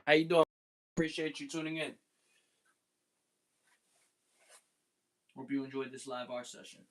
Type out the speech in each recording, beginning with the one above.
How you doing? Appreciate you tuning in. Hope you enjoyed this live art session.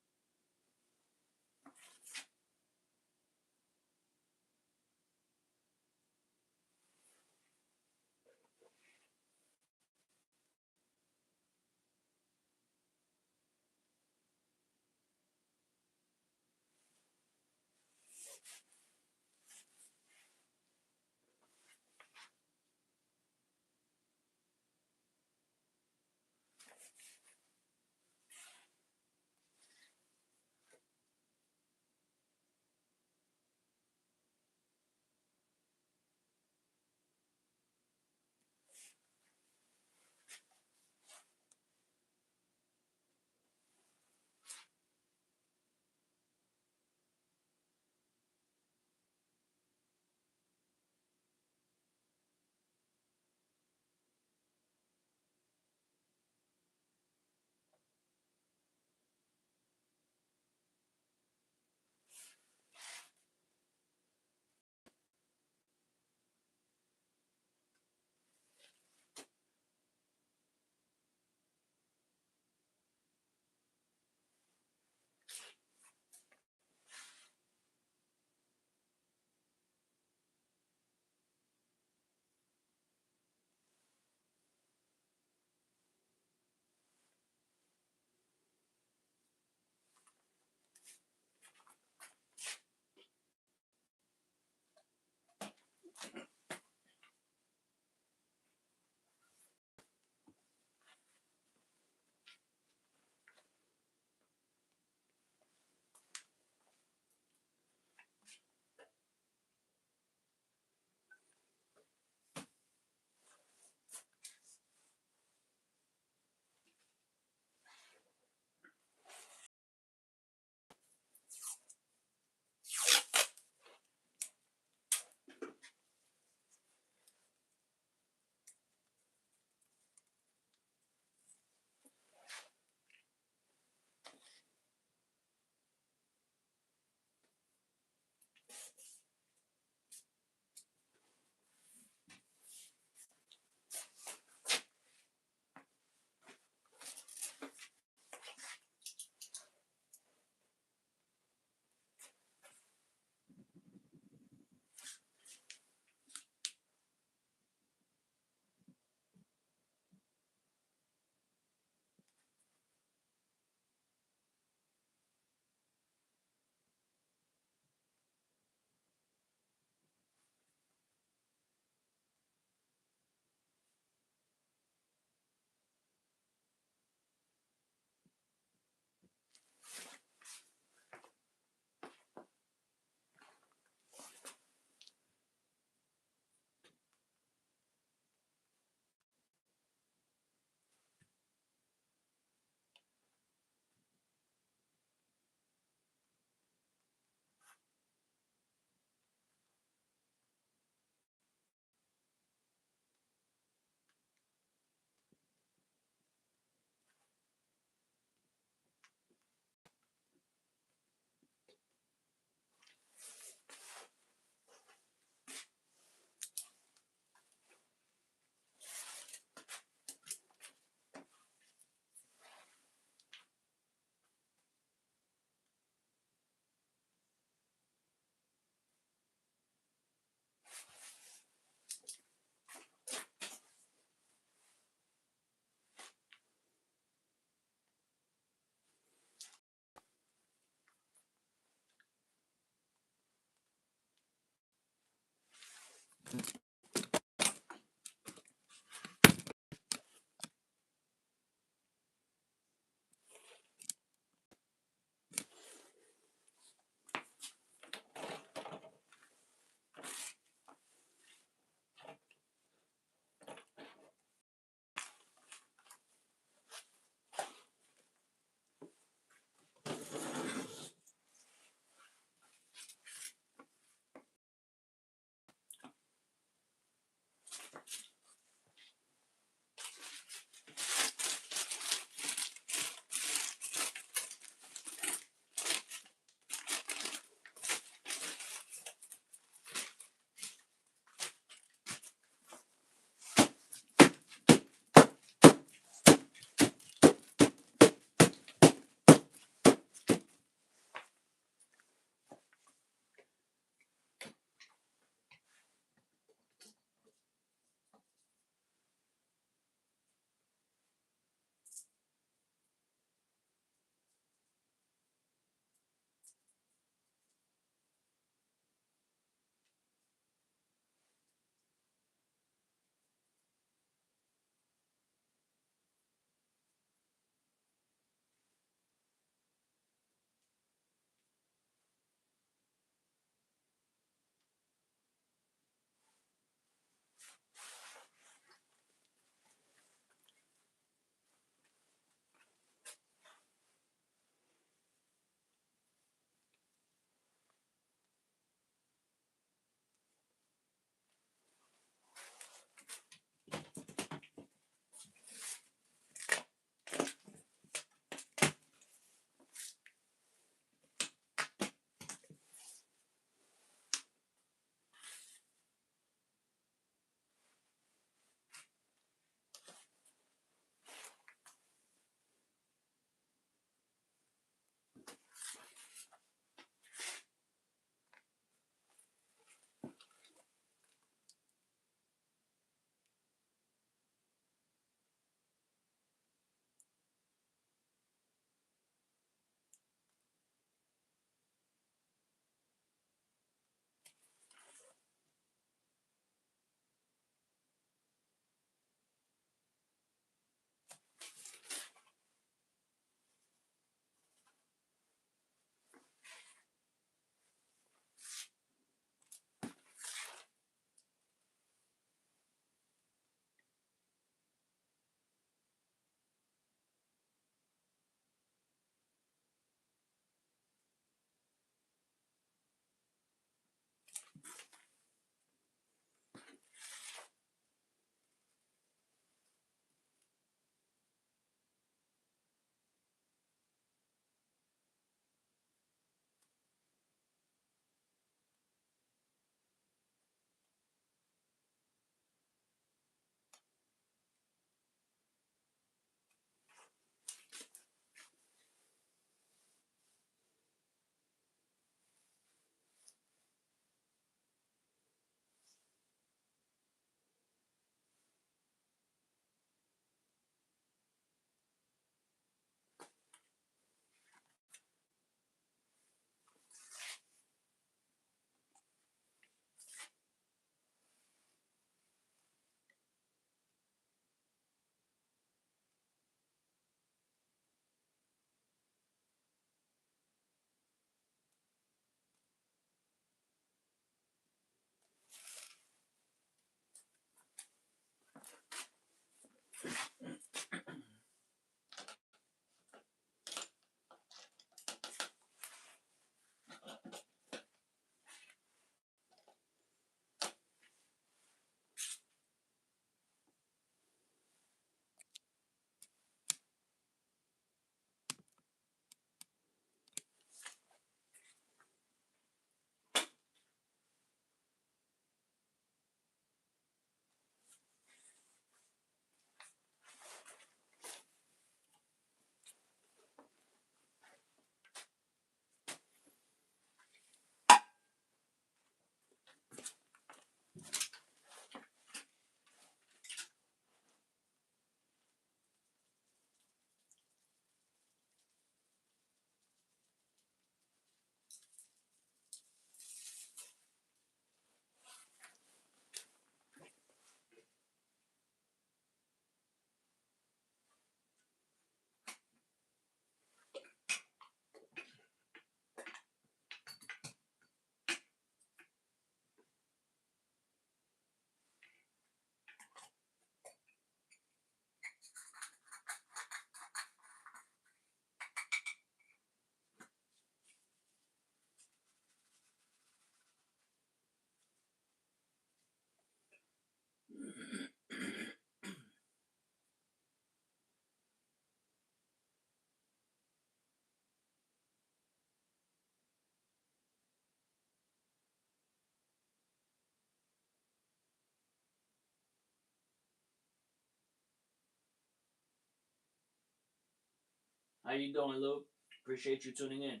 How you doing, Luke? Appreciate you tuning in.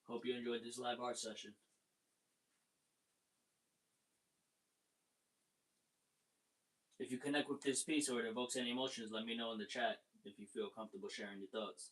Hope you enjoyed this live art session. If you connect with this piece or it evokes any emotions, let me know in the chat if you feel comfortable sharing your thoughts.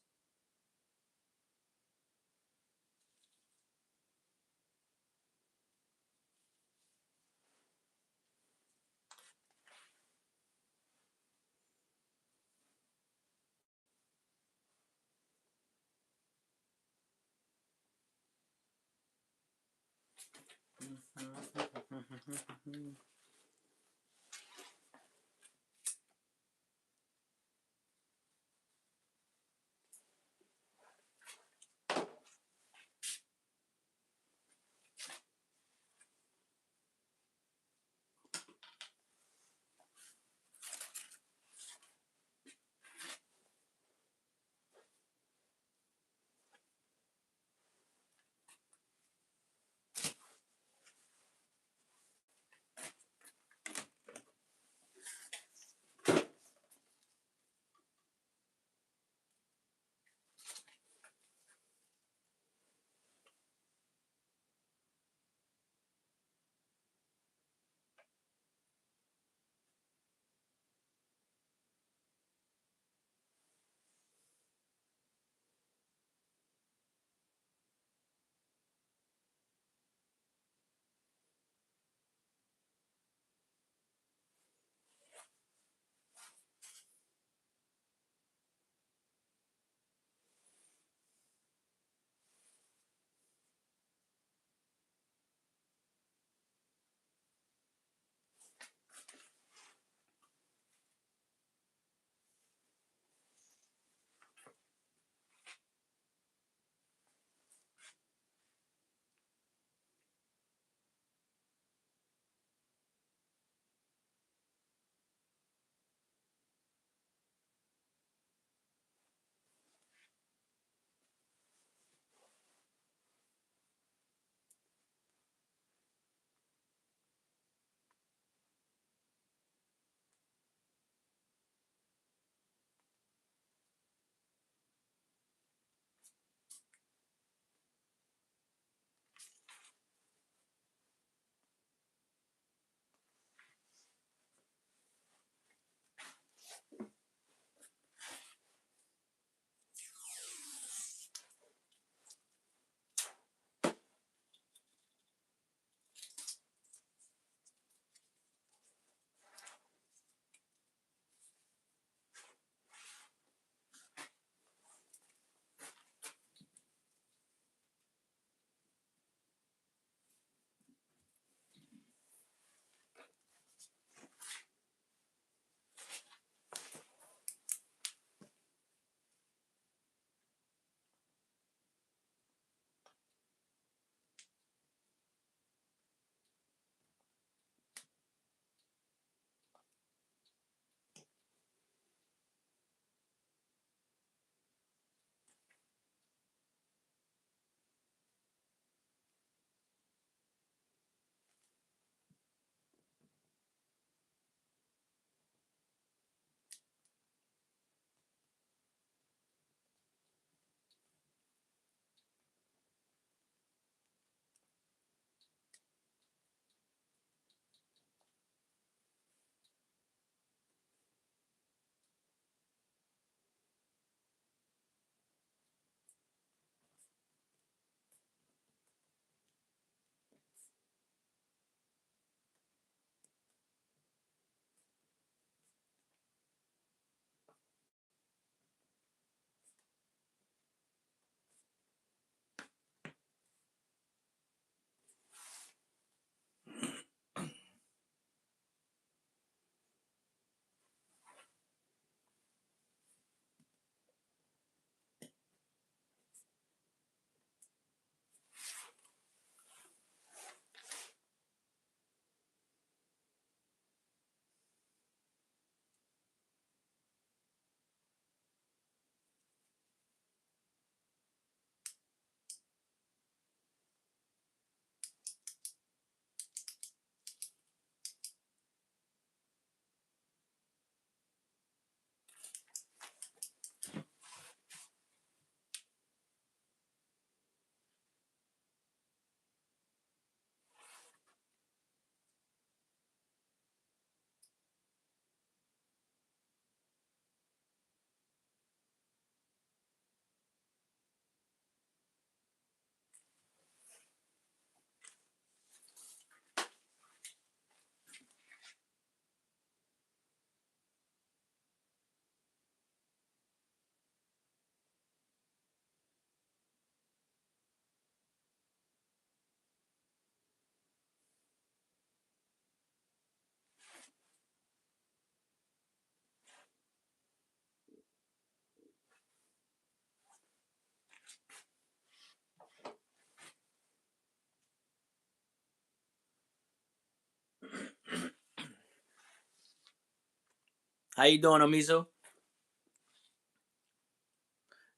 How you doing, Omizo?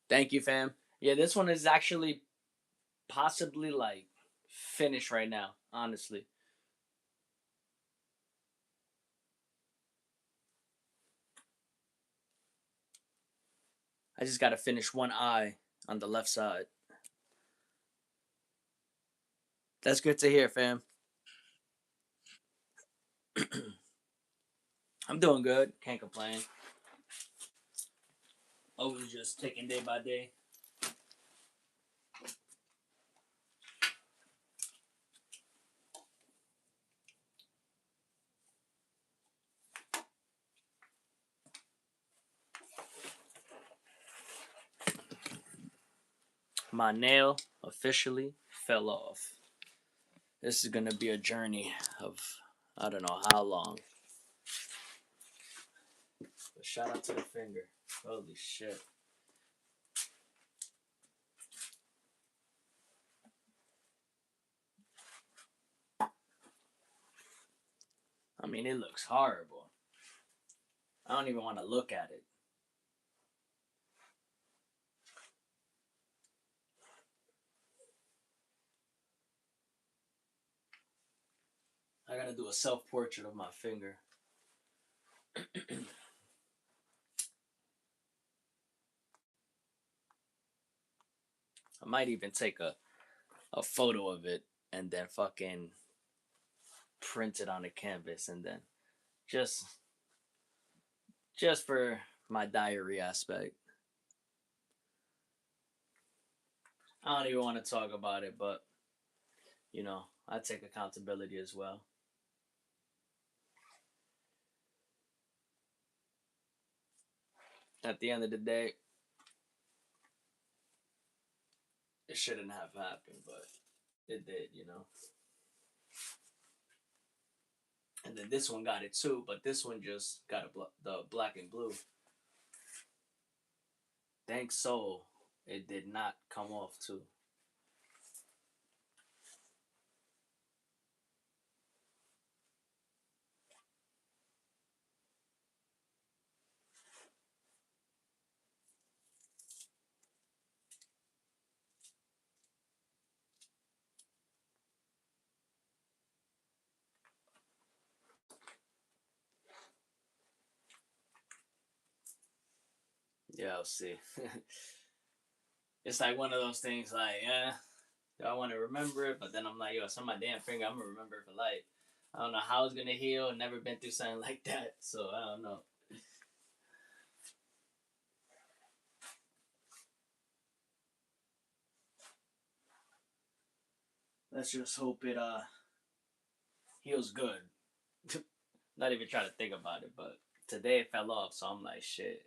Thank you, fam. Yeah, this one is actually possibly like finished right now, honestly. I just gotta finish one eye on the left side. That's good to hear, fam. I'm doing good. Can't complain. Always just taking day by day. My nail officially fell off. This is gonna be a journey of I don't know how long. But shout out to the finger. Holy shit. I mean, it looks horrible. I don't even want to look at it. I gotta do a self portrait of my finger. I might even take a photo of it and then fucking print it on a canvas and then just just for my diary aspect. I don't even want to talk about it, but I take accountability as well. At the end of the day, it shouldn't have happened, but it did. And then this one got it too, but this one just got the black and blue. Thanks so it did not come off too. Yeah, I'll see. It's like one of those things like, yeah, do I want to remember it? But then I'm like, yo, it's on my damn finger. I'm gonna remember it for life. I don't know how it's gonna heal. Never been through something like that, so I don't know. Let's just hope it heals good. Not even trying to think about it, but today it fell off, so I'm like, shit.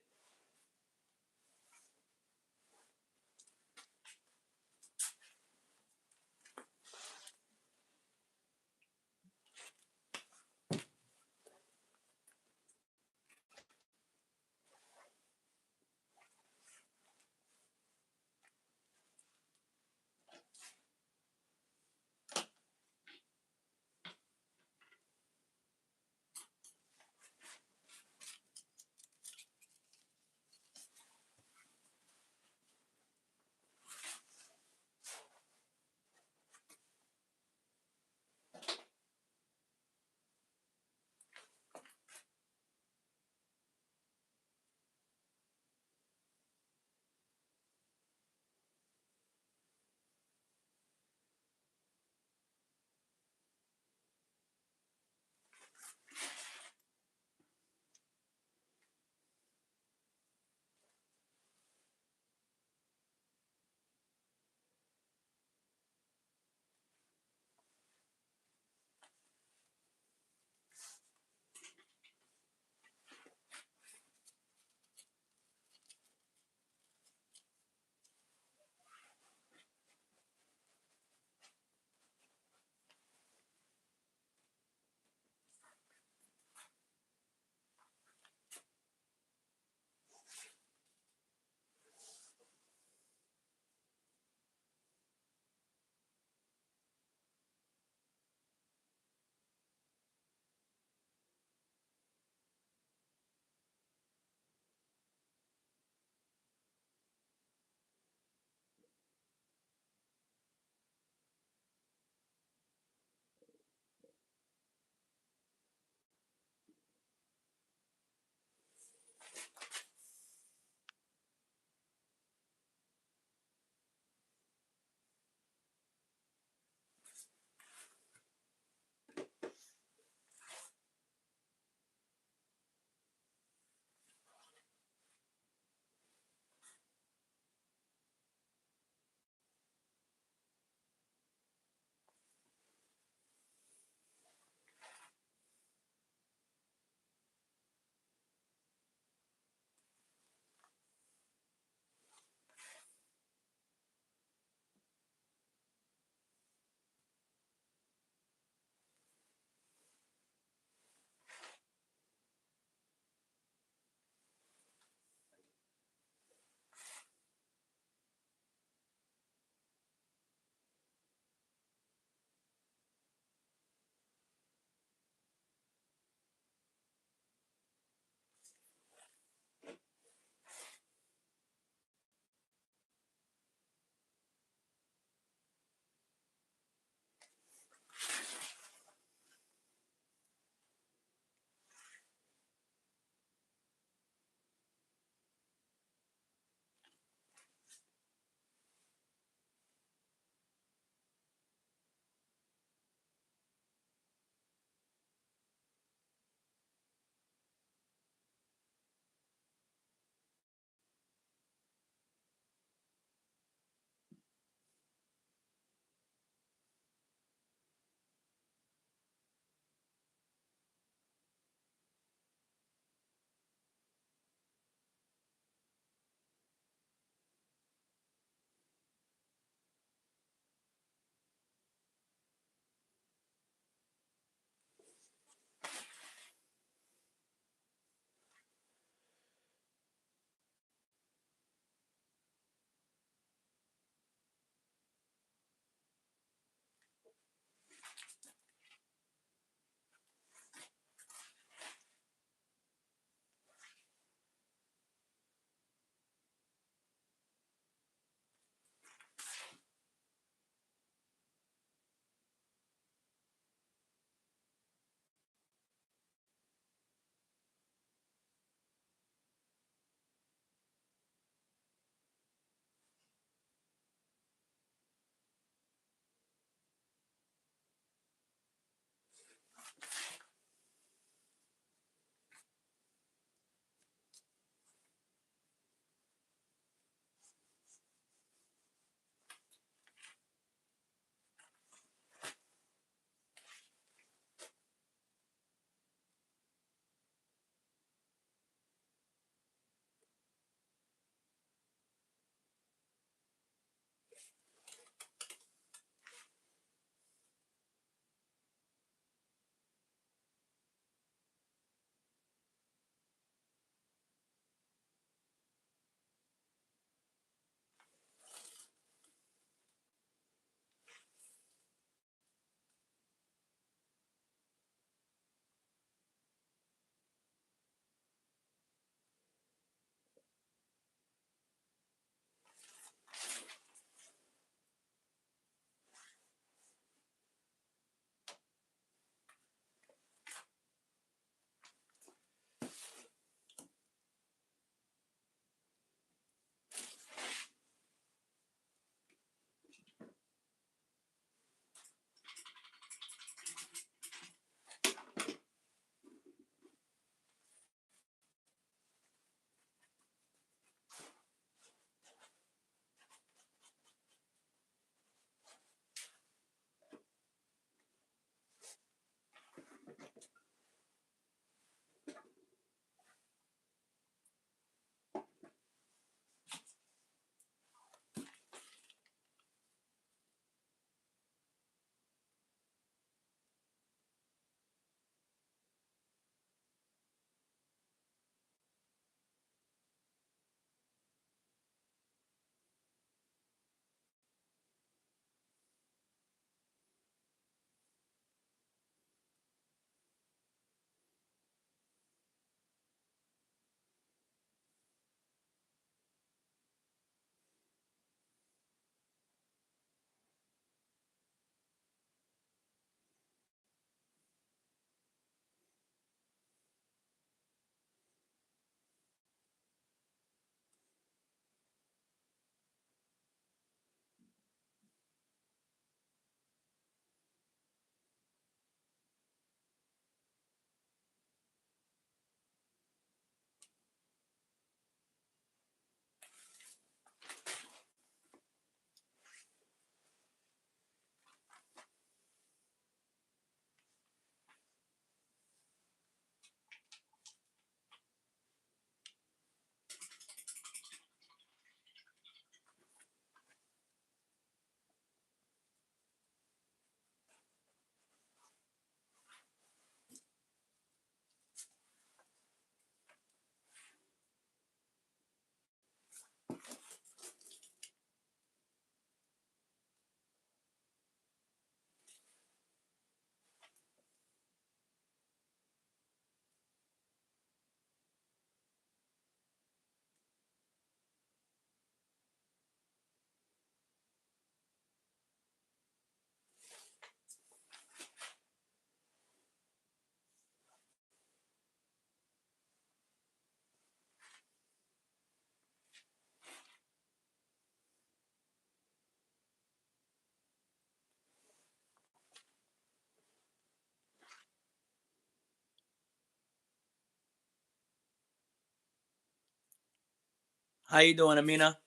How you doing, Amina?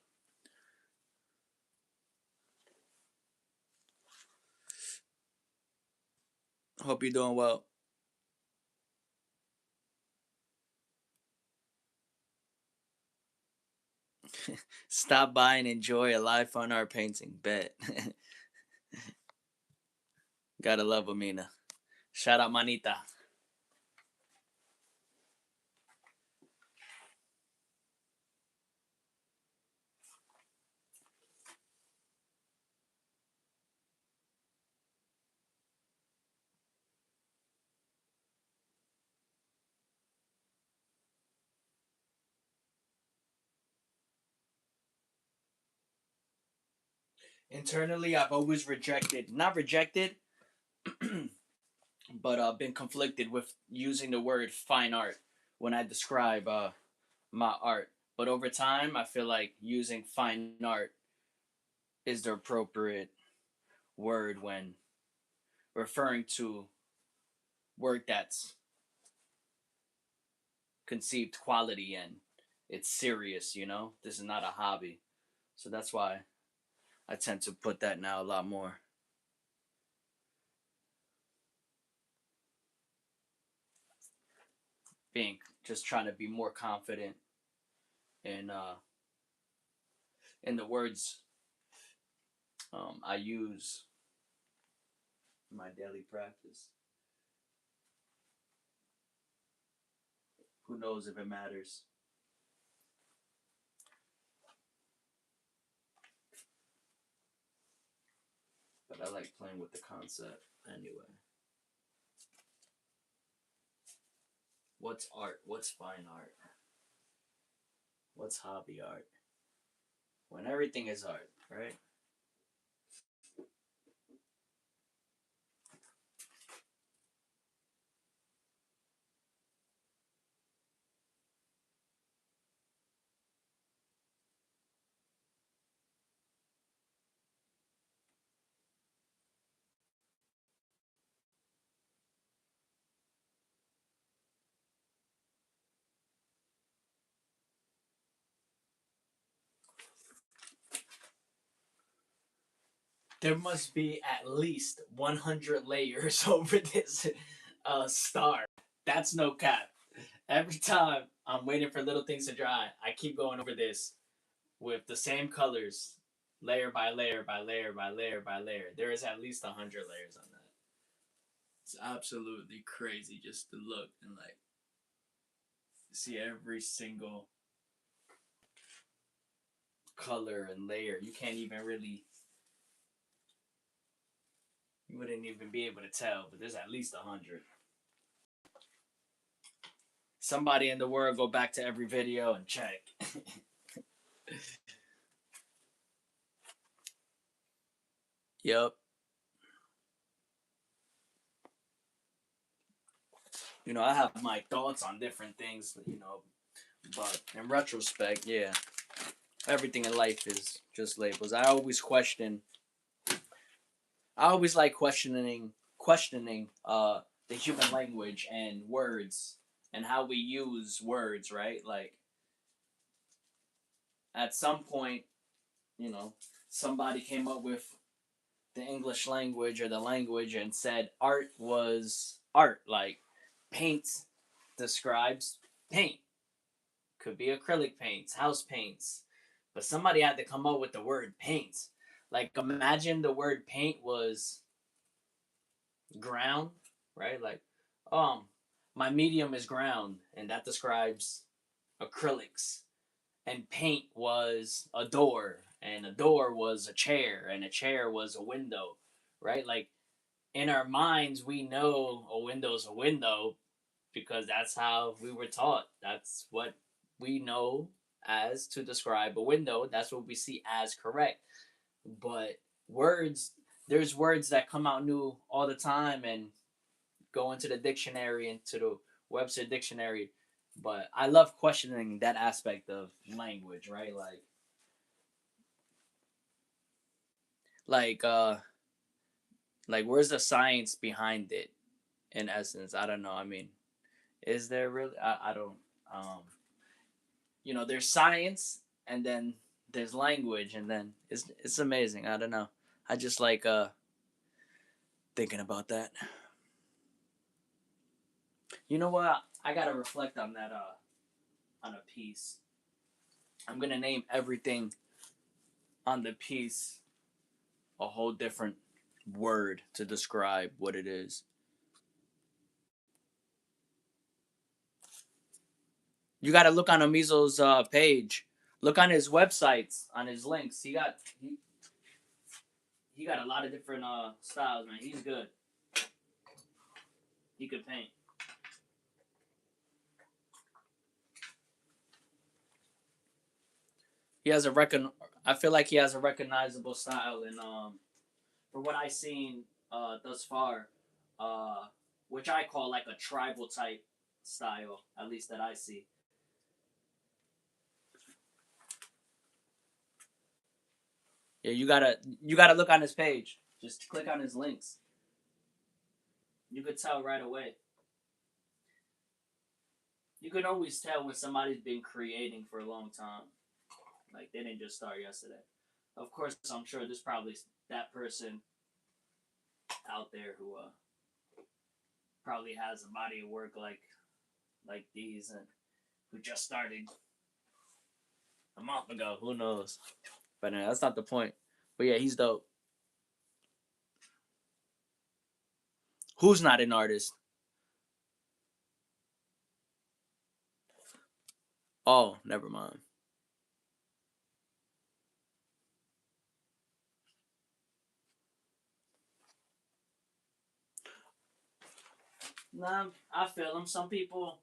Hope you're doing well. Stop by and enjoy a live fun art painting. Bet. Gotta love Amina. Shout out Manita. Internally, I've always not rejected, but been conflicted with using the word fine art when I describe my art. But over time, I feel like using fine art is the appropriate word when referring to work that's conceived quality and it's serious, you know? This is not a hobby. So that's why I tend to put that now a lot more. Being just trying to be more confident in in the words I use in my daily practice. Who knows if it matters? But I like playing with the concept anyway. What's art? What's fine art? What's hobby art? When everything is art, right? There must be at least 100 layers over this star. That's no cap. Every time I'm waiting for little things to dry, I keep going over this with the same colors, layer by layer by layer by layer by layer. There is at least 100 layers on that. It's absolutely crazy just to look and like see every single color and layer. You can't even really, you wouldn't even be able to tell, but there's at least 100. Somebody in the world go back to every video and check. Yep. I have my thoughts on different things, but in retrospect, yeah, everything in life is just labels. I always like questioning the human language and words and how we use words, right? Like at some point, you know, somebody came up with the English language or the language and said art was art. Like paint describes paint. Could be acrylic paints, house paints. But somebody had to come up with the word paint. Like imagine the word paint was ground, right? Like, um, my medium is ground, and that describes acrylics. And paint was a door, and a door was a chair, and a chair was a window, right? Like in our minds, we know a window's a window because that's how we were taught. That's what we know as to describe a window. That's what we see as correct. But words, there's words that come out new all the time and go into the dictionary, into the Webster dictionary. But I love questioning that aspect of language, right? Like uh like where's the science behind it in essence? I don't know. I mean, is there really I don't um there's science and then there's language, and then it's amazing. I don't know. I just like thinking about that. You know what? I gotta reflect on that on a piece. I'm gonna name everything on the piece a whole different word to describe what it is. You got to look on Amizo's page. Look on his websites, on his links. He got a lot of different styles, man. He's good. He could paint. He has a I feel like he has a recognizable style, and for what I've seen thus far, uh, which I call like a tribal type style, at least that I see. Yeah, you gotta look on his page. Just click on his links. You could tell right away. You can always tell when somebody's been creating for a long time. Like they didn't just start yesterday. Of course, I'm sure there's probably that person out there who probably has a body of work like these and who just started a month ago. Who knows? But that's not the point. But yeah, he's dope. Who's not an artist? Oh, never mind. Nah, I feel them. Some people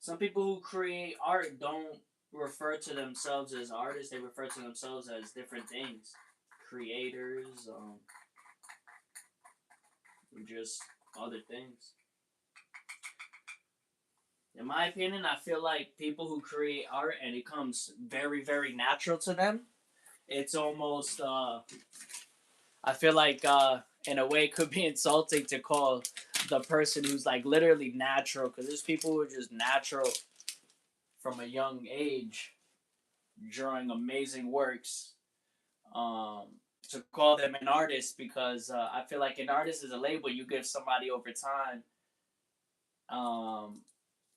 who create art don't refer to themselves as artists. They refer to themselves as different things, creators, just other things. In my opinion, I feel like people who create art and it comes very, very natural to them. It's almost, I feel like, in a way, it could be insulting to call the person who's like literally natural, because there's people who are just natural from a young age, drawing amazing works. Um, to call them an artist, because I feel like an artist is a label you give somebody over time. Um,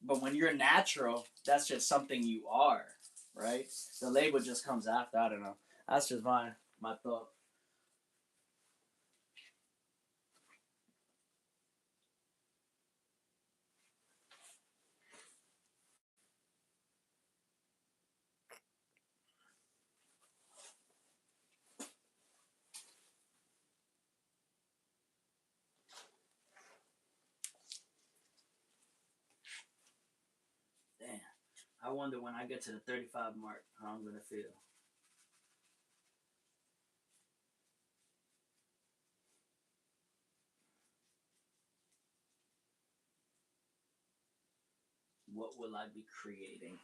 but when you're natural, that's just something you are, right? The label just comes after. I don't know. That's just my thought. Damn. I wonder when I get to the 35 mark how I'm gonna feel. What will I be creating?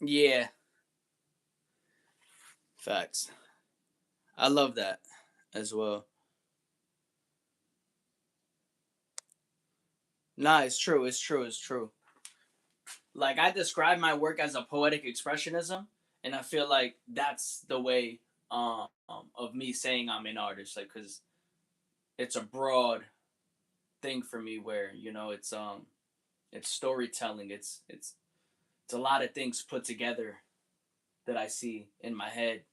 Yeah, facts. I love that as well. Nah, it's true. It's true. It's true. Like I describe my work as a poetic expressionism, and I feel like that's the way of me saying I'm an artist. Like, cause it's a broad thing for me where it's storytelling. It's a lot of things put together that I see in my head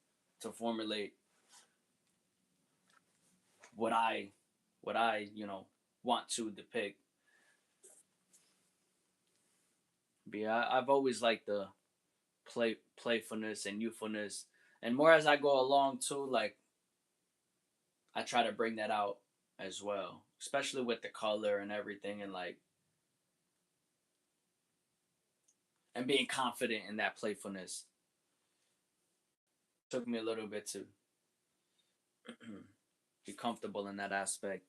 to formulate what I want to depict. But yeah, I've always liked the playfulness and youthfulness, and more as I go along too. Like I try to bring that out as well, especially with the color and everything, and like and being confident in that playfulness. Took me a little bit to be comfortable in that aspect.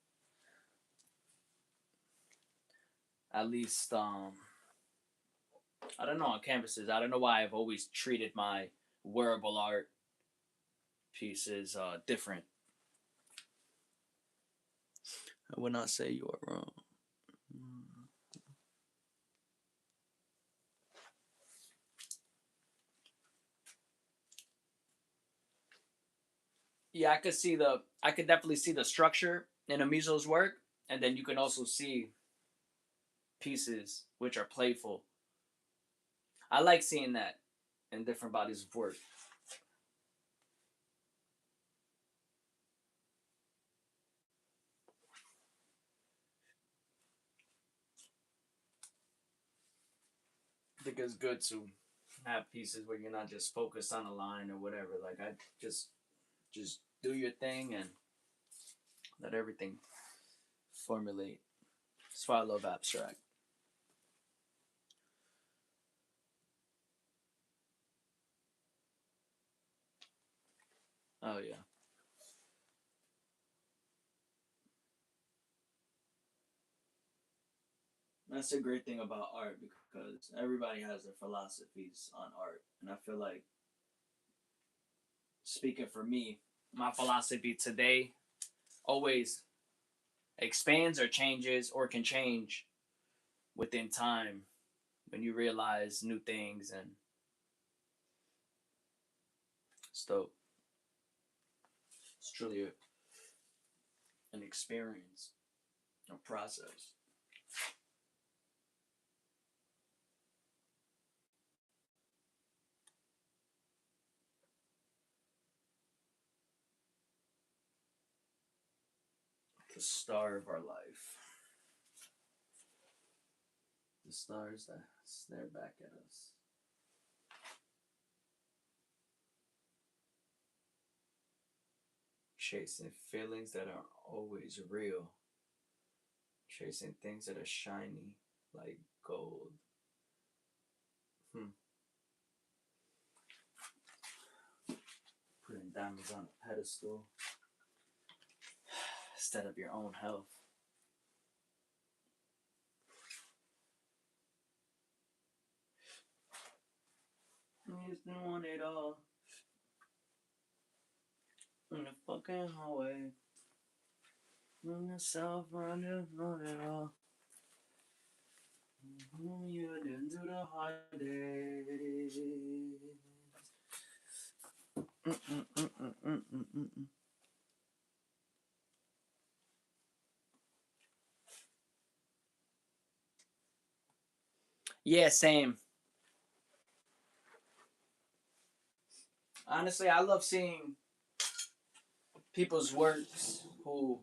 At least I don't know, on canvases. I don't know why I've always treated my wearable art pieces different. I would not say you are wrong. Yeah, I could definitely see the structure in Amizo's work, and then you can also see pieces which are playful. I like seeing that in different bodies of work. I think it's good to have pieces where you're not just focused on a line or whatever. Like I just do your thing and let everything formulate. That's why I love abstract. Oh yeah. That's a great thing about art because everybody has their philosophies on art. And I feel like speaking for me, my philosophy today always expands or changes or can change within time when you realize new things and stuff. It's truly an experience, a process. The star of our life. The stars that stare back at us. Chasing feelings that are always real. Chasing things that are shiny like gold. Hmm. Putting diamonds on a pedestal instead of your own health. I used to want it all in the fucking hallway. On yourself, I just want it all. You didn't do the hard days. Yeah, same. Honestly, I love seeing people's works who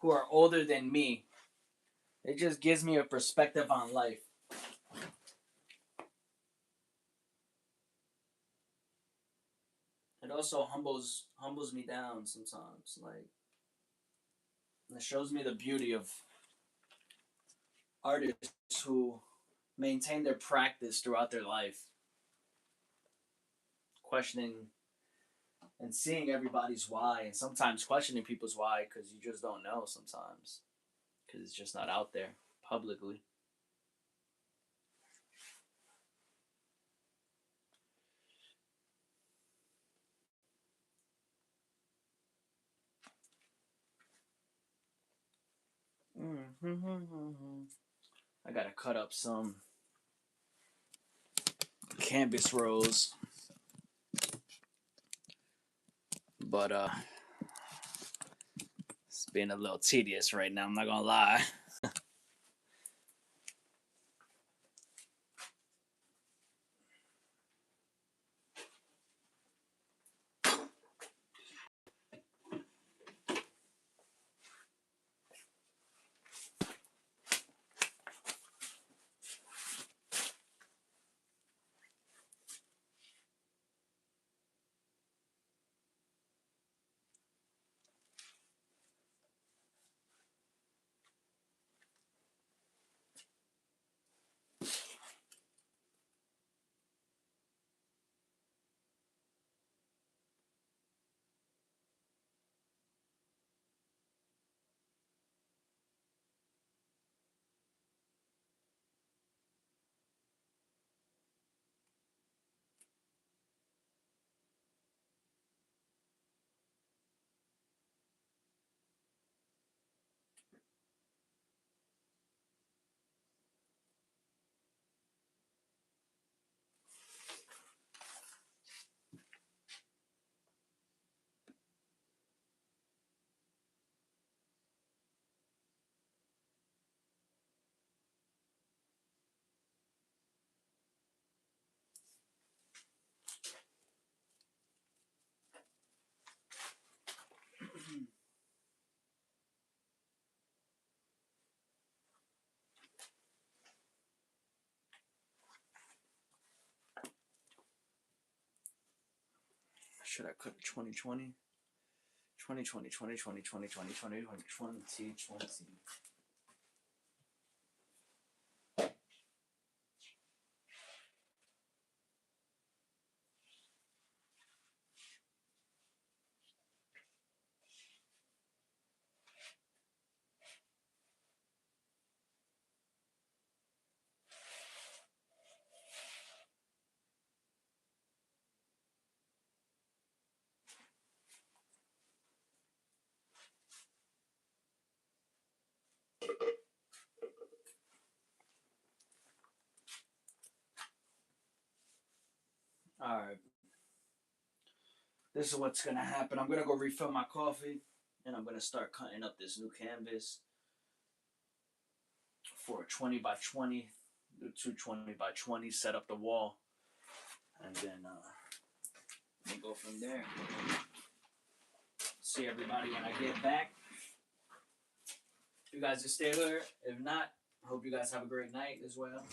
are older than me. It just gives me a perspective on life. It also humbles me down sometimes. Like it shows me the beauty of artists who maintain their practice throughout their life, questioning and seeing everybody's why, and sometimes questioning people's why because you just don't know sometimes because it's just not out there publicly. I gotta cut up some canvas rolls, but it's been a little tedious right now. I'm not gonna lie. Should I cut 2020? 2020, 2020, 2020, 2020, 2020. All right. This is what's gonna happen. I'm gonna go refill my coffee, and I'm gonna start cutting up this new canvas for a 20 by 20, do 220 by 20, set up the wall, and then we'll go from there. See everybody when I get back. You guys just stay here. If not, hope you guys have a great night as well.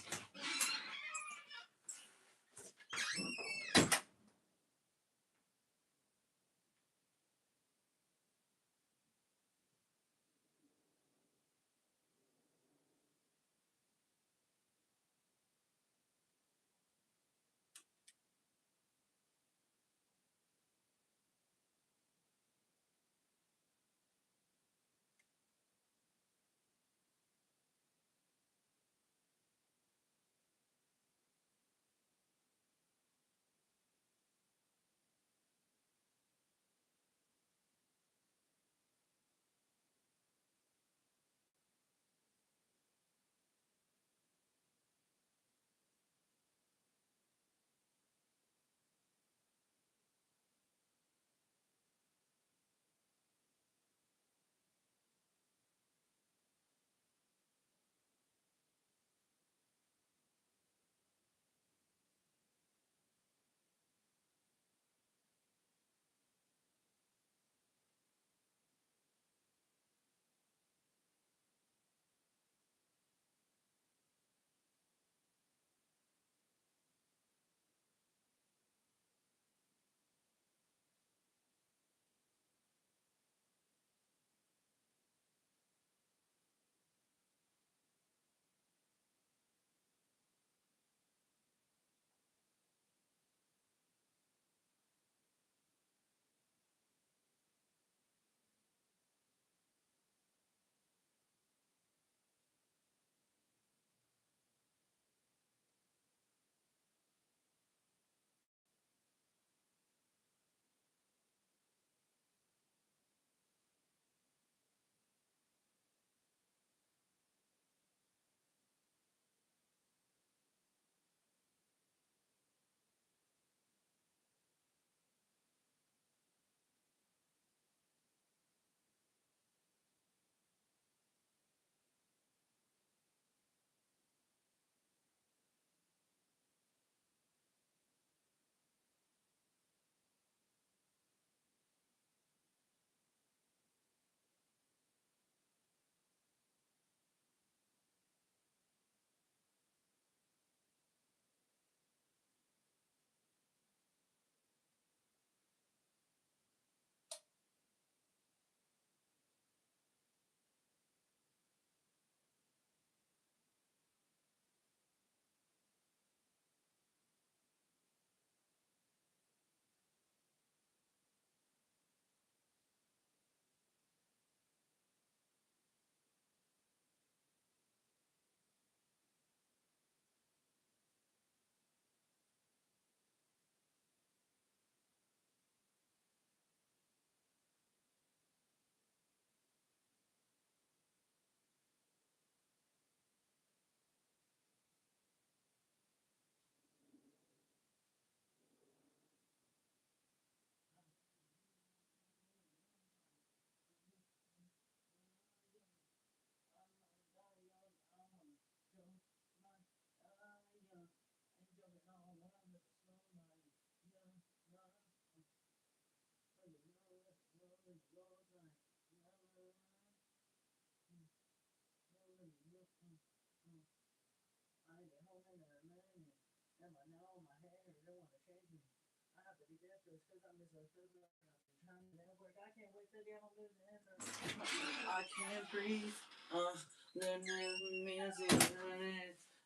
I can't breathe.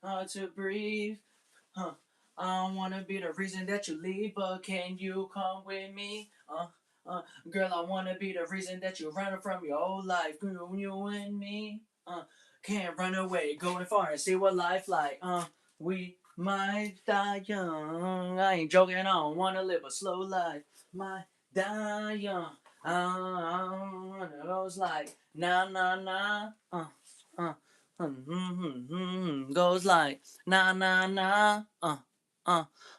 Hard to breathe. Huh. I don't wanna be the reason that you leave, but can you come with me? Girl, I wanna be the reason that you're running from your old life. Girl, you and me. Can't run away, going far and see what life like. We might die young. I ain't joking, I don't wanna live a slow life. Might die young. One of those like nah nah nah. Uh. Goes like na na na na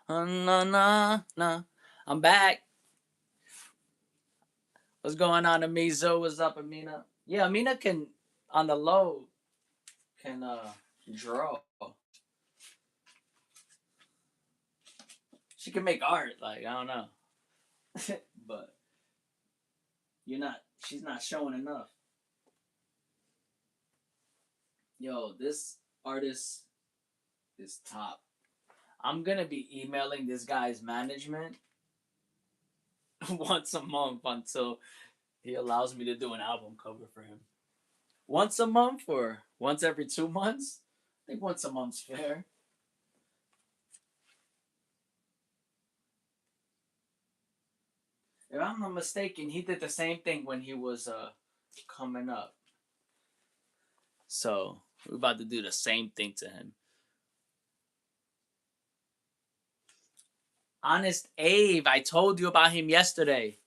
na na. I'm back. What's going on, Amizo? What's up, Amina? Yeah, Amina can on the low can draw. She can make art. Like I don't know, but you're not. She's not showing enough. Yo, this artist is top. I'm gonna be emailing this guy's management once a month until he allows me to do an album cover for him. Once a month or once every 2 months? I think once a month's fair. If I'm not mistaken, he did the same thing when he was coming up. So we're about to do the same thing to him. Honest Abe, I told you about him yesterday.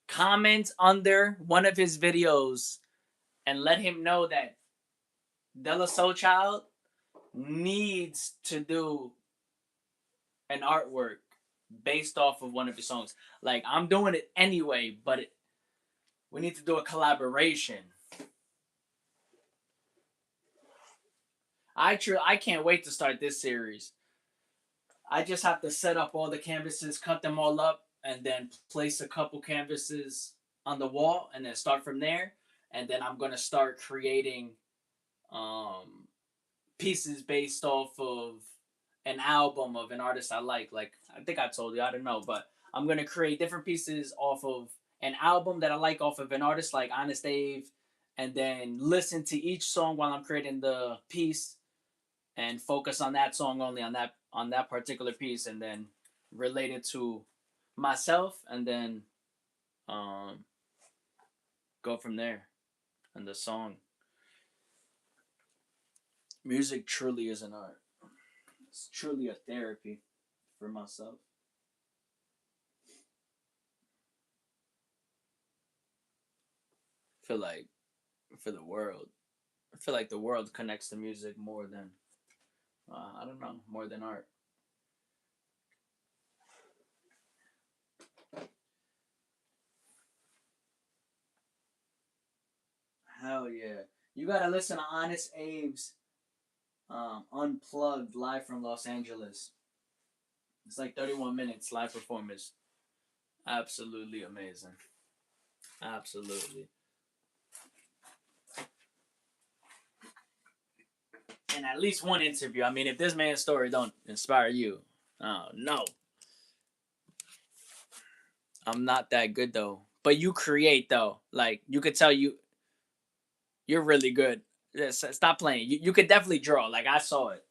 Comment under one of his videos and let him know that Della Soul Child needs to do an artwork based off of one of his songs. Like I'm doing it anyway, but we need to do a collaboration. I can't wait to start this series. I just have to set up all the canvases, cut them all up, and then place a couple canvases on the wall, and then start from there. And then I'm gonna start creating um, pieces based off of an album of an artist I like. Like I think I told you, I don't know, but I'm gonna create different pieces off of an album that I like off of an artist like Honest Dave, and then listen to each song while I'm creating the piece and focus on that song only on that particular piece, and then relate it to myself, and then um, go from there. And the song, music truly is an art. It's truly a therapy for myself. I feel like for the world, I feel like the world connects to music more than I don't know, more than art. Hell yeah, you gotta listen to Honest Abe's unplugged live from Los Angeles. It's like 31 minutes live performance. Absolutely amazing. Absolutely. And at least one interview. I mean, if this man's story don't inspire you, oh no, I'm not that good though. But you create though. Like you could tell you're really good. Stop playing. You could definitely draw. Like I saw it.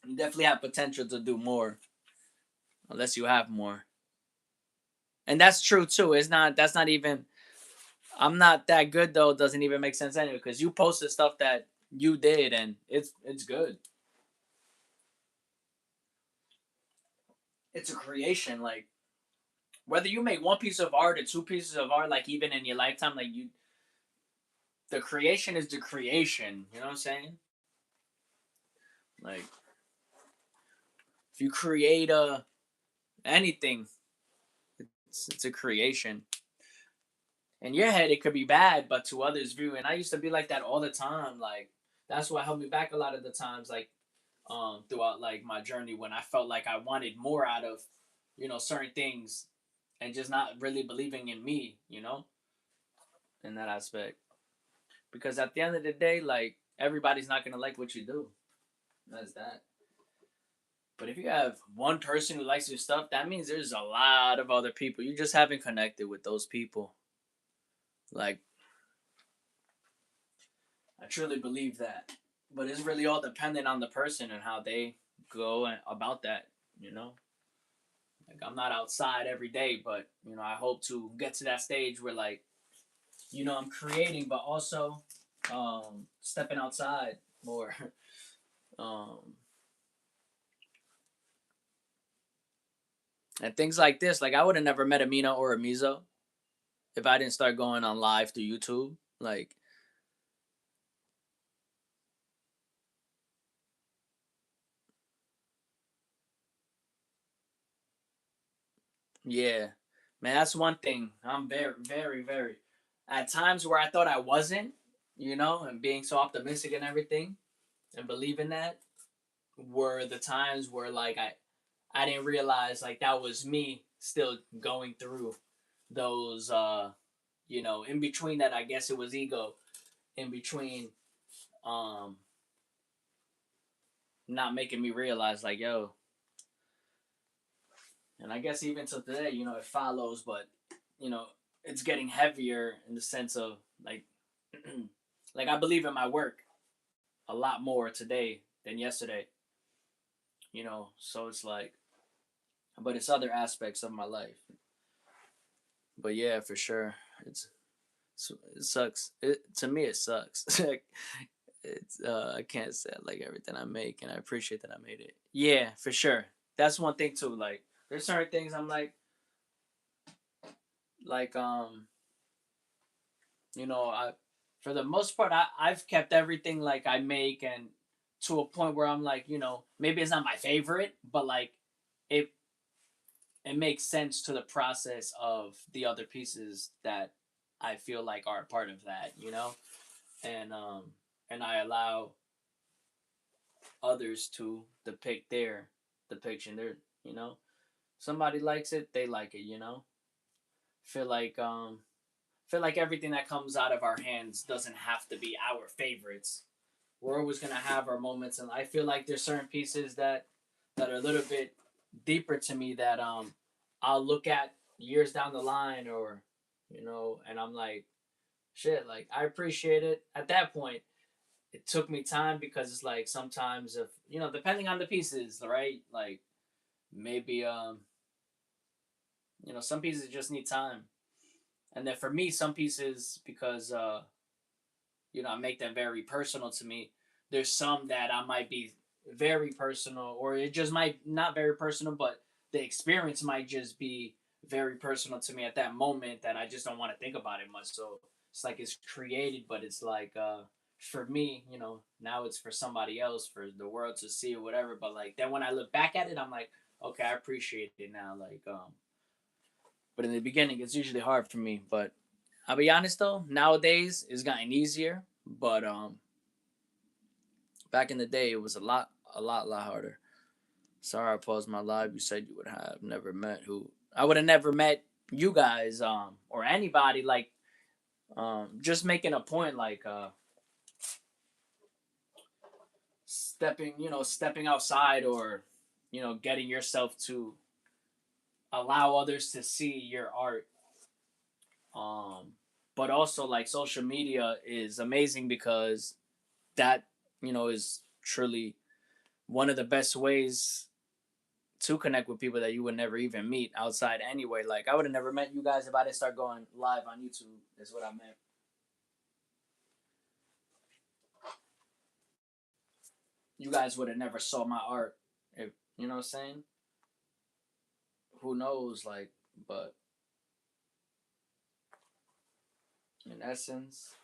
You definitely have potential to do more, unless you have more. And that's true too. It's not. That's not even. I'm not that good though. Doesn't even make sense anyway. Because you posted stuff that you did, and it's good. It's a creation. Like whether you make one piece of art or two pieces of art, like even in your lifetime, like you, the creation is the creation. You know what I'm saying? Like if you create anything, it's a creation. In your head, it could be bad, but to others' view, and I used to be like that all the time. Like that's what held me back a lot of the times. Like throughout like my journey when I felt like I wanted more out of certain things and just not really believing in me, in that aspect. Because at the end of the day, like everybody's not gonna like what you do. That's that. But if you have one person who likes your stuff, that means there's a lot of other people. You just haven't connected with those people. Like, I truly believe that. But it's really all dependent on the person and how they go about that, you know? Like, I'm not outside every day, but, I hope to get to that stage where, like, I'm creating, but also stepping outside more. um, and things like this. Like, I would have never met Amina or Amizo if I didn't start going on live through YouTube. Like, yeah, man, that's one thing. I'm very, very, very. At times where I thought I wasn't, and being so optimistic and everything, and believing that, were the times where like I didn't realize like that was me still going through those in between that. I guess it was ego in between, um not making me realize like, yo. And I guess even to today, it follows, but you know, it's getting heavier in the sense of like, like I believe in my work a lot more today than yesterday. So it's like, but it's other aspects of my life. But yeah, for sure, it sucks. To me, it sucks. It's I can't say I like everything I make, and I appreciate that I made it. Yeah, for sure. That's one thing too. Like, there's certain things I'm like I for the most part I've kept everything like I make, and to a point where I'm like, maybe it's not my favorite, but like it it makes sense to the process of the other pieces that I feel like are a part of that. And I allow others to depict their depiction. You know, somebody likes it, they like it. Feel like feel like everything that comes out of our hands doesn't have to be our favorites. We're always gonna have our moments, and I feel like there's certain pieces that are a little bit deeper to me that I'll look at years down the line, or and I'm like, shit, like I appreciate it at that point. It took me time because it's like sometimes if depending on the pieces, right? Like maybe some pieces just need time, and then for me some pieces, because I make them very personal to me. There's some that I might be very personal, or it just might not very personal, but the experience might just be very personal to me at that moment that I just don't want to think about it much. So it's like it's created, but it's like for me, now it's for somebody else, for the world to see or whatever. But like then when I look back at it, I'm like, okay, I appreciate it now. Like but in the beginning, it's usually hard for me. But I'll be honest though, nowadays it's gotten easier. But back in the day, it was a lot harder. Sorry, I paused my live. You said you would have never met who I would have never met you guys, or anybody like, just making a point like, stepping outside, or getting yourself to allow others to see your art. Um, but also like social media is amazing because that is truly one of the best ways to connect with people that you would never even meet outside anyway. Like I would have never met you guys if I didn't start going live on YouTube. Is what I meant. You guys would have never saw my art if you know what I'm saying. Who knows? Like, but in essence,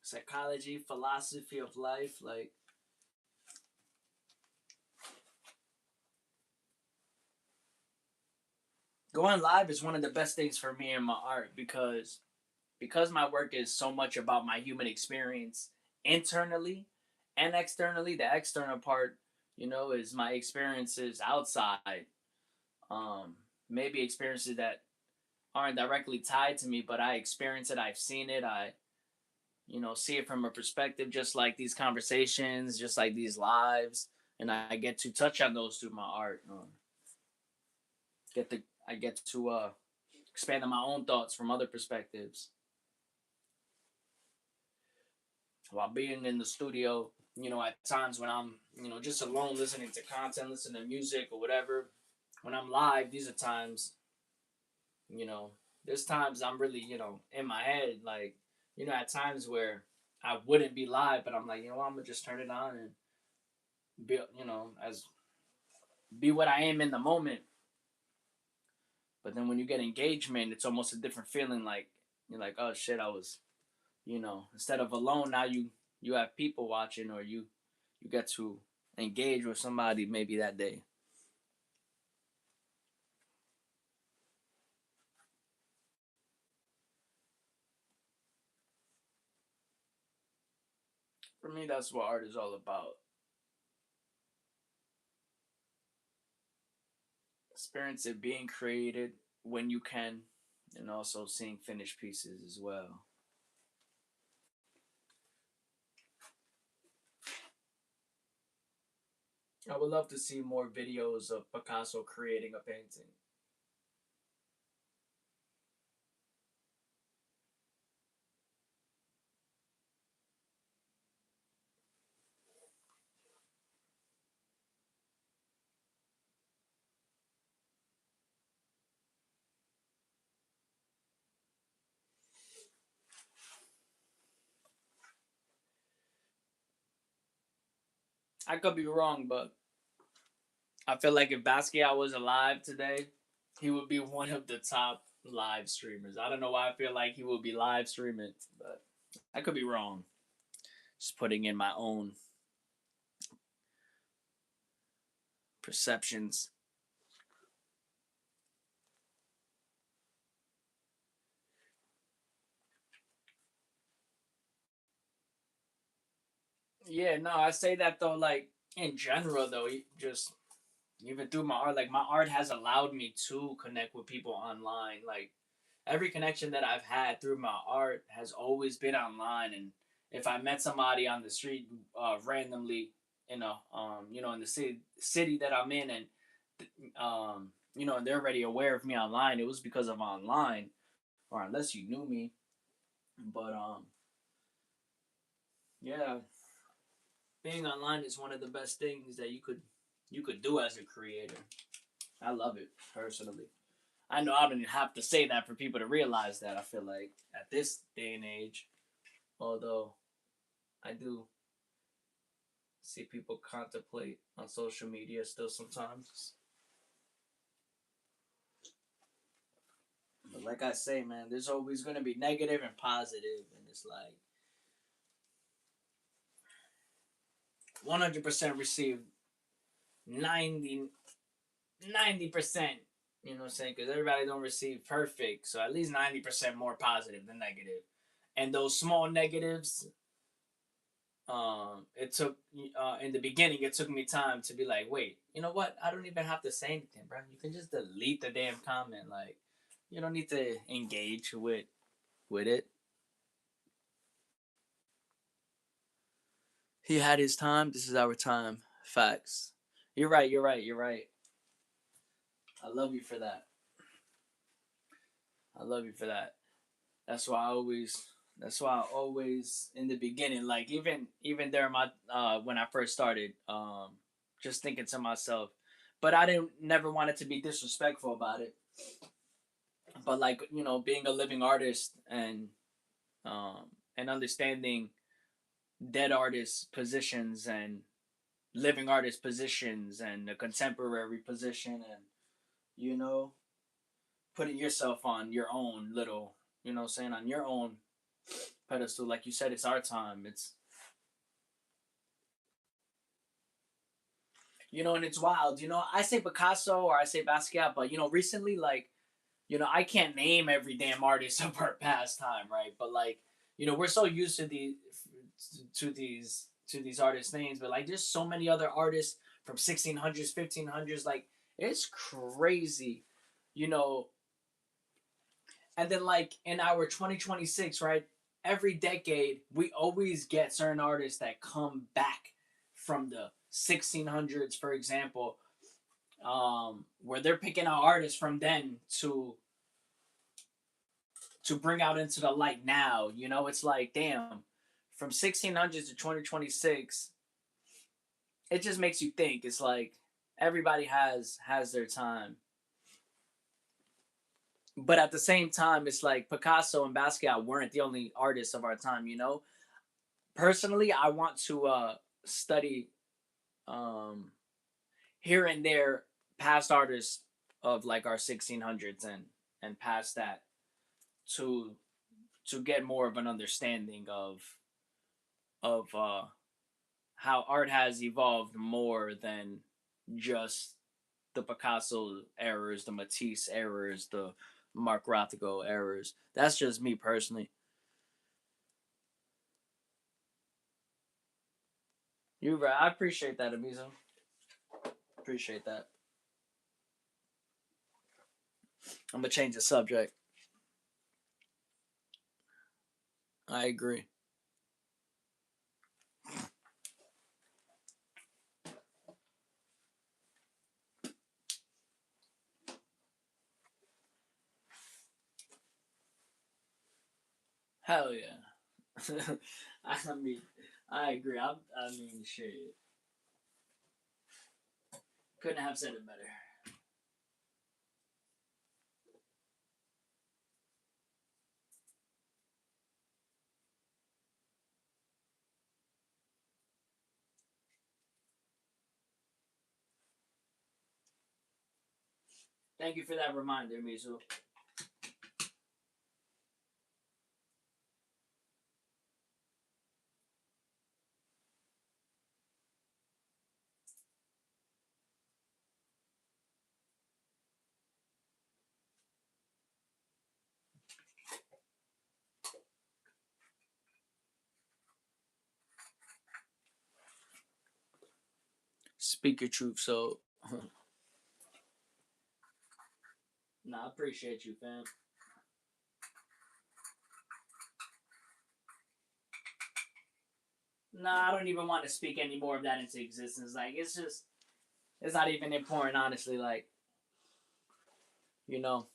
psychology, philosophy of life, like going live is one of the best things for me in my art because my work is so much about my human experience internally and externally. The external part, is my experiences outside. Um, Maybe experiences that aren't directly tied to me, but I experience it. I've seen it. I see it from a perspective, just like these conversations, just like these lives, and I get to touch on those through my art. Get the I get to expand on my own thoughts from other perspectives while being in the studio. At times when I'm just alone listening to content, listening to music or whatever. When I'm live, these are times you know there's times I'm really in my head, like at times where I wouldn't be live, but I'm like, I'm gonna just turn it on and be as be what I am in the moment. But then when you get engagement, it's almost a different feeling. Like you're like, oh shit, I was instead of alone, now you have people watching, or you get to engage with somebody maybe that day. For me, that's what art is all about. Experience it being created when you can, and also seeing finished pieces as well. I would love to see more videos of Picasso creating a painting. I could be wrong, but I feel like if Basquiat was alive today, he would be one of the top live streamers. I don't know why I feel like he would be live streaming, but I could be wrong. Just putting in my own perceptions. Yeah, no, I say that though, like in general, though, just even through my art, like my art has allowed me to connect with people online. Like every connection that I've had through my art has always been online. And if I met somebody on the street randomly, in the city that I'm in, and and they're already aware of me online, it was because of online, or unless you knew me. But yeah, being online is one of the best things that you could do as a creator. I love it personally. I know I don't even have to say that for people to realize that. I feel like at this day and age, although I do see people contemplate on social media still sometimes. But like I say, man, there's always gonna be negative and positive, and it's like 100% received 90% You know what I'm saying? Because everybody don't receive perfect, so at least 90% more positive than negative. And those small negatives, it took in the beginning, it took me time to be like, wait, you know what? I don't even have to say anything, bro. You can just delete the damn comment. Like, you don't need to engage with it. He had his time. This is our time. Facts. You're right. You're right. You're right. I love you for that. I love you for that. That's why I always. That's why I always in the beginning, like even there, my when I first started, just thinking to myself, but I didn't never wanted to be disrespectful about it. But like being a living artist and understanding dead artist positions and living artist positions and the contemporary position, and you know putting yourself on your own little, saying on your own pedestal. Like you said, it's our time. It's and it's wild. I say Picasso or I say Basquiat, but recently, like I can't name every damn artist of our past time, right? But like, we're so used to these artist names, but like, there's so many other artists from 1600s, 1500s. Like, it's crazy, you know. And then like in our 2026, right? Every decade, we always get certain artists that come back from the 1600s, for example, where they're picking out artists from then to bring out into the light now. It's like, damn, from 1600s to 2026, it just makes you think. It's like everybody has their time, but at the same time, it's like Picasso and Basquiat weren't the only artists of our time. Personally, I want to study um, here and there past artists of like our 1600s and past that to get more of an understanding of how art has evolved more than just the Picasso errors, the Matisse errors, the Mark Rothko errors. That's just me personally. You're right. I appreciate that, Amizo. Appreciate that. I'm gonna change the subject. I agree. Hell yeah. I mean, I agree. I mean, shit. Couldn't have said it better. Thank you for that reminder, Mizu. Speak your truth. So, nah, I appreciate you, fam. Nah, I don't even want to speak any more of that into existence. Like, it's not even important, honestly. Like, you know,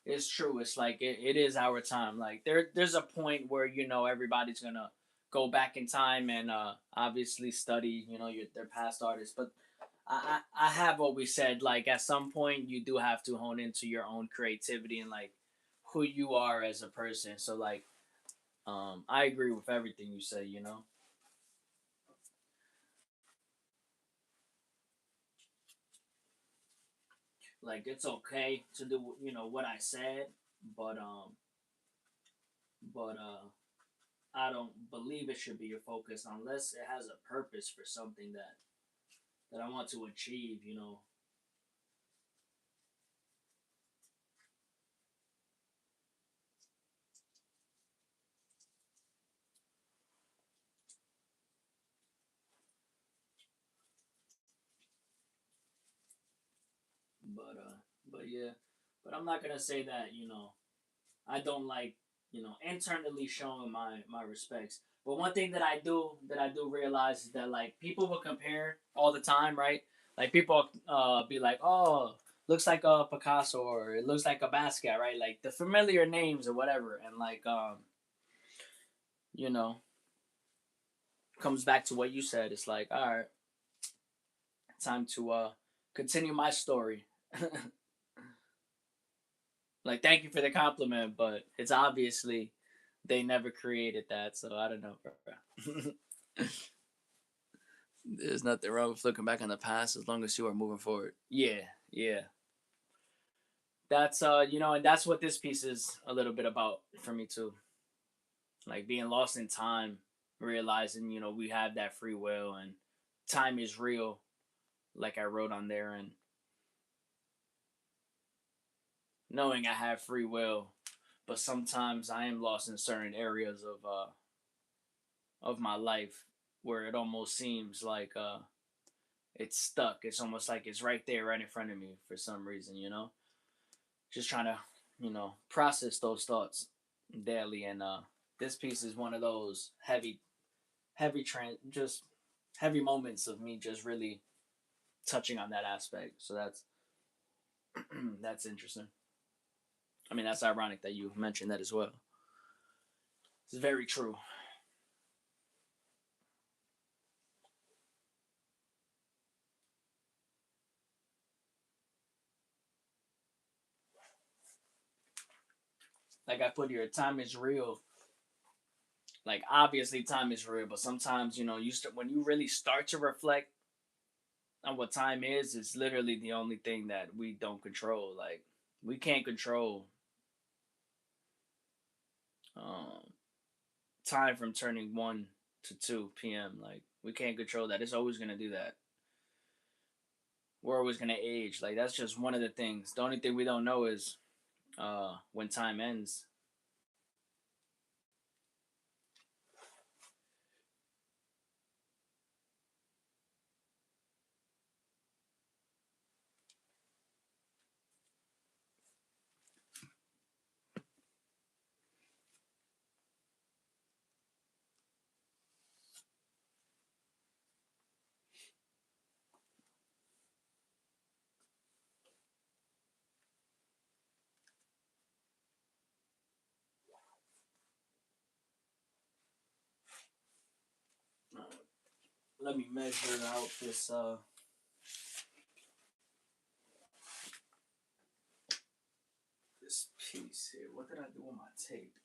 it's true. It's like it is our time. Like, there's a point where everybody's gonna go back in time and obviously study their past artists. But I have always said, like, at some point you do have to hone into your own creativity and like who you are as a person. So like, I agree with everything you say. Like, it's okay to do what I said, but I don't believe it should be your focus unless it has a purpose for something that I want to achieve. But yeah, but I'm not gonna say that I don't like internally showing my respects. But one thing that I do realize is that like people will compare all the time, right? Like people be like, oh, looks like a Picasso or it looks like a Basquiat, right? Like the familiar names or whatever, and like you know comes back to what you said. It's like, all right, time to continue my story. Like, thank you for the compliment, but it's obviously they never created that, so I don't know, bro. There's nothing wrong with looking back on the past as long as you are moving forward. Yeah, yeah. That's and that's what this piece is a little bit about for me too. Like being lost in time, realizing we have that free will and time is real, like I wrote on there, and knowing I have free will, but sometimes I am lost in certain areas of my life where it almost seems like it's stuck. It's almost like it's right there, right in front of me for some reason, you know. Just trying to, process those thoughts daily, and this piece is one of those just heavy moments of me just really touching on that aspect. So that's that's interesting. I mean, that's ironic that you mentioned that as well. It's very true. Like I put here, time is real. Like obviously, time is real, but sometimes when you really start to reflect on what time is, it's literally the only thing that we don't control. Like we can't control um, time from turning 1 to 2 p.m. Like we can't control that. It's always gonna do that. We're always gonna age. Like that's just one of the things. The only thing we don't know is when time ends. Let me measure out this piece here. What did I do with my tape?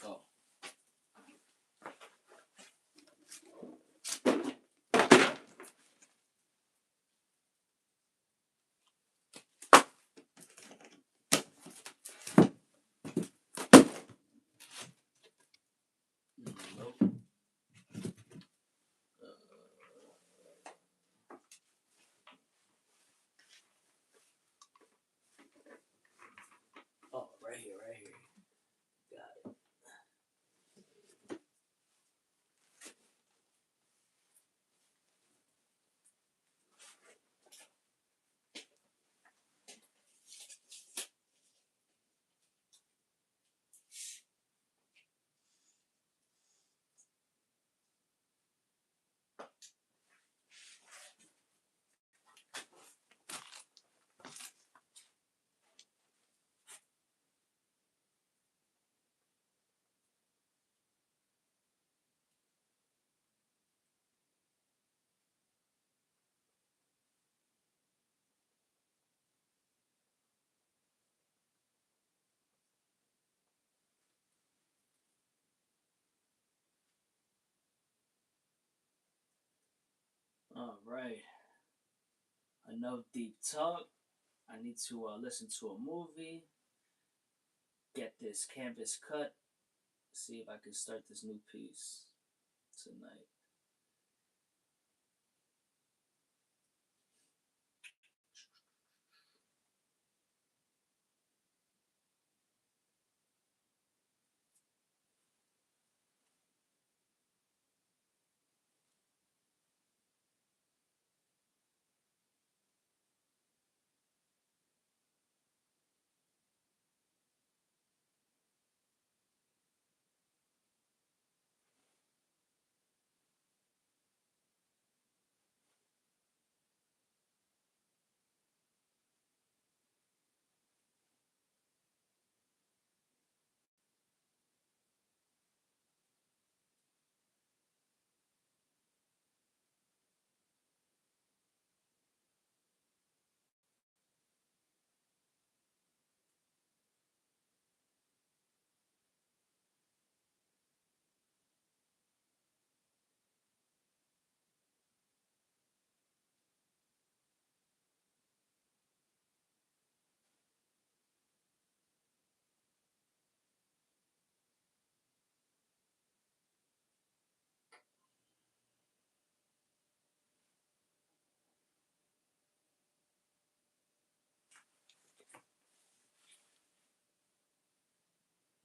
Oh, nope. Oh, right here, right here. Got it. All right. Enough deep talk. I need to listen to a movie, get this canvas cut, see if I can start this new piece tonight.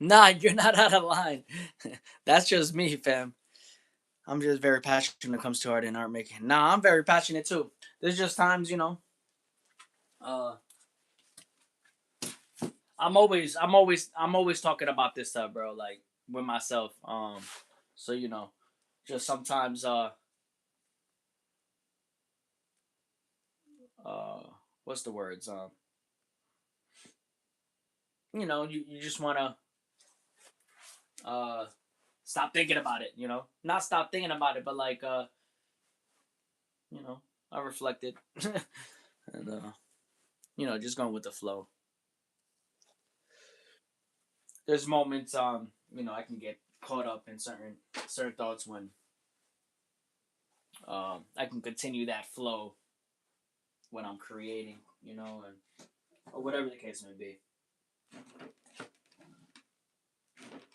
Nah, you're not out of line. That's just me, fam. I'm just very passionate when it comes to art and art making. Nah, I'm very passionate too. There's just times, uh, I'm always talking about this stuff, bro. Like with myself. So just sometimes, uh, what's the words? You just wanna uh stop thinking about it. Not stop thinking about it, but like you know, I reflected and just going with the flow. There's moments I can get caught up in certain thoughts when I can continue that flow when I'm creating, and or whatever the case may be.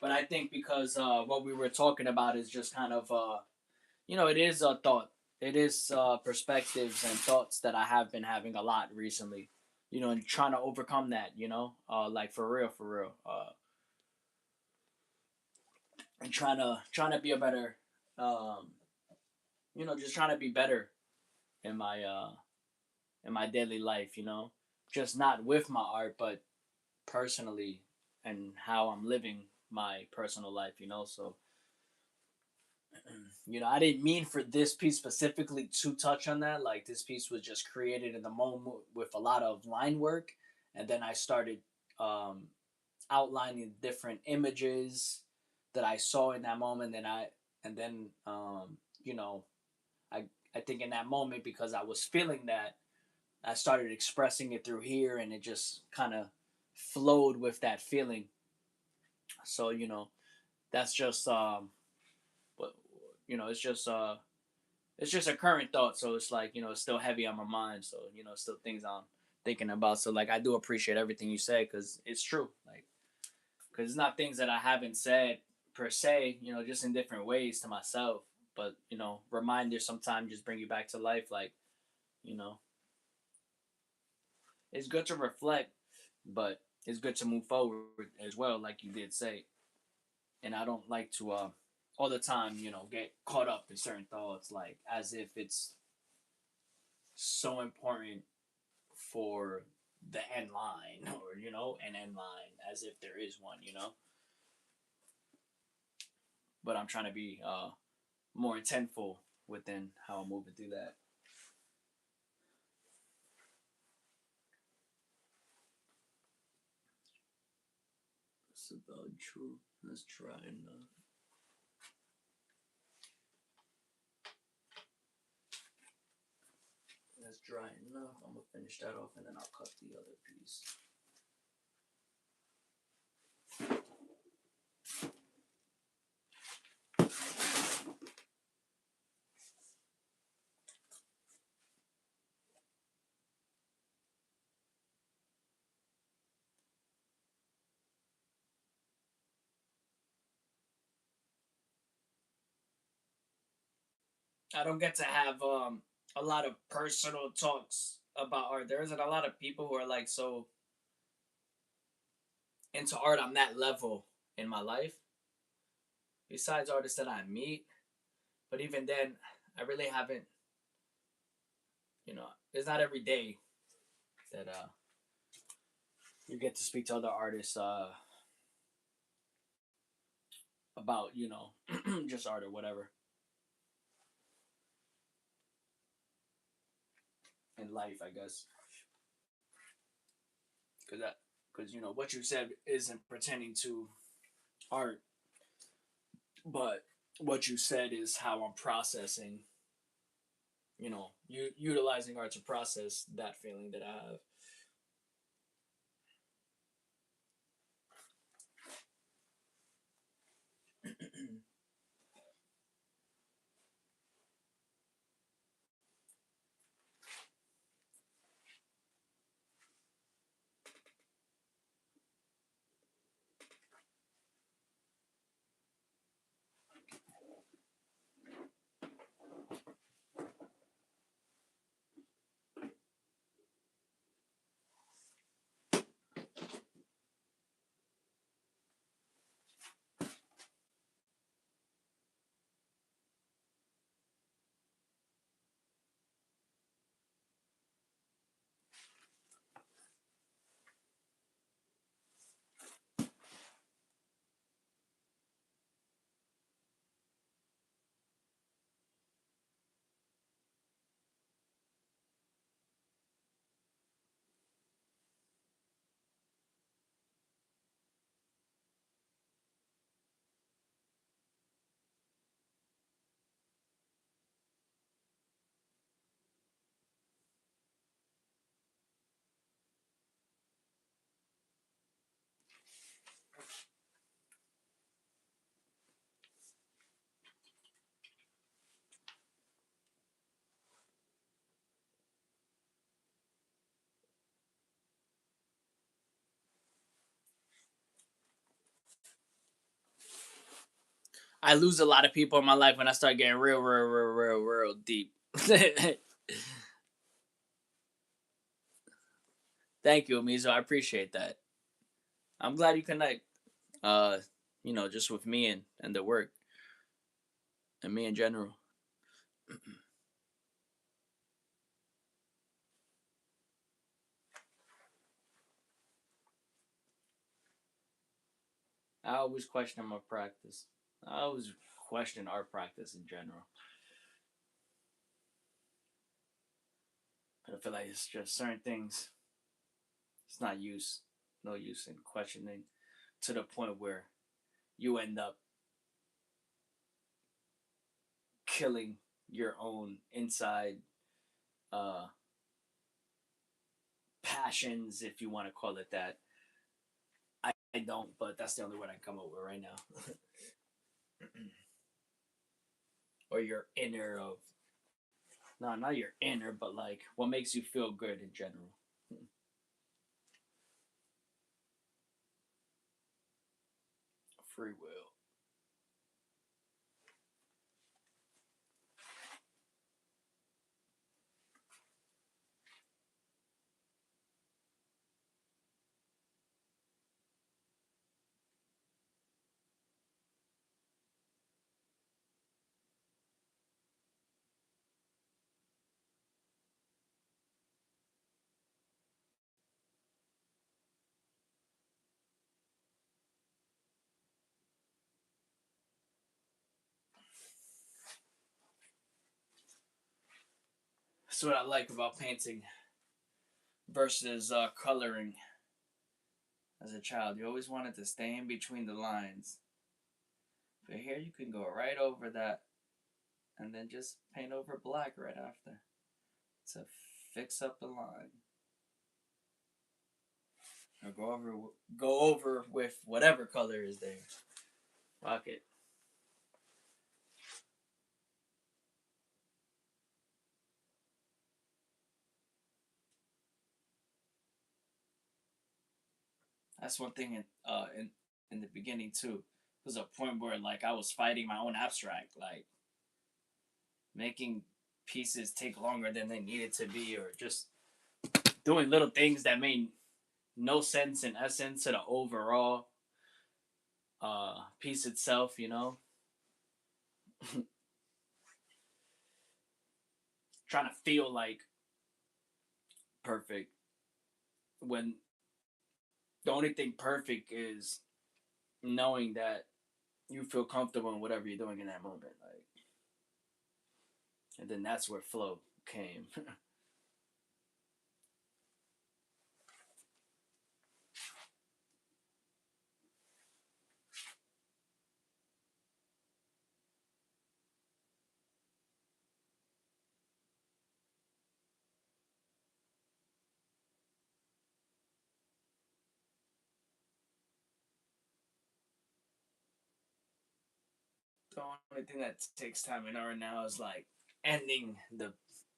But I think because what we were talking about is just kind of it is a thought. It is perspectives and thoughts that I have been having a lot recently. And trying to overcome that. Like for real, and trying to be a better, um, just trying to be better in my daily life. Just not with my art, but personally and how I'm living my personal life. So I didn't mean for this piece specifically to touch on that. Like this piece was just created in the moment with a lot of line work, and then I started um, outlining different images that I saw in that moment. And then you know, I think in that moment because I was feeling that, I started expressing it through here, and it just kind of flowed with that feeling. So that's just but it's just a current thought, so it's like it's still heavy on my mind, so still things I'm thinking about. So like I do appreciate everything you say because it's true, like because it's not things that I haven't said per se, just in different ways to myself, but reminders sometimes just bring you back to life. Like you know it's good to reflect, but it's good to move forward as well, like you did say. And I don't like to all the time get caught up in certain thoughts, like as if it's so important for the end line, or an end line, as if there is one. But I'm trying to be more intentful within how I'm moving through that. It's about true. Let's try and that's dry enough. I'm gonna finish that off and then I'll cut the other piece. I don't get to have a lot of personal talks about art. There isn't a lot of people who are like so into art on that level in my life. Besides artists that I meet, but even then, I really haven't. It's not every day that you get to speak to other artists about just art or whatever in life, I guess. Because what you said isn't pertaining to art, but what you said is how I'm processing. Utilizing art to process that feeling that I have. I lose a lot of people in my life when I start getting real deep. Thank you, Amizo. I appreciate that. I'm glad you connect. Uh, just with me and the work and me in general. I always question my practice. I always question our practice in general. But I feel like it's just certain things. It's not use, no use in questioning to the point where you end up killing your own inside uh, passions, if you want to call it that. I don't, but that's the only word I come up with right now. Or your inner of, no, not your inner, but like what makes you feel good in general. Free will. That's what I like about painting versus coloring. As a child, you always wanted to stay in between the lines. But here you can go right over that and then just paint over black right after to fix up the line. Or go over with whatever color is there. Fuck it. That's one thing in the beginning too. There was a point where like I was fighting my own abstract, like making pieces take longer than they needed to be, or just doing little things that made no sense in essence to the overall piece itself. Trying to feel like perfect when the only thing perfect is knowing that you feel comfortable in whatever you're doing in that moment. Like, and then that's where flow came. The only thing that takes time in art now is like ending the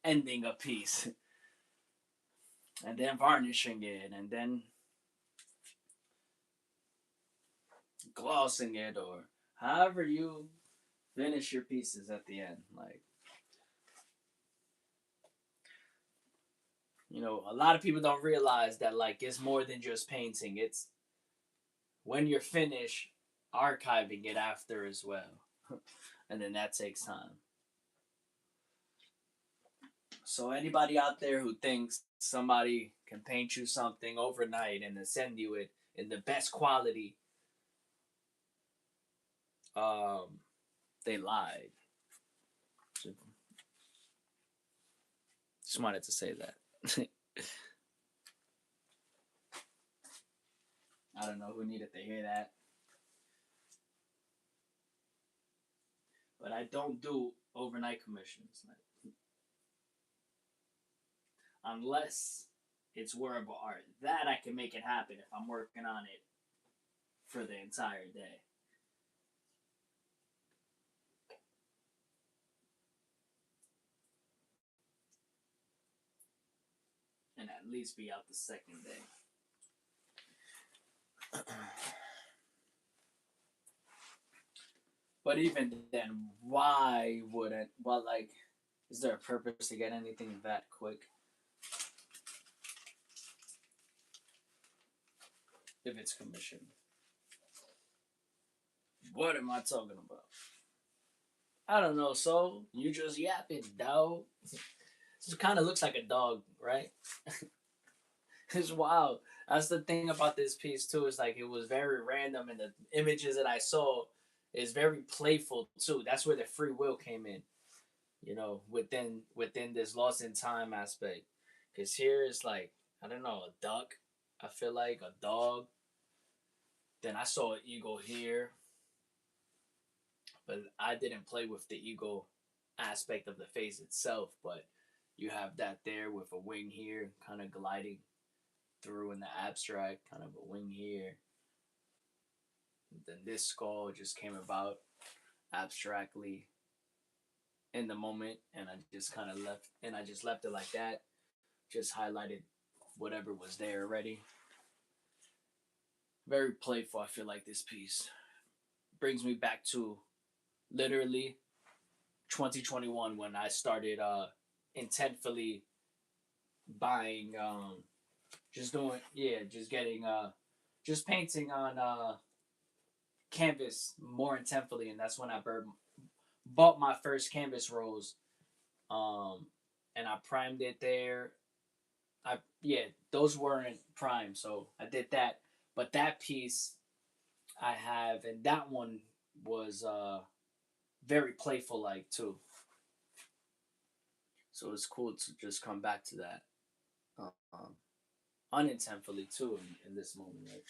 ending a piece and then varnishing it and then glossing it or however you finish your pieces at the end. Like, a lot of people don't realize that like it's more than just painting. It's when you're finished archiving it after as well. And then that takes time. So anybody out there who thinks somebody can paint you something overnight and then send you it in the best quality, um, they lied. Just wanted to say that. I don't know who needed to hear that, but I don't do overnight commissions unless it's wearable art. That I can make it happen if I'm working on it for the entire day. And at least be out the second day. But even then, why wouldn't? Well, like, is there a purpose to get anything that quick if it's commission? What am I talking about? I don't know. So you just yapping, dog. It kind of looks like a dog, right? It's wild. That's the thing about this piece too. Is like it was very random, and the images that I saw is very playful too. That's where the free will came in. Within this lost in time aspect. Because here is like I don't know, a duck. I feel like a dog. Then I saw an eagle here, but I didn't play with the eagle aspect of the face itself. But you have that there with a wing here, kind of gliding through in the abstract, kind of a wing here. Then this skull just came about abstractly in the moment, and I just left it like that. Just highlighted whatever was there already. Very playful. I feel like this piece brings me back to literally 2021 when I started intentfully buying, just doing, yeah, just getting, just painting on canvas more intentfully, and that's when I bought my first canvas rolls, um, and I primed it there. Those weren't primed, so I did that. But that piece I have, and that one was very playful like too. So it's cool to just come back to that um, unintentfully too in this moment. Like,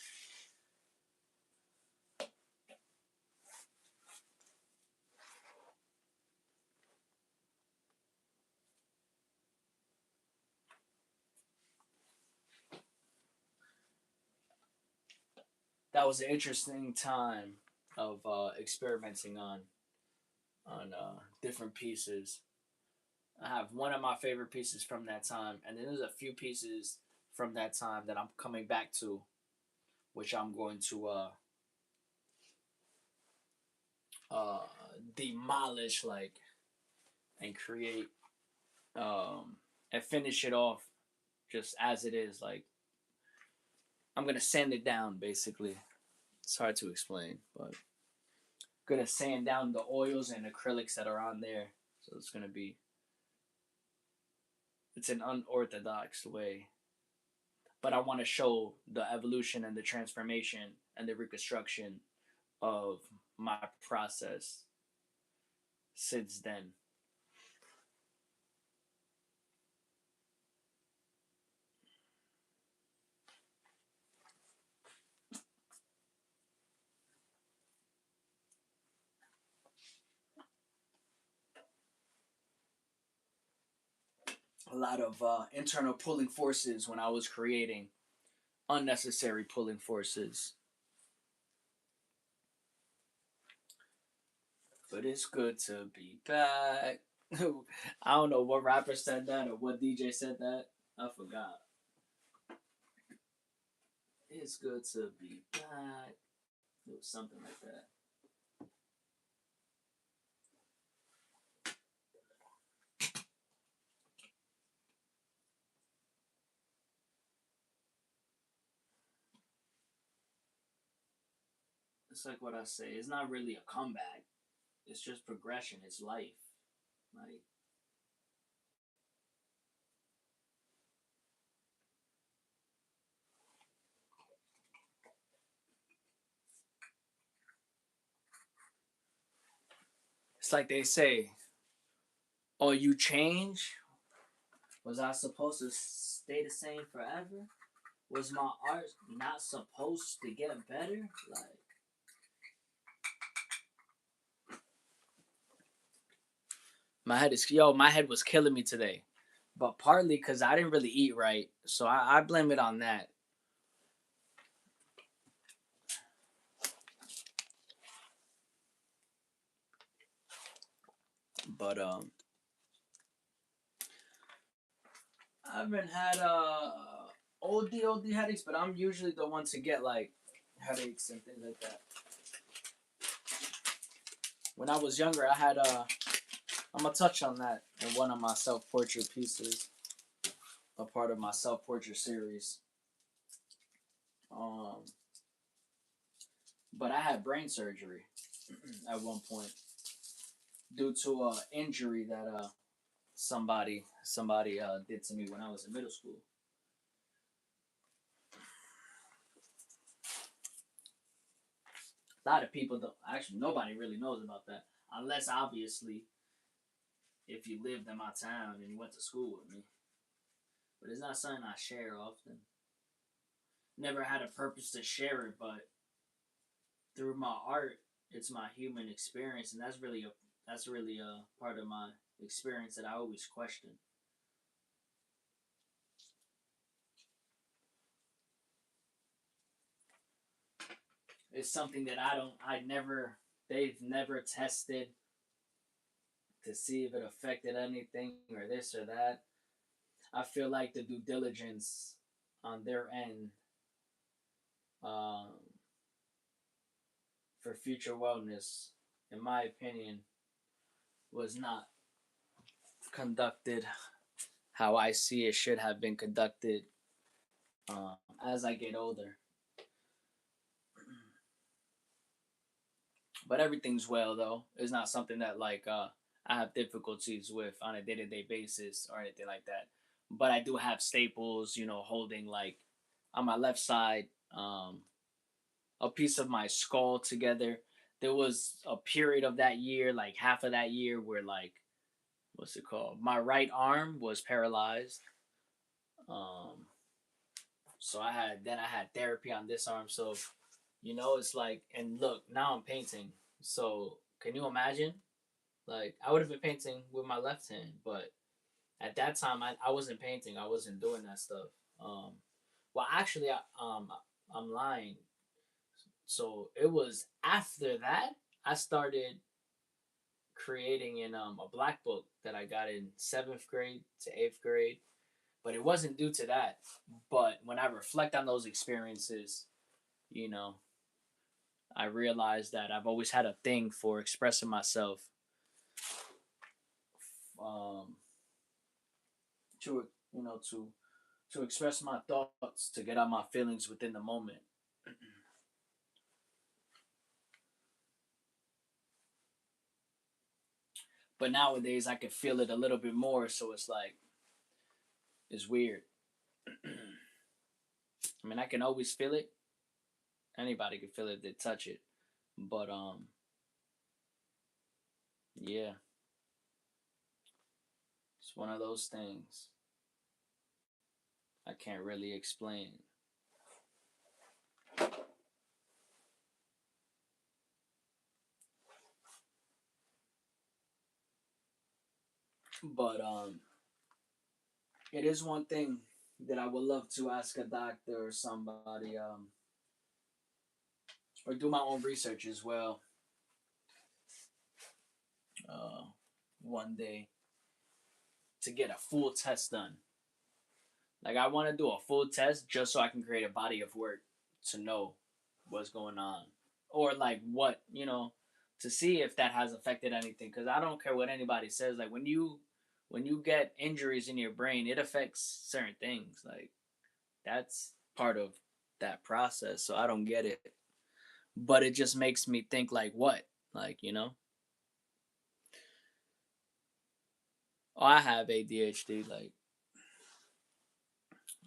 that was an interesting time of experimenting on different pieces. I have one of my favorite pieces from that time, and then there's a few pieces from that time that I'm coming back to, which I'm going to uh, demolish, like, and create and finish it off just as it is. Like I'm gonna sand it down, basically. It's hard to explain, but gonna sand down the oils and acrylics that are on there. So it's an unorthodox way, but I want to show the evolution and the transformation and the reconstruction of my process since then. A lot of internal pulling forces when I was creating, unnecessary pulling forces. But it's good to be back. I don't know what rapper said that or what DJ said that. I forgot. It's good to be back. It was something like that. It's like what I say. It's not really a comeback. It's just progression. It's life. Like it's like they say, "Oh, you change." Was I supposed to stay the same forever? Was my art not supposed to get better? Like my head was killing me today, but partly because I didn't really eat right, so I blame it on that. But I haven't had OD headaches, but I'm usually the one to get like headaches and things like that. when I was younger, I had I'm gonna touch on that in one of my self portrait pieces, a part of my self portrait series. Um, but I had brain surgery at one point due to a injury that somebody did to me when I was in middle school. A lot of people don't actually nobody really knows about that unless obviously if you lived in my town and you went to school with me. But it's not something I share often. Never had a purpose to share it, but through my art, it's my human experience, and that's really a part of my experience that I always question. It's something that they've never tested to see if it affected anything or this or that. I feel like the due diligence on their end um, for future wellness, in my opinion, was not conducted how I see it should have been conducted as I get older. But everything's well though. It's not something that I have difficulties with on a day to day basis or anything like that. But I do have staples, holding like on my left side, a piece of my skull together. There was a period of that year, like half of that year, where like what's it called? My right arm was paralyzed. Um, so I had therapy on this arm. So it's like, and look, now I'm painting. So can you imagine? Like I would have been painting with my left hand, but at that time I wasn't painting. I wasn't doing that stuff. Um, well, actually, I'm lying. So it was after that I started creating in a black book that I got in seventh grade to eighth grade. But it wasn't due to that. But when I reflect on those experiences, you know, I realized that I've always had a thing for expressing myself, um, to express my thoughts, to get out my feelings within the moment. But nowadays, I can feel it a little bit more, so it's like it's weird. I mean, I can always feel it. Anybody can feel it. They touch it, but yeah, it's one of those things I can't really explain. But it is one thing that I would love to ask a doctor or somebody, or do my own research as well. Uh, one day to get a full test done. Like I want to do a full test just so I can create a body of work to know what's going on, or like what to see if that has affected anything. Because I don't care what anybody says. Like when you get injuries in your brain, it affects certain things. Like that's part of that process. So I don't get it, but it just makes me think like what, like oh, I have ADHD. Like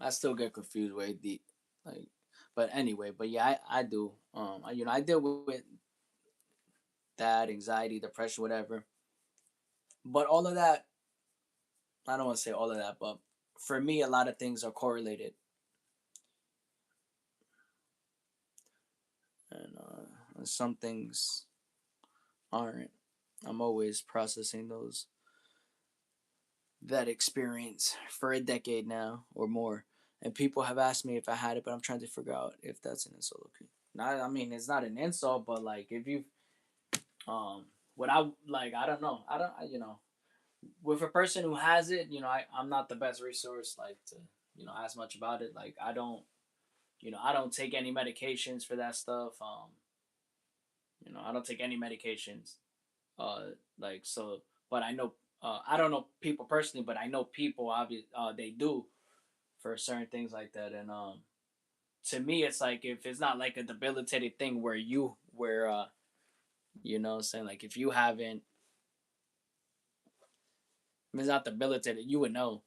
I still get confused with AD, like, but anyway, but yeah, I do. I deal with that anxiety, depression, whatever. But all of that, I don't want to say all of that, but for me, a lot of things are correlated, and some things aren't. I'm always processing that experience for a decade now or more. And people have asked me if I had it, but I'm trying to figure out if that's an insult. Okay. Not, I mean, it's not an insult, but like if you, what I like, I don't know. I don't, with a person who has it, I'm not the best resource, like to, ask much about it. Like I don't take any medications for that stuff. I don't take any medications. Like so, but I know I don't know people personally, but I know people they do for certain things like that. And to me, it's like if it's not like a debilitating thing where you know what I'm saying, like if you haven't, if it's not debilitated, you would know.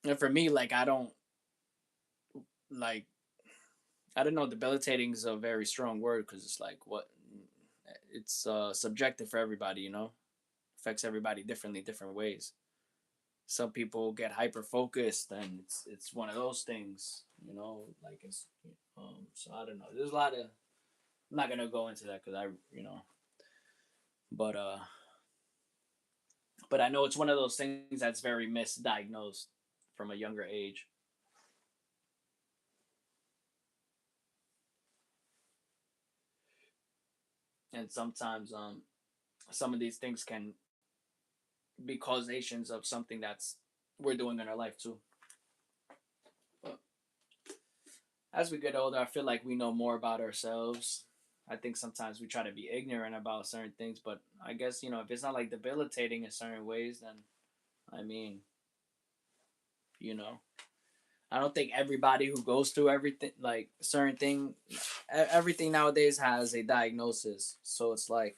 And for me, like like I don't know, debilitating is a very strong word because it's like what it's subjective for everybody, you know, affects everybody differently, different ways. Some people get hyper focused, and it's one of those things, you know, like it's so I don't know. There's a lot of, I'm not gonna go into that because I, you know, but but I know it's one of those things that's very misdiagnosed from a younger age. And sometimes some of these things can be causations of something that's we're doing in our life too. But as we get older, I feel like we know more about ourselves. I think sometimes we try to be ignorant about certain things, but I guess, you know, if it's not like debilitating in certain ways, then I mean, you know, I don't think everybody who goes through everything, like certain thing, everything nowadays has a diagnosis. So it's like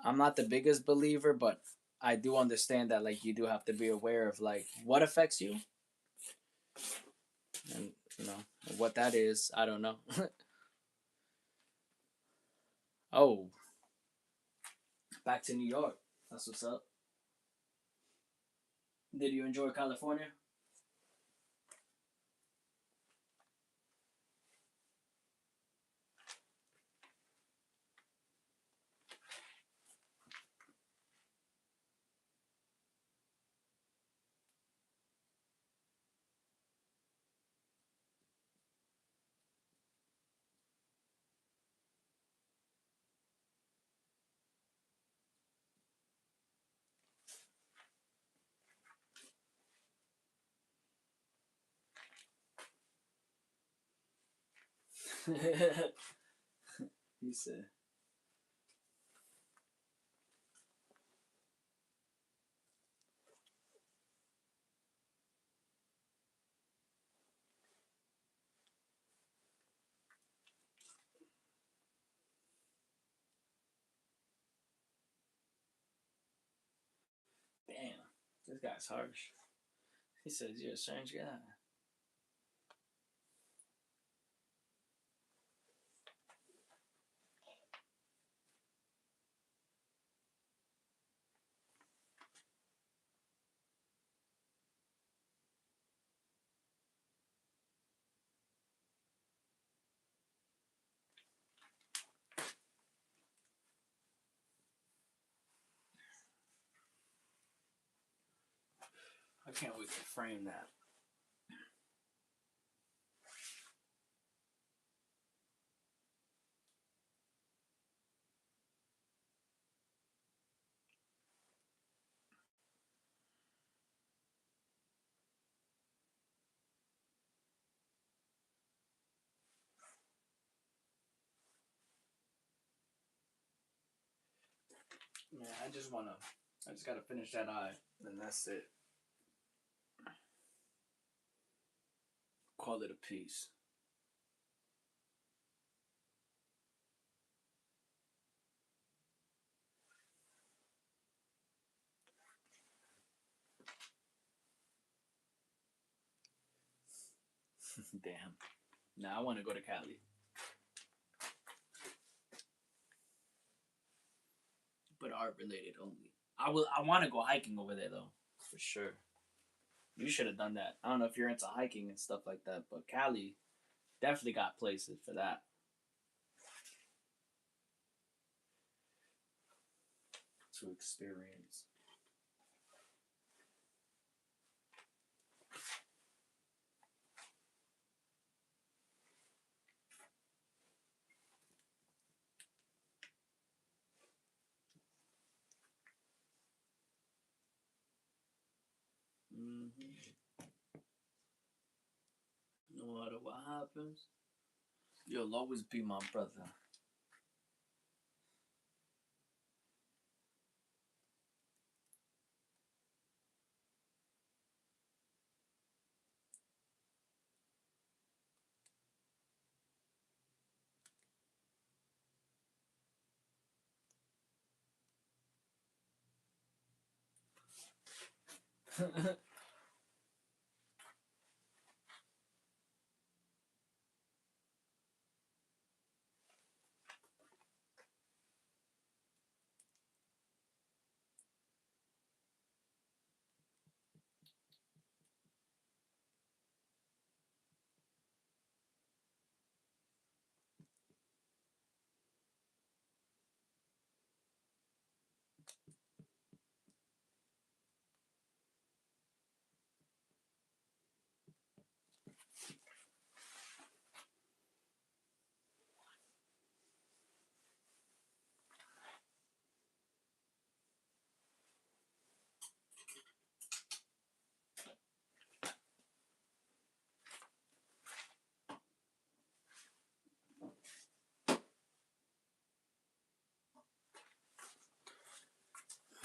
I'm not the biggest believer, but I do understand that like you do have to be aware of like what affects you, and you know what that is. I don't know. Oh, back to New York. That's what's up. Did you enjoy California? He said, "Damn, this guy's harsh." He says, "You're a strange guy." I can't wait to frame that. Man, I just gotta finish that eye, and that's it. Call it a piece. Damn. Now I want to go to Cali, but art related only. I will. I want to go hiking over there though, for sure. You should have done that. I don't know if you're into hiking and stuff like that, but Cali definitely got places for that to experience. Mm-hmm. No matter what happens, you'll always be my brother.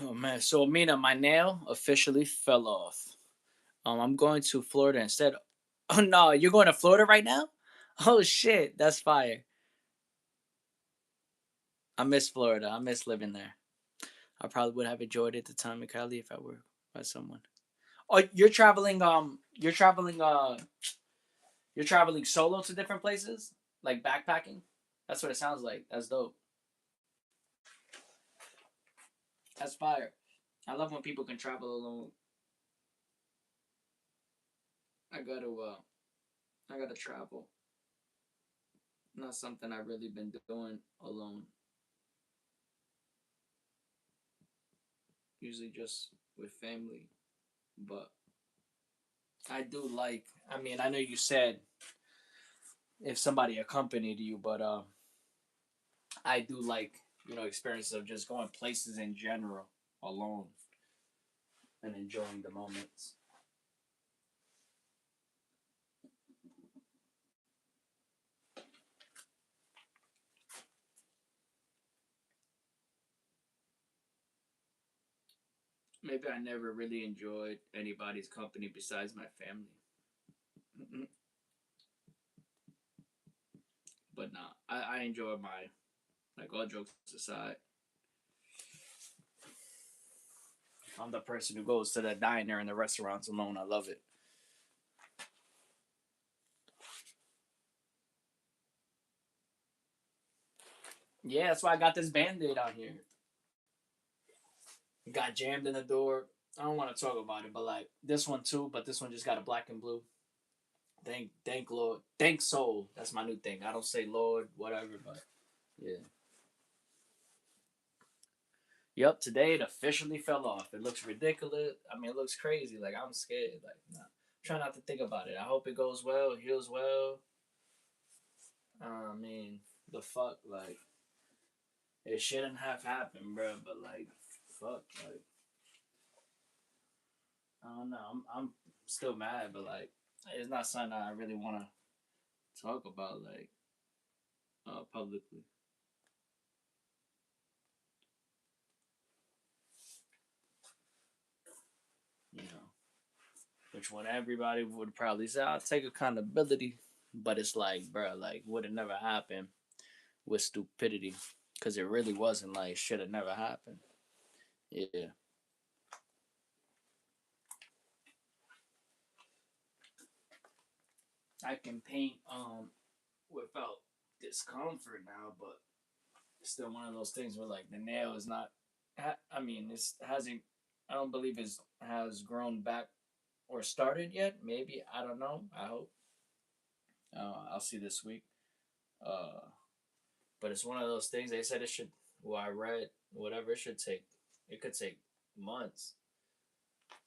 Oh man, so Mina, my nail officially fell off. I'm going to Florida instead. Oh no, you're going to Florida right now? Oh shit, that's fire. I miss Florida. I miss living there. I probably would have enjoyed it the time in Cali if I were by someone. Oh, you're traveling. You're traveling solo to different places, like backpacking. That's what it sounds like. That's dope. That's fire. I love when people can travel alone. I gotta, I gotta travel. Not something I've really been doing alone. Usually just with family. But I do like. I mean, I know you said if somebody accompanied you, but I do like experiences of just going places in general alone and enjoying the moments. Maybe I never really enjoyed anybody's company besides my family. But nah, I enjoy my, like, all jokes aside. I'm the person who goes to the diner and the restaurants alone. I love it. Yeah, that's why I got this band-aid out here. Got jammed in the door. I don't want to talk about it, but like this one too. But this one just got a black and blue. Thank Lord, thank Soul. That's my new thing. I don't say Lord, whatever, but yeah. Yep, today it officially fell off. It looks ridiculous. I mean, it looks crazy. Like I'm scared. Like, nah. Try not to think about it. I hope it goes well, heals well. I mean, the fuck, like it shouldn't have happened, bro. But like, fuck, like I don't know. I'm still mad, but like, it's not something I really want to talk about, like, publicly. You know, which one everybody would probably say, "I'll take accountability," but it's like, bro, like, would have never happened with stupidity, because it really wasn't like should have never happened. Yeah, I can paint without discomfort now, but it's still one of those things where like the nail is not. I mean, it hasn't. I don't believe it has grown back or started yet. Maybe I don't know. I hope. I'll see this week. Uh, but it's one of those things. They said it should. Well, I read whatever it should take. It could take months.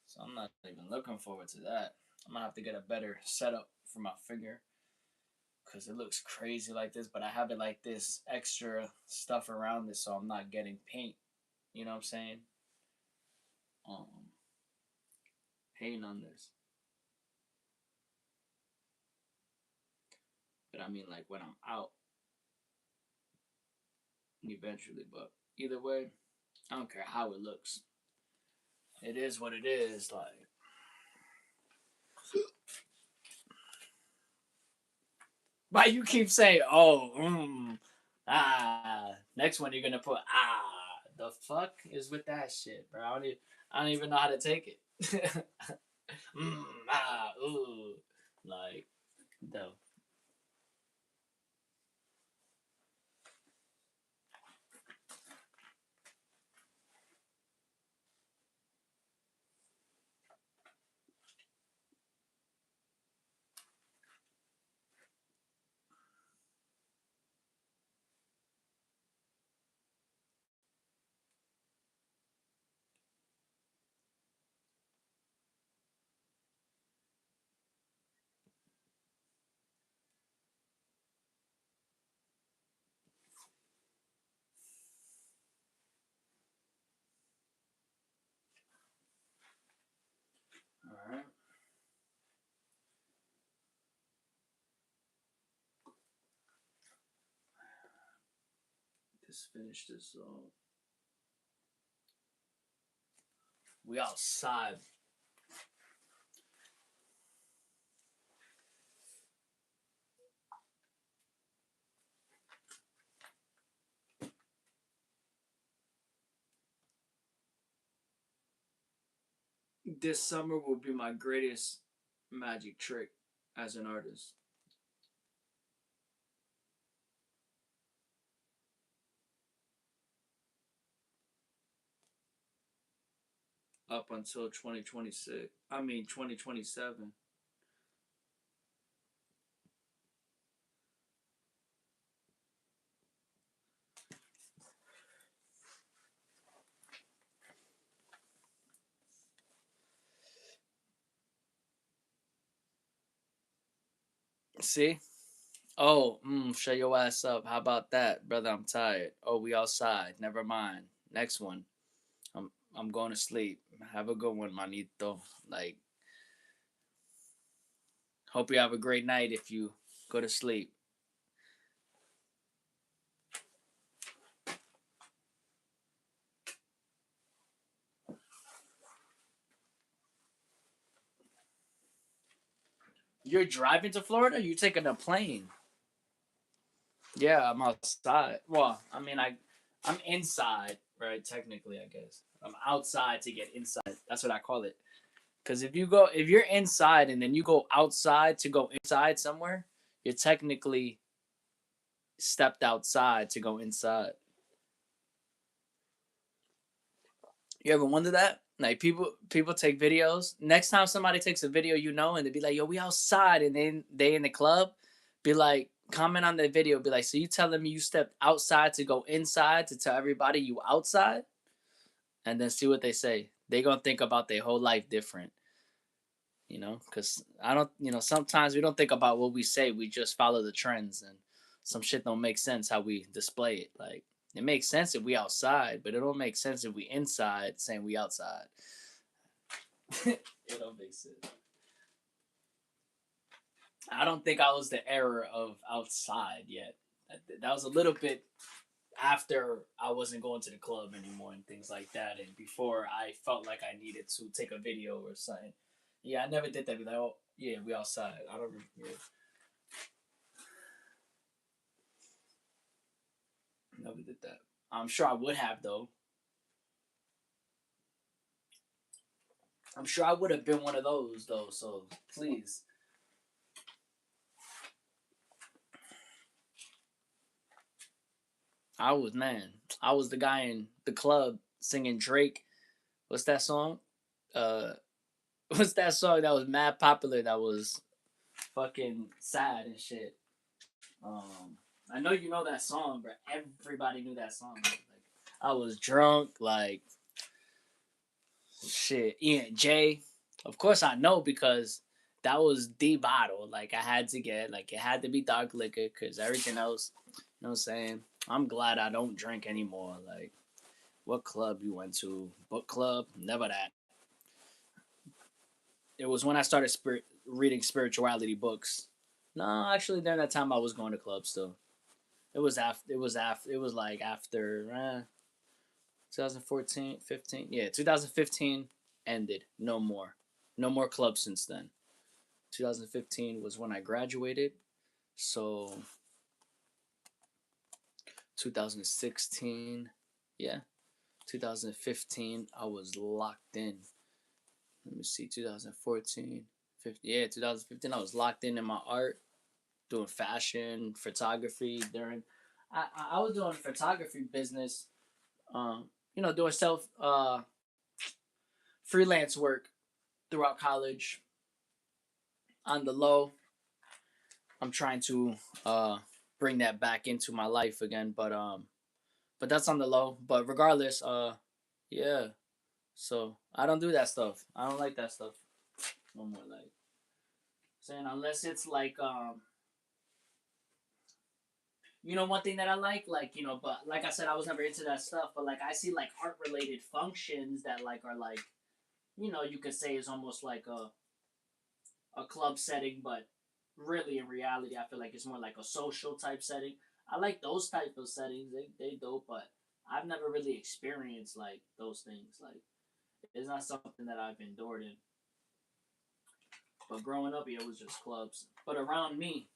So I'm not even looking forward to that. I'm gonna have to get a better setup for my finger because it looks crazy like this. But I have it like this extra stuff around this, so I'm not getting paint. You know what I'm saying? Um, paint on this. But I mean, like when I'm out, eventually. But either way, I don't care how it looks. It is what it is. Like, why you keep saying, "Oh, next one you're gonna put ah." The fuck is with that shit, bro? I don't even know how to take it. Ooh, like the. All right, just finish this. We outside. This summer will be my greatest magic trick as an artist. Up until 2026. I mean 2027. See? Oh, shut your ass up. How about that, brother? I'm tired. Oh, we outside. Never mind. Next one. I'm going to sleep. Have a good one, manito. Like, hope you have a great night if you go to sleep. You're driving to Florida? You taking a plane? Yeah, I'm outside. Well, I mean, I'm inside, right? Technically, I guess I'm outside to get inside. That's what I call it. Because if you're inside and then you go outside to go inside somewhere, you're technically stepped outside to go inside. You ever wonder that? Like people take videos. Next time somebody takes a video, and they be like, "Yo, we outside," and then they in the club, be like, comment on the video, be like, "So you telling me you stepped outside to go inside to tell everybody you outside?" And then see what they say. They gonna think about their whole life different, because I don't, sometimes we don't think about what we say. We just follow the trends, and some shit don't make sense how we display it. Like it makes sense if we outside, but it don't make sense if we inside saying we outside. It don't make sense. I don't think I was the era of outside yet. That was a little bit after I wasn't going to the club anymore and things like that, and before I felt like I needed to take a video or something. Yeah, I never did that. Be like, oh yeah, we outside. I don't. Yeah, never did that. I'm sure I would have though. I'm sure I would have been one of those though. So please, I was man. I was the guy in the club singing Drake. What's that song? Uh, what's that song that was mad popular? That was fucking sad and shit. I know you know that song, but everybody knew that song. Like, I was drunk, like shit. Ian J. Of course, I know because that was the bottle. Like I had to get, like it had to be dark liquor because everything else, you know what I'm saying. I'm glad I don't drink anymore. Like, what club you went to? Book club? Never that. It was when I started reading spirituality books. No, actually, during that time I was going to clubs still. It was after. It was after. It was like after 2014, 15. Yeah, 2015 ended. No more. No more clubs since then. 2015 was when I graduated. So 2016. Yeah. 2015, I was locked in. Let me see, 2014, 15, yeah, 2015, I was locked in my art, doing fashion, photography. I was doing photography business, doing self freelance work throughout college on the low. I'm trying to uh, bring that back into my life again, but that's on the low. But regardless, yeah. So I don't do that stuff. I don't like that stuff no more. Like saying unless it's one thing that I like but like I said, I was never into that stuff. But like I see like art related functions that like are like you could say is almost like a club setting, but really in reality, I feel like it's more like a social type setting. I like those type of settings. They dope, but I've never really experienced like those things. Like it's not something that I've endured in. But growing up, yeah, it was just clubs. But around me,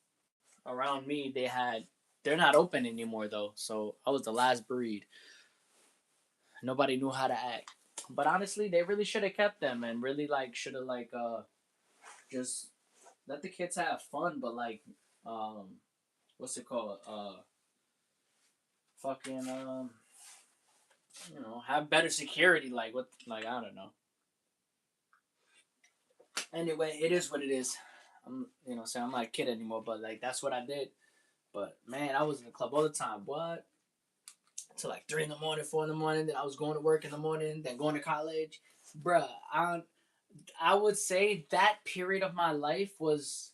they're not open anymore though. So I was the last breed. Nobody knew how to act. But honestly, they really should have kept them and really like should have like just let the kids have fun. But like um what's it called? Fucking have better security. Like what? Like I don't know. Anyway, it is what it is. I'm not a kid anymore, but like that's what I did. But man, I was in the club all the time. What? Till like 3 in the morning, 4 in the morning. Then I was going to work in the morning, then going to college. Bruh, I would say that period of my life was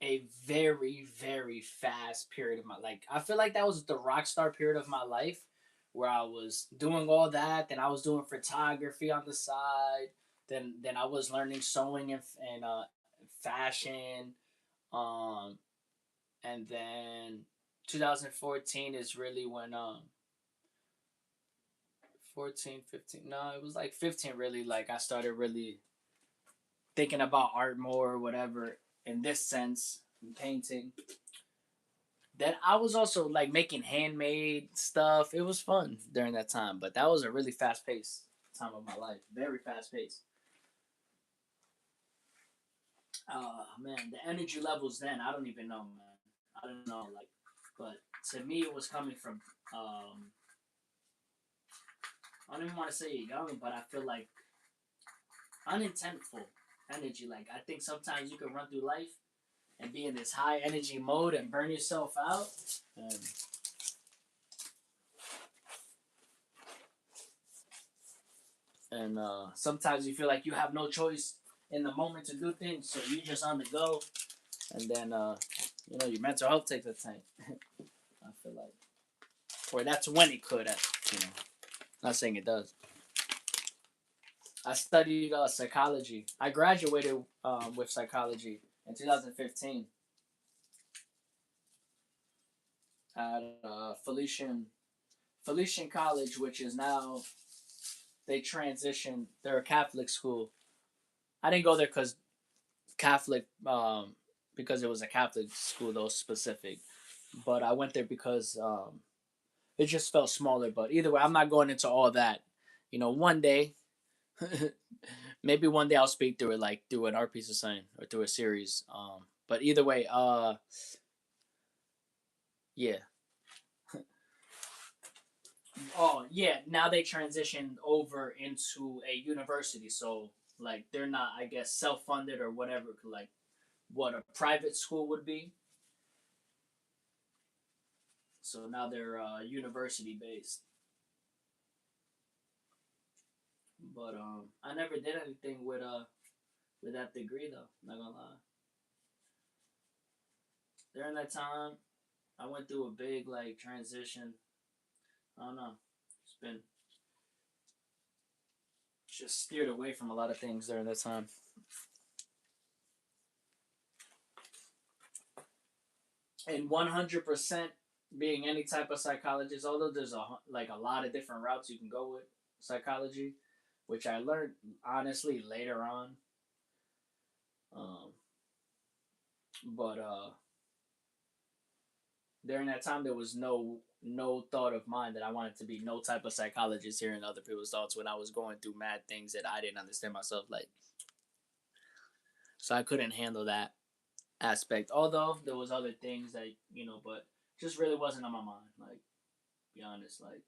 a very, very fast period of my like I feel like that was the rock star period of my life where I was doing all that, then I was doing photography on the side, then I was learning sewing and fashion. Um and then 2014 is really when 14, 15. No, it was like 15 really like I started really thinking about art more or whatever in this sense, painting. Then I was also like making handmade stuff. It was fun during that time, but that was a really fast paced time of my life. Very fast paced. Man, the energy levels then, I don't even know, man. I don't know, like, but to me, it was coming from, I don't even want to say young, but I feel like unintentful energy. Like, I think sometimes you can run through life and be in this high energy mode and burn yourself out. And sometimes you feel like you have no choice in the moment to do things, so you just on the go, and then your mental health takes a tank. I feel like, or that's when it could. You know, not saying it does. I studied psychology. I graduated with psychology in 2015 at Felician College, which is now they transitioned. They're a Catholic school. I didn't go there Catholic because it was a Catholic school though specific, but I went there because it just felt smaller. But either way, I'm not going into all that. One day, maybe one day I'll speak through it, like through an art piece of something or through a series. But either way, yeah. Oh yeah, now they transitioned over into a university, so like they're not, I guess, self funded or whatever, like what a private school would be. So now they're university based. But I never did anything with that degree though. Not gonna lie. During that time, I went through a big like transition. I don't know. It's been just steered away from a lot of things during that time. And 100% being any type of psychologist, although there's a lot of different routes you can go with psychology, which I learned honestly later on. Um, but during that time there was no thought of mine that I wanted to be no type of psychologist hearing other people's thoughts when I was going through mad things that I didn't understand myself. Like, so I couldn't handle that aspect. Although there was other things that but just really wasn't on my mind. Like, be honest. Like,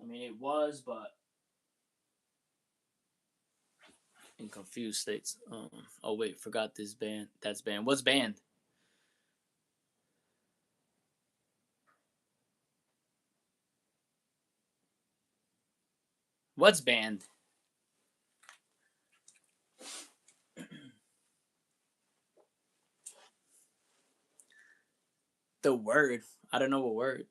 I mean, it was, but in confused states. Oh wait, forgot this band. That's band. What's band? What's band? The word. I don't know what word.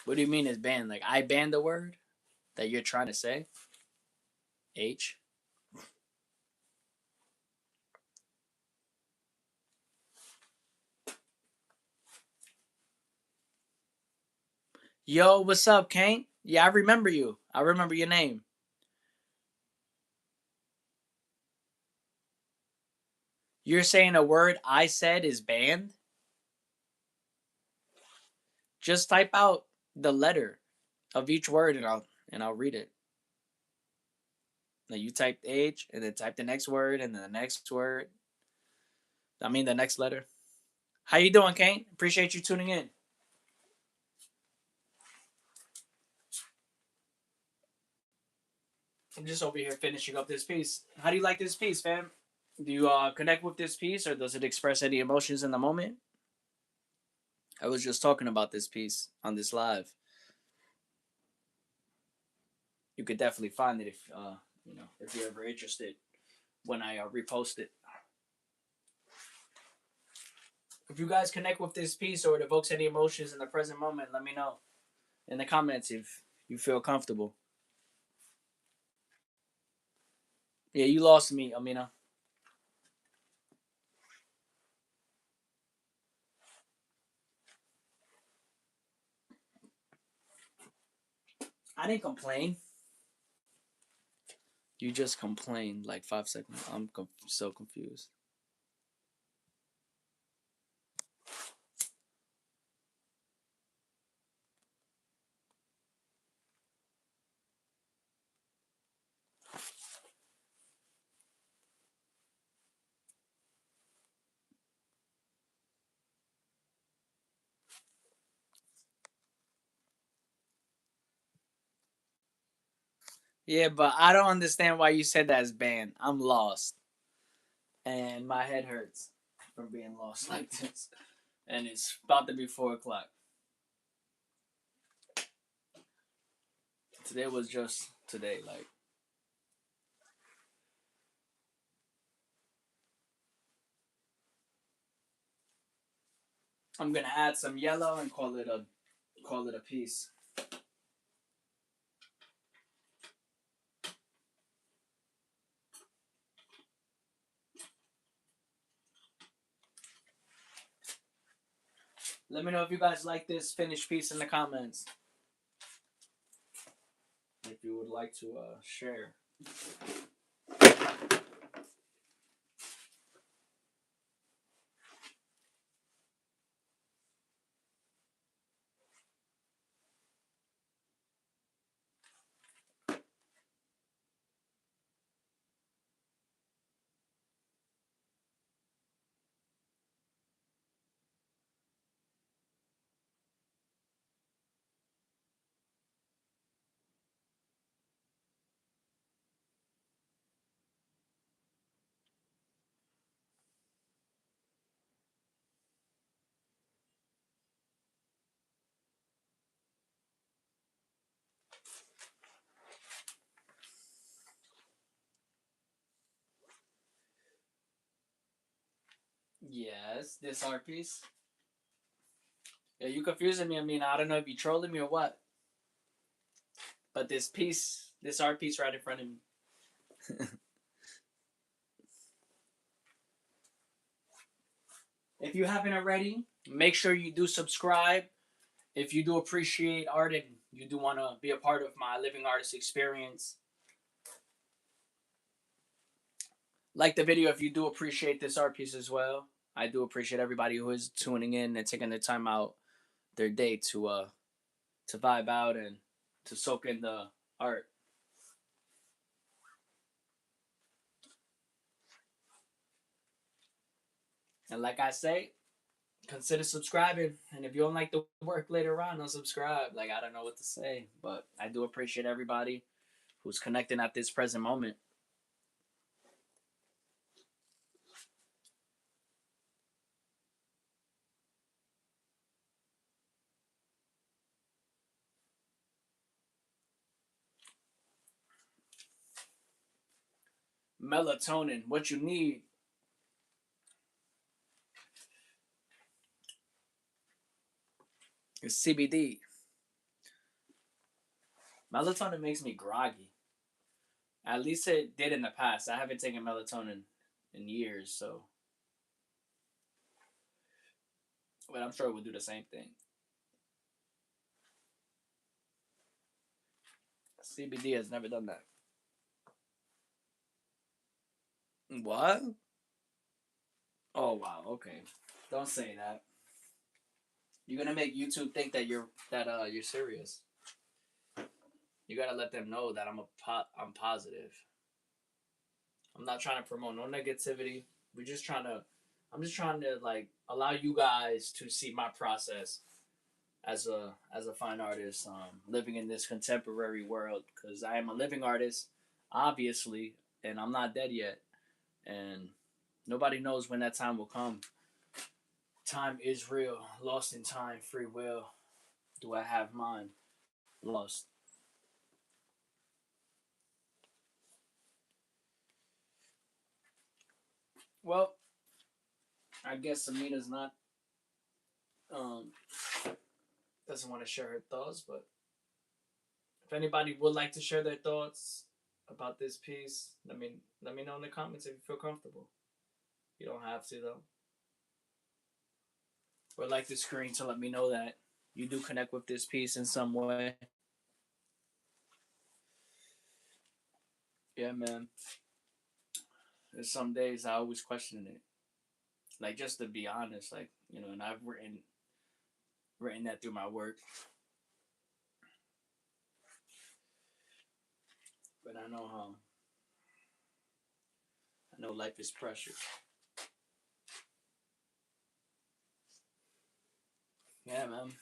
What do you mean is banned? Like I banned the word that you're trying to say? H. Yo, what's up, Kane? Yeah, I remember you. I remember your name. You're saying a word I said is banned? Just type out the letter of each word and I'll read it. Now you type H and then type the next word and then the next word. I mean the next letter. How you doing, Kane? Appreciate you tuning in. I'm just over here finishing up this piece. How do you like this piece, fam? Do you connect with this piece or does it express any emotions in the moment? I was just talking about this piece on this live. You could definitely find it if you're ever interested when I repost it. If you guys connect with this piece or it evokes any emotions in the present moment, let me know in the comments if you feel comfortable. Yeah, you lost me, Amina. I didn't complain. You just complained like 5 seconds. I'm so confused. Yeah, but I don't understand why you said that as banned. I'm lost. And my head hurts from being lost like this. And it's about to be 4 o'clock. Today was just today. Like, I'm gonna add some yellow and call it a piece. Let me know if you guys like this finished piece in the comments. If you would like to share. Yes, this art piece. Yeah, you confusing me. I mean, I don't know if you trolling me or what. But this art piece right in front of me. If you haven't already, make sure you do subscribe. If you do appreciate art and you do want to be a part of my living artist experience, Like the video if you do appreciate this art piece as well. I do appreciate everybody who is tuning in and taking the time out their day to vibe out and to soak in the art. And like I say, consider subscribing. And if you don't like the work later on, unsubscribe. Like I don't know what to say, but I do appreciate everybody who's connecting at this present moment. Melatonin, what you need is CBD. Melatonin makes me groggy. At least it did in the past. I haven't taken melatonin in years, so but I'm sure it would do the same thing. CBD has never done that. What? Oh wow. Okay. Don't say that. You're gonna make YouTube think that you're serious. You gotta let them know that I'm positive. I'm not trying to promote no negativity. We're just trying to. I'm just trying to like allow you guys to see my process as a fine artist, living in this contemporary world. Because I am a living artist, obviously, and I'm not dead yet. And nobody knows when that time will come. Time is real. Lost in time, free will. Do I have mine? Lost. Well, I guess Amina's not um doesn't want to share her thoughts, but if anybody would like to share their thoughts about this piece, let me know in the comments if you feel comfortable. You don't have to though. Or like the screen to let me know that you do connect with this piece in some way. Yeah, man. There's some days I always question it. Like just to be honest, like, and I've written that through my work. But I know life is pressure. Yeah, man.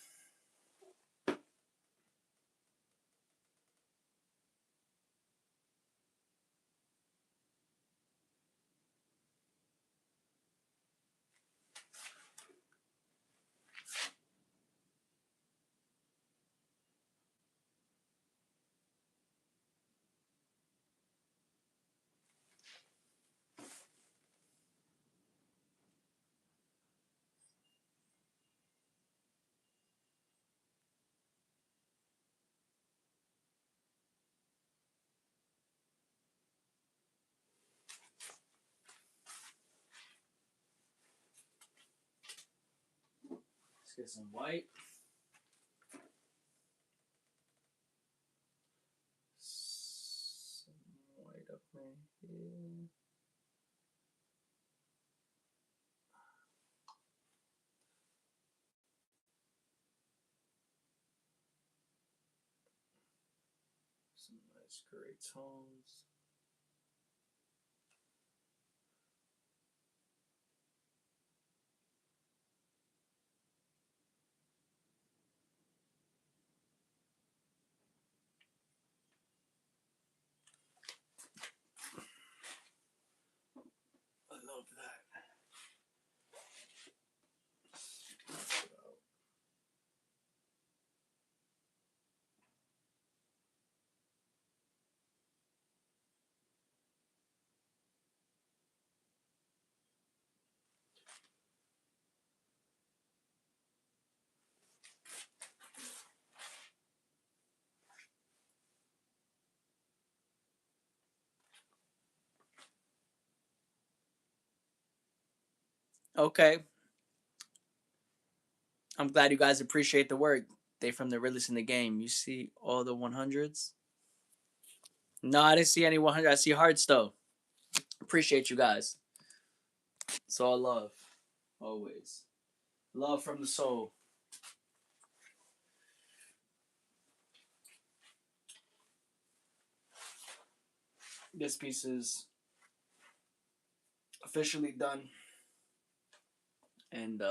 Let's get some white. Some white up right here. Some nice gray tones. I love that. Okay. I'm glad you guys appreciate the work. They from the realest in the game. You see all the 100s? No, I didn't see any 100. I see hearts though. Appreciate you guys. It's all love. Always. Love from the soul. This piece is officially done. And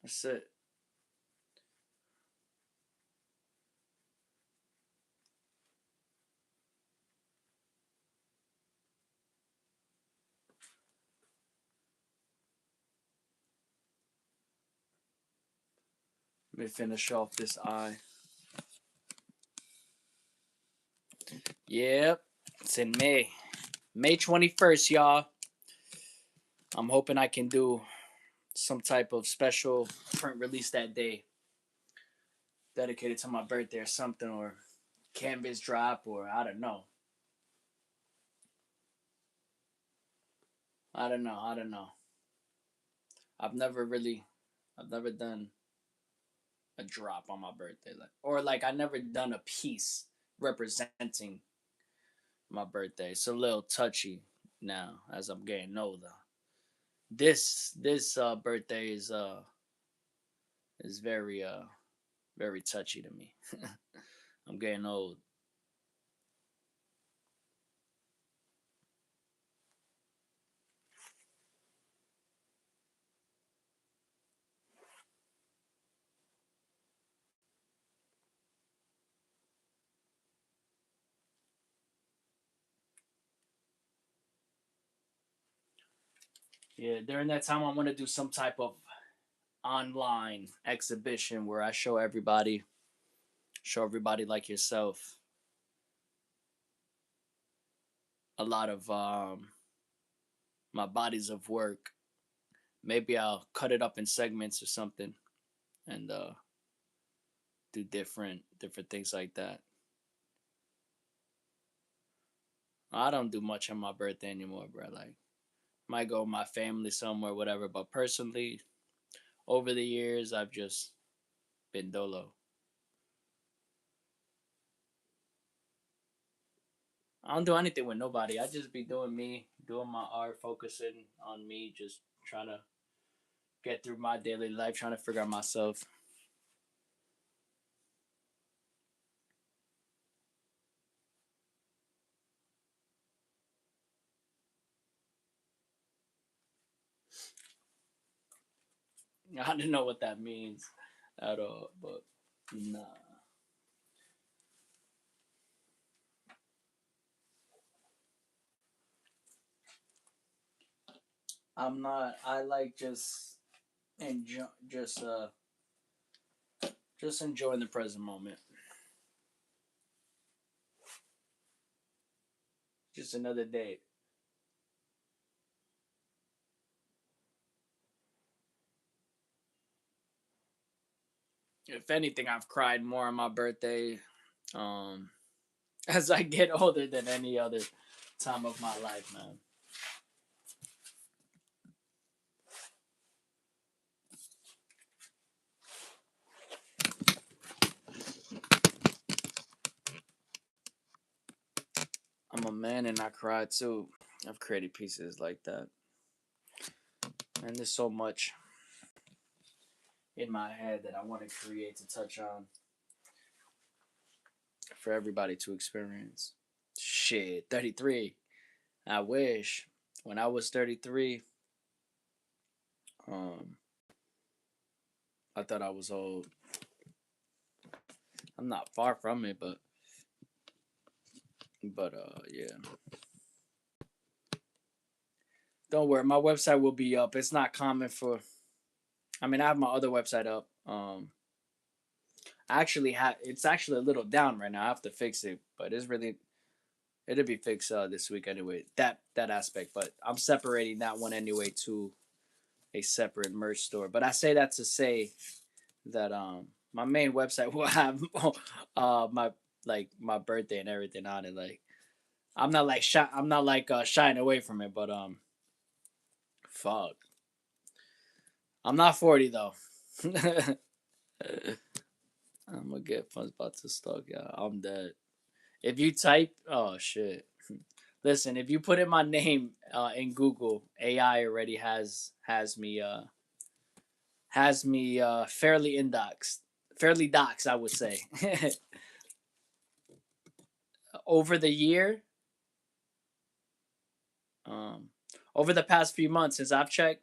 that's it. Let me finish off this eye. Yep. It's in May. May 21st, y'all. I'm hoping I can do some type of special print release that day, dedicated to my birthday or something, or canvas drop, or I don't know. I don't know. I don't know. I've never really, I've never done a drop on my birthday, like, or like I never done a piece representing my birthday. It's a little touchy now as I'm getting older. This birthday is very very touchy to me. I'm getting old. Yeah, during that time, I want to do some type of online exhibition where I show everybody like yourself, a lot of my bodies of work. Maybe I'll cut it up in segments or something and do different things like that. I don't do much on my birthday anymore, bro. Like, might go with my family somewhere, whatever. But personally, over the years, I've just been dolo. I don't do anything with nobody. I just be doing me, doing my art, focusing on me, just trying to get through my daily life, trying to figure out myself. I don't know what that means at all, but nah. I'm not. I like enjoy, just enjoying the present moment. Just another day. If anything, I've cried more on my birthday, um, as I get older than any other time of my life, man. I'm a man and I cry too. I've created pieces like that, and there's so much in my head that I want to create to touch on for everybody to experience. Shit, 33. I wish when I was 33, um, I thought I was old. I'm not far from it, but yeah. Don't worry, my website will be up. It's not common for. I mean, I have my other website up. I actually have. It's actually a little down right now. I have to fix it, but it's really it'll be fixed this week anyway. That aspect, but I'm separating that one anyway to a separate merch store. But I say that to say that my main website will have my like my birthday and everything on it. Like I'm not like shying away from it, but fuck, I'm not 40 though. I'm gonna get fun's about to stalk. Yeah, I'm dead. If you type, oh shit. Listen, if you put in my name in Google, AI already has me fairly indexed, fairly doxed, I would say. Over the year, um, over the past few months since I've checked,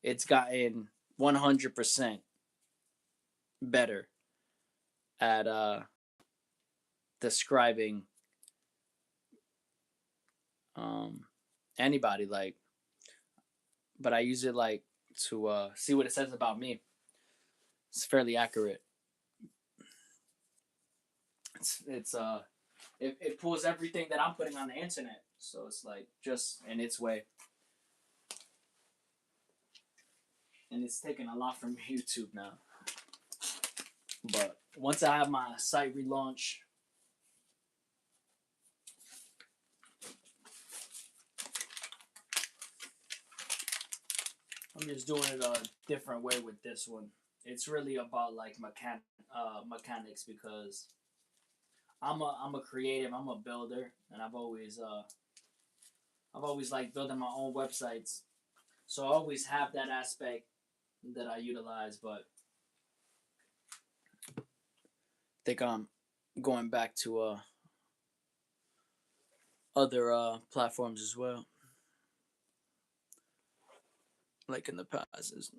it's gotten 100% better at describing um, anybody. Like, but I use it like to see what it says about me. It's fairly accurate. It's it pulls everything that I'm putting on the internet. So it's like just in its way, and it's taking a lot from YouTube now. But once I have my site relaunch, I'm just doing it a different way with this one. It's really about like mechanics because I'm a creative, I'm a builder, and I've always liked building my own websites. So I always have that aspect that I utilize, but I think I'm going back to other platforms as well, like in the past.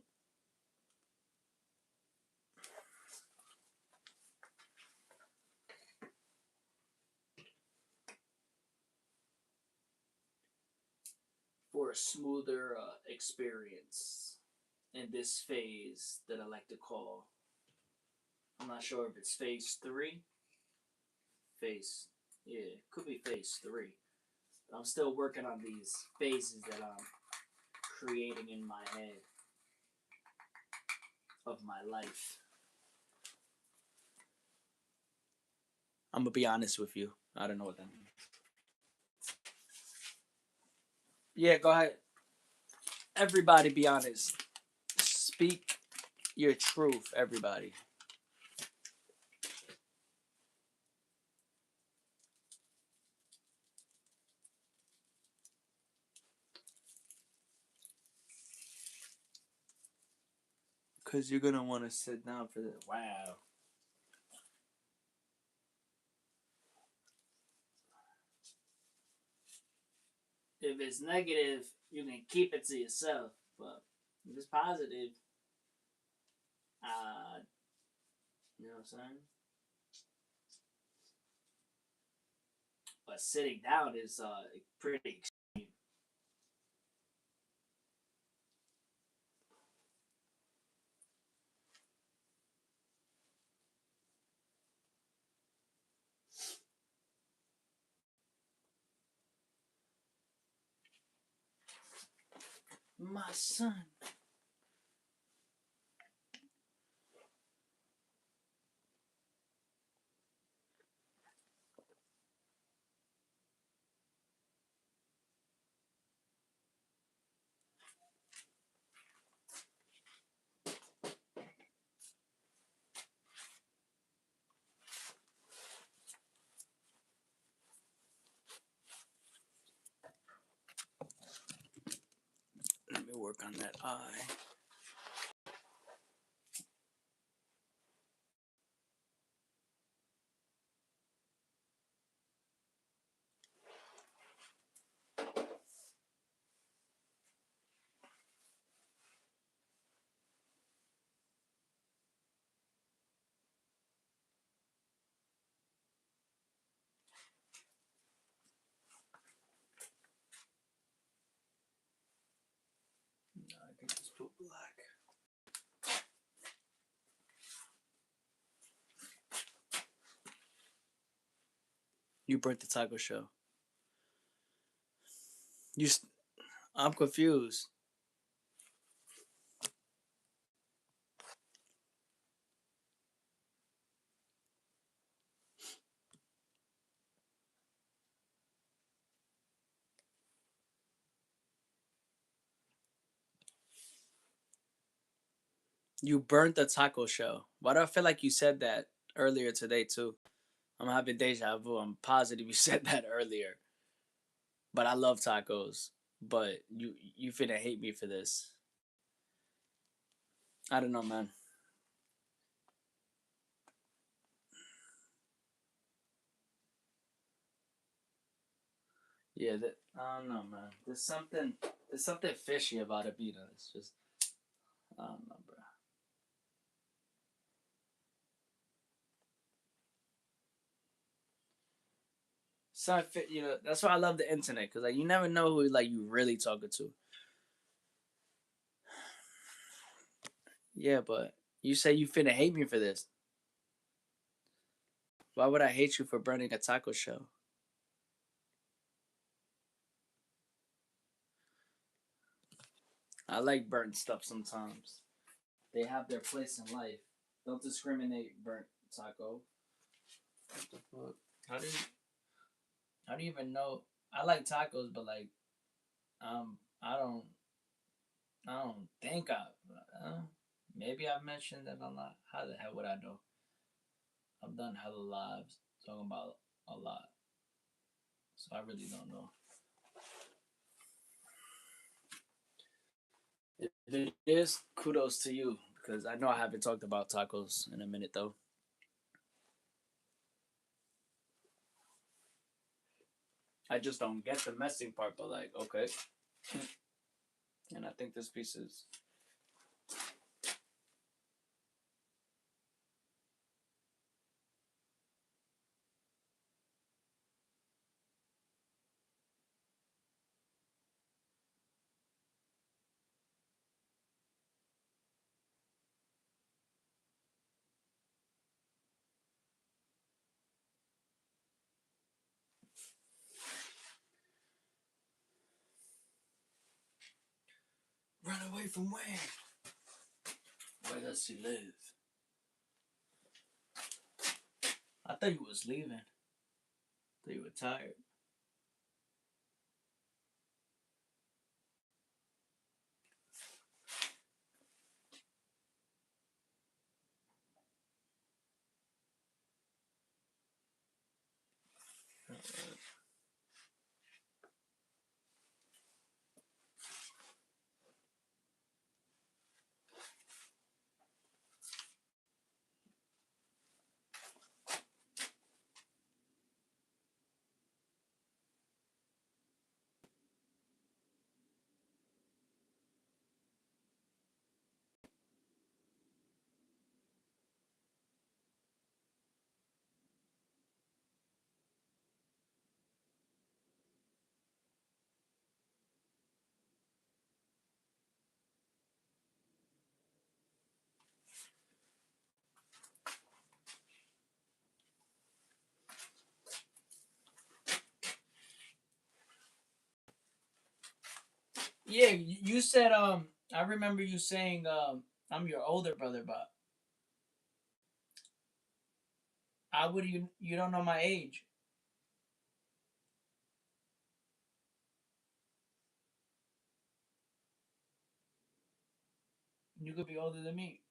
For a smoother experience in this phase that I like to call. I'm not sure if it's phase three. Phase, yeah, it could be phase three. I'm still working on these phases that I'm creating in my head of my life. I'm gonna be honest with you. I don't know what that means. Yeah, go ahead. Everybody, be honest. Speak your truth, everybody. Because you're gonna want to sit down for this. Wow. If it's negative, you can keep it to yourself. But if it's positive, uh, you know what I'm saying? But sitting down is pretty extreme. My son. Let me work on that eye. No, I can just put black. You burnt the taco shell. You, I'm confused. You burnt the taco shell. Why do I feel like you said that earlier today too? I'm having deja vu. I'm positive you said that earlier. but I love tacos. But you finna hate me for this. I don't know, man. Yeah, I don't know, man. There's something fishy about a pita. It's just I don't know, bro. Some fit, that's why I love the internet because like you never know who like you really talking to. Yeah, but you say you finna hate me for this. Why would I hate you for burning a taco shell? I like burnt stuff sometimes. They have their place in life. Don't discriminate, burnt taco. What the fuck? How do you how do you even know? I like tacos, but like I don't think uh, maybe I've mentioned it a lot. How the hell would I know? I've done hella lives talking about a lot, so I really don't know. If it is, kudos to you because I know I haven't talked about tacos in a minute though. I just don't get the messing part, but like okay, and I think this piece is run away from where? Where does he live? I thought you was leaving. I thought you were tired. Yeah, you said I remember you saying I'm your older brother, but I would you don't know my age. You could be older than me.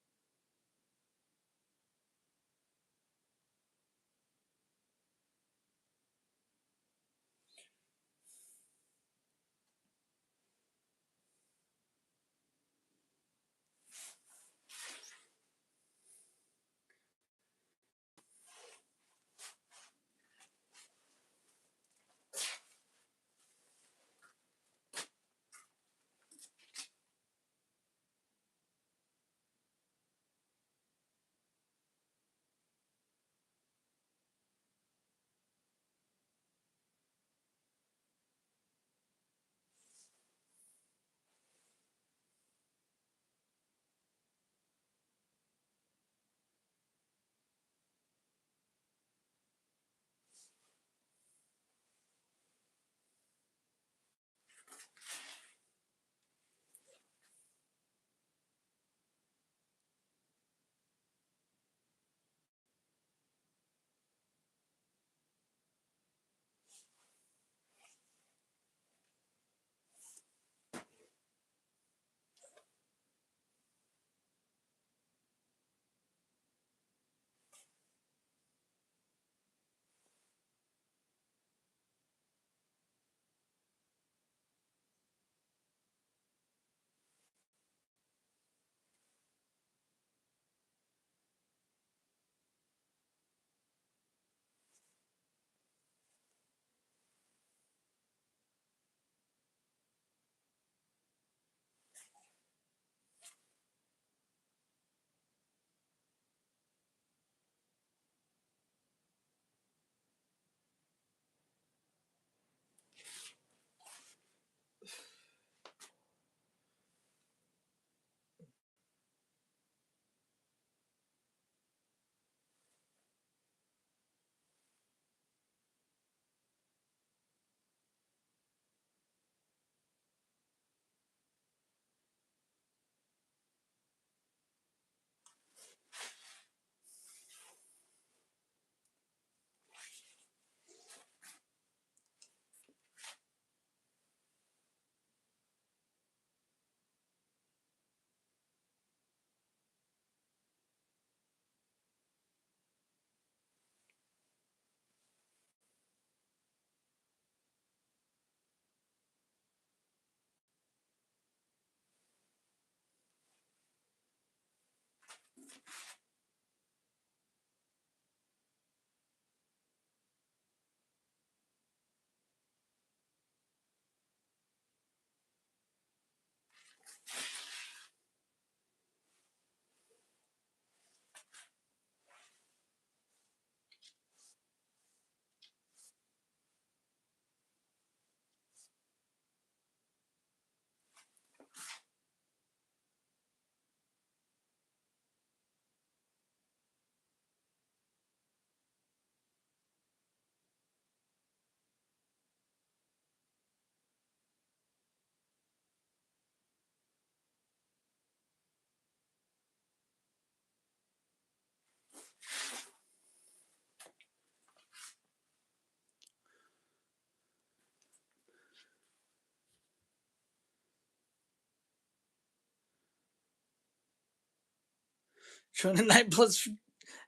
29 plus.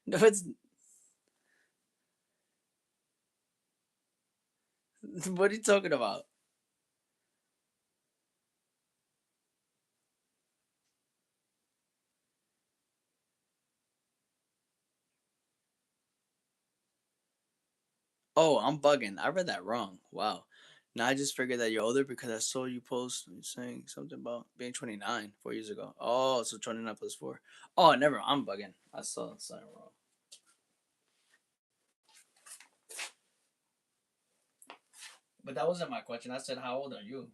No, it's. What are you talking about? Oh, I'm bugging. I read that wrong. Wow. Now I just figured that you're older because I saw you post saying something about being 29 4 years ago. Oh, so 29 plus 4. Oh, never. I'm bugging. I saw something wrong. But that wasn't my question. I said, how old are you?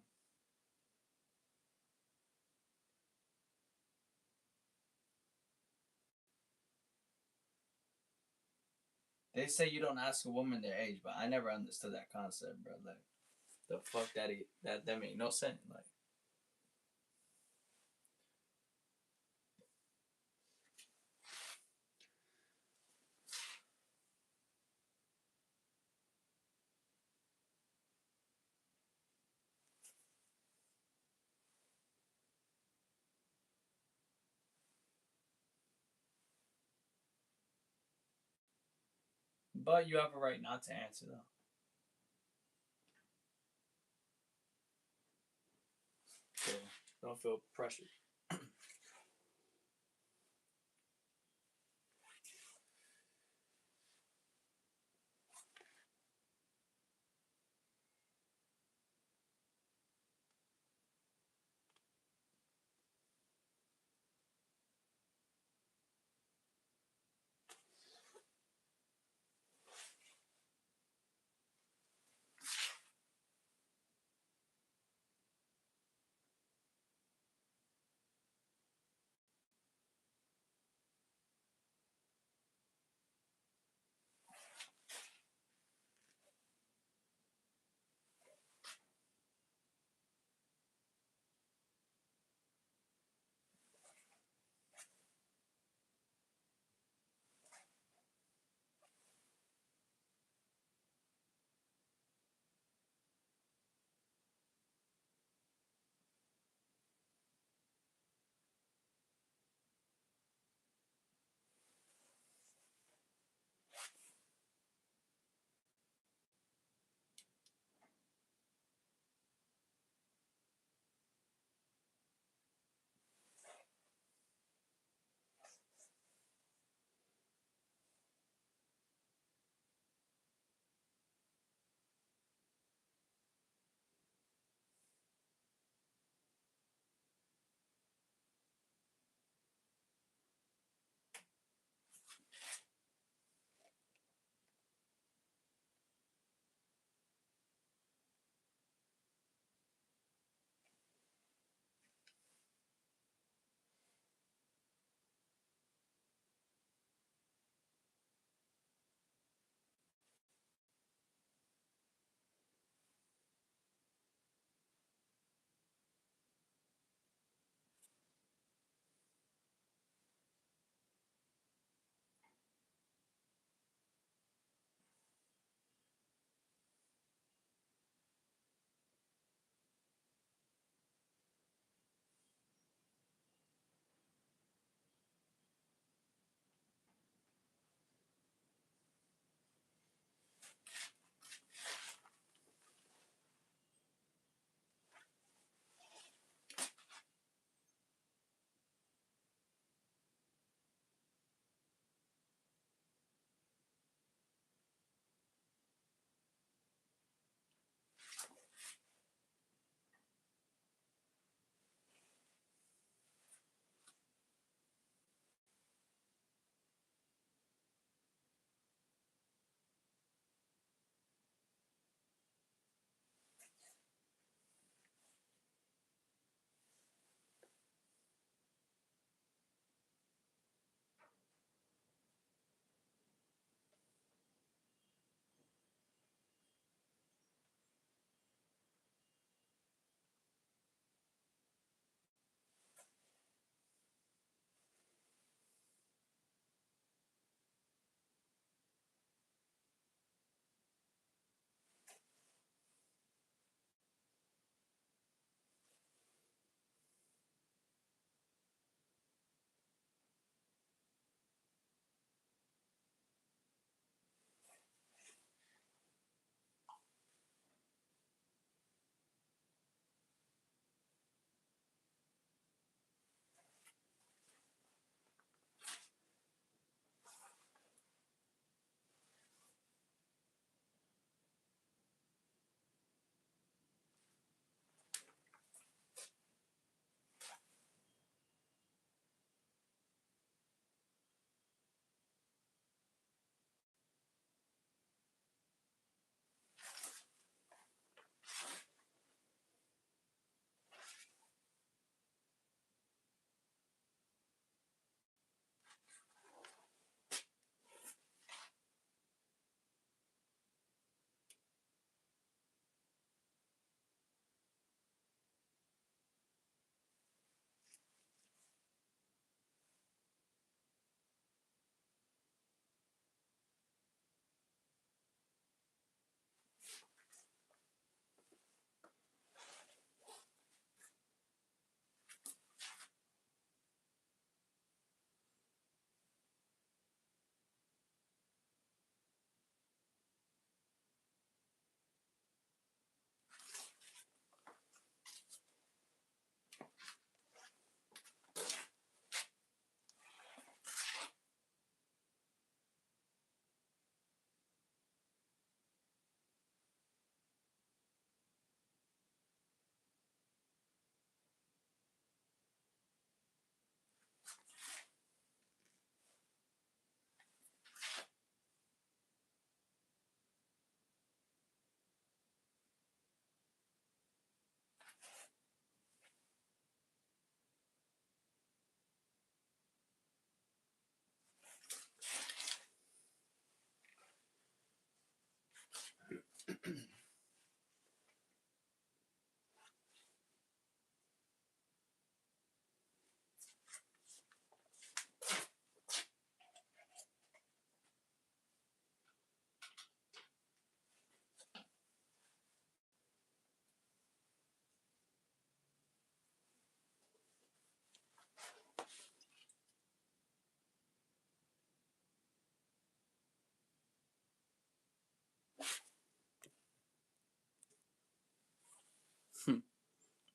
They say you don't ask a woman their age, but I never understood that concept, bro. Like, the fuck that made no sense. Like, but you have a right not to answer though. So don't feel pressured.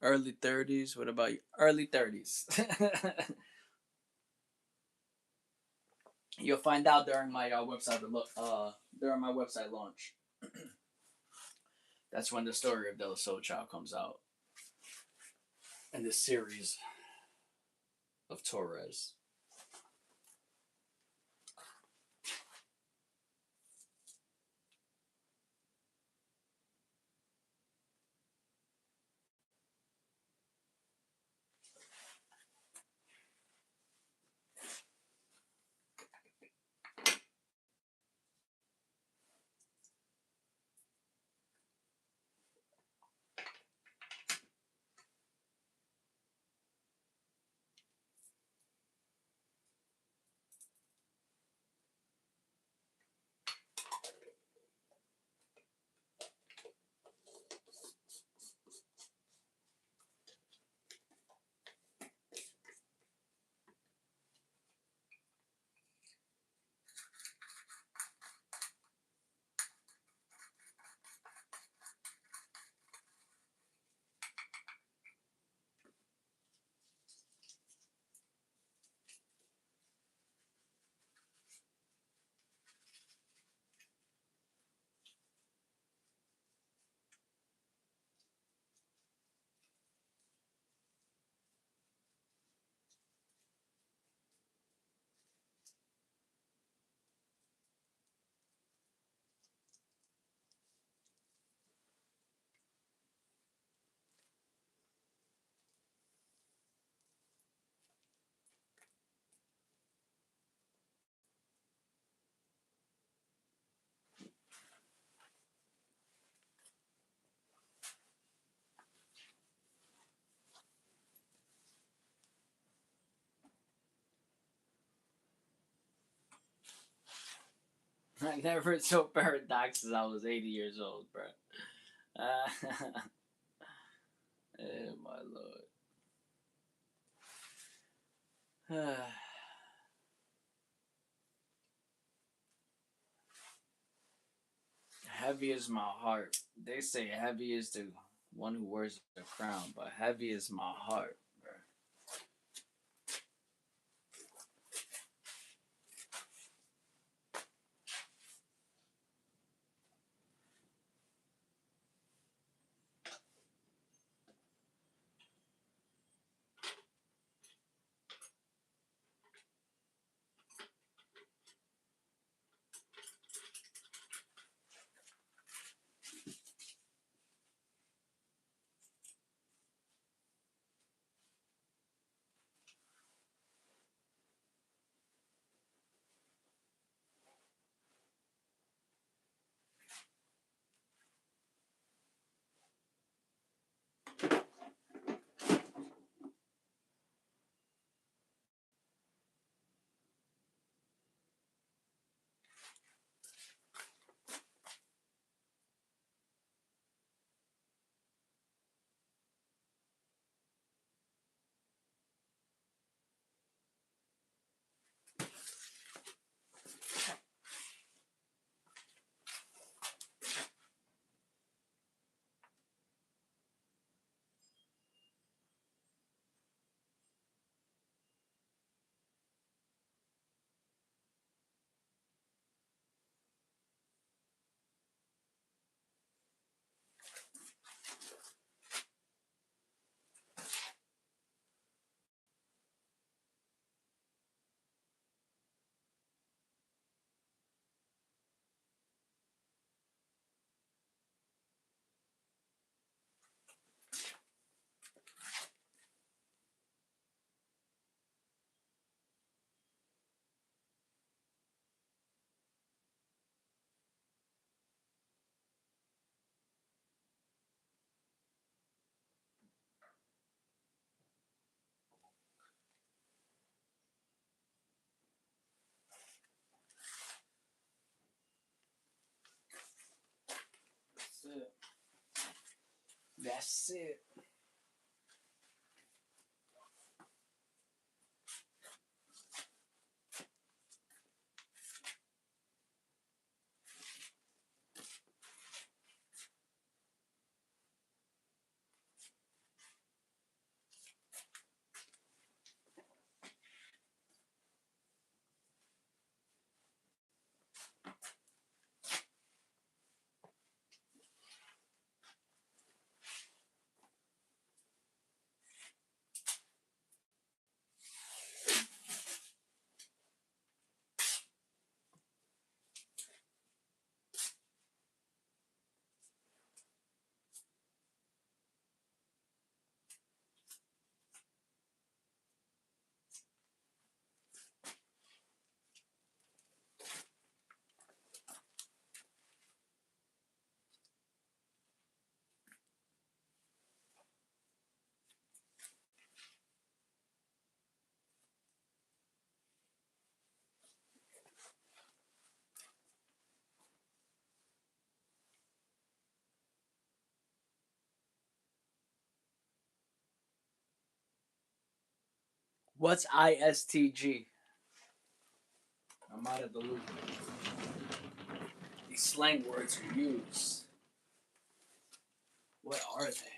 Early 30s. What about you? Early 30s. You'll find out during my during my website launch. That's when the story of Del Soul Child comes out in this series of Torres. I never saw Paradox as I was 80 years old, bro. Oh my lord. Heavy is my heart. They say heavy is the one who wears the crown, but heavy is my heart, bro. That's it. That's it. What's ISTG? I'm out of the loop. These slang words are used. What are they?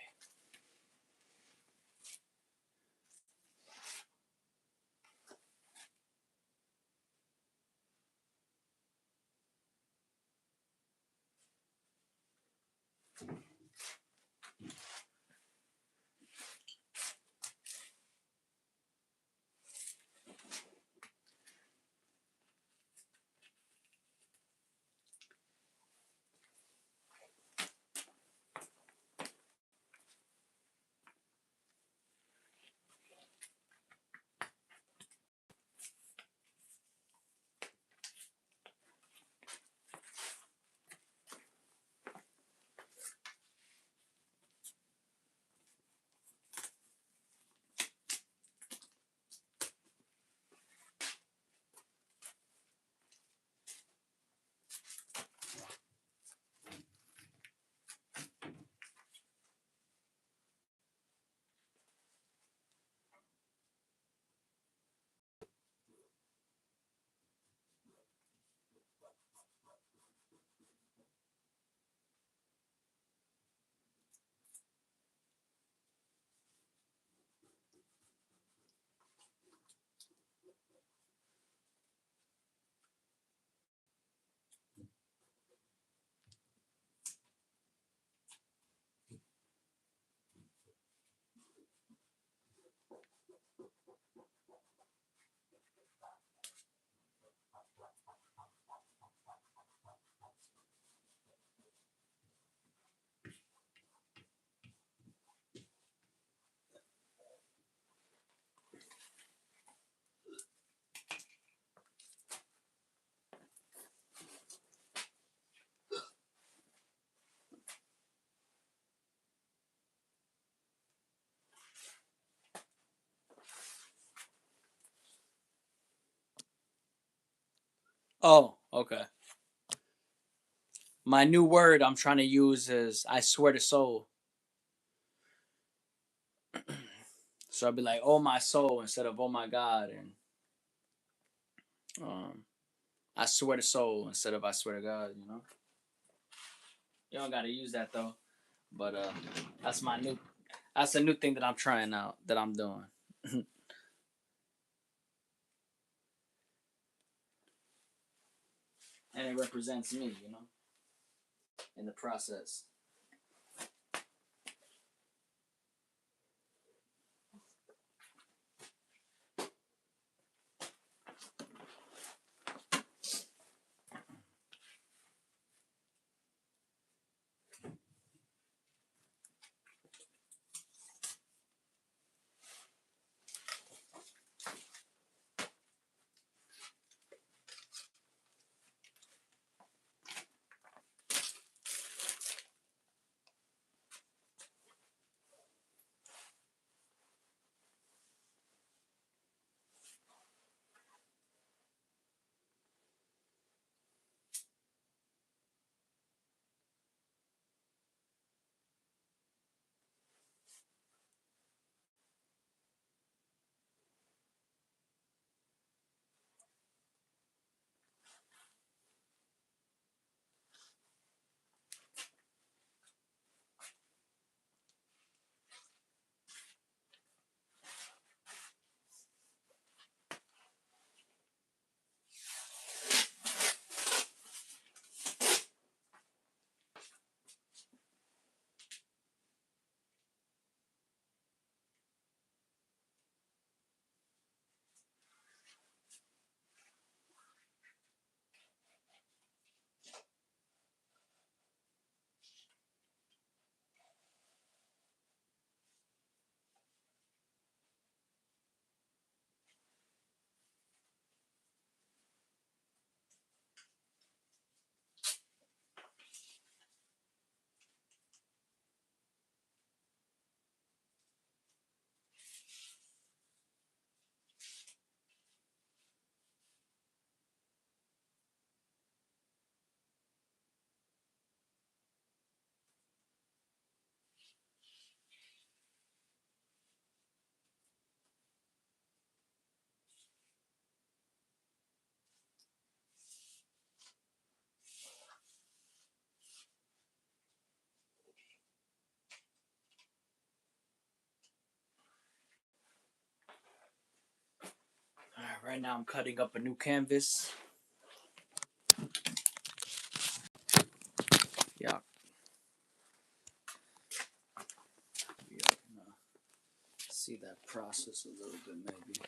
Oh, okay. My new word I'm trying to use is I swear to soul. So I'll be like, oh my soul instead of oh my God, and um, I swear to soul instead of I swear to God. You don't gotta use that though. But that's my new. That's a new thing that I'm trying out. That I'm doing, and it represents me. In the process. Right now I'm cutting up a new canvas. Yeah. You can see that process a little bit maybe.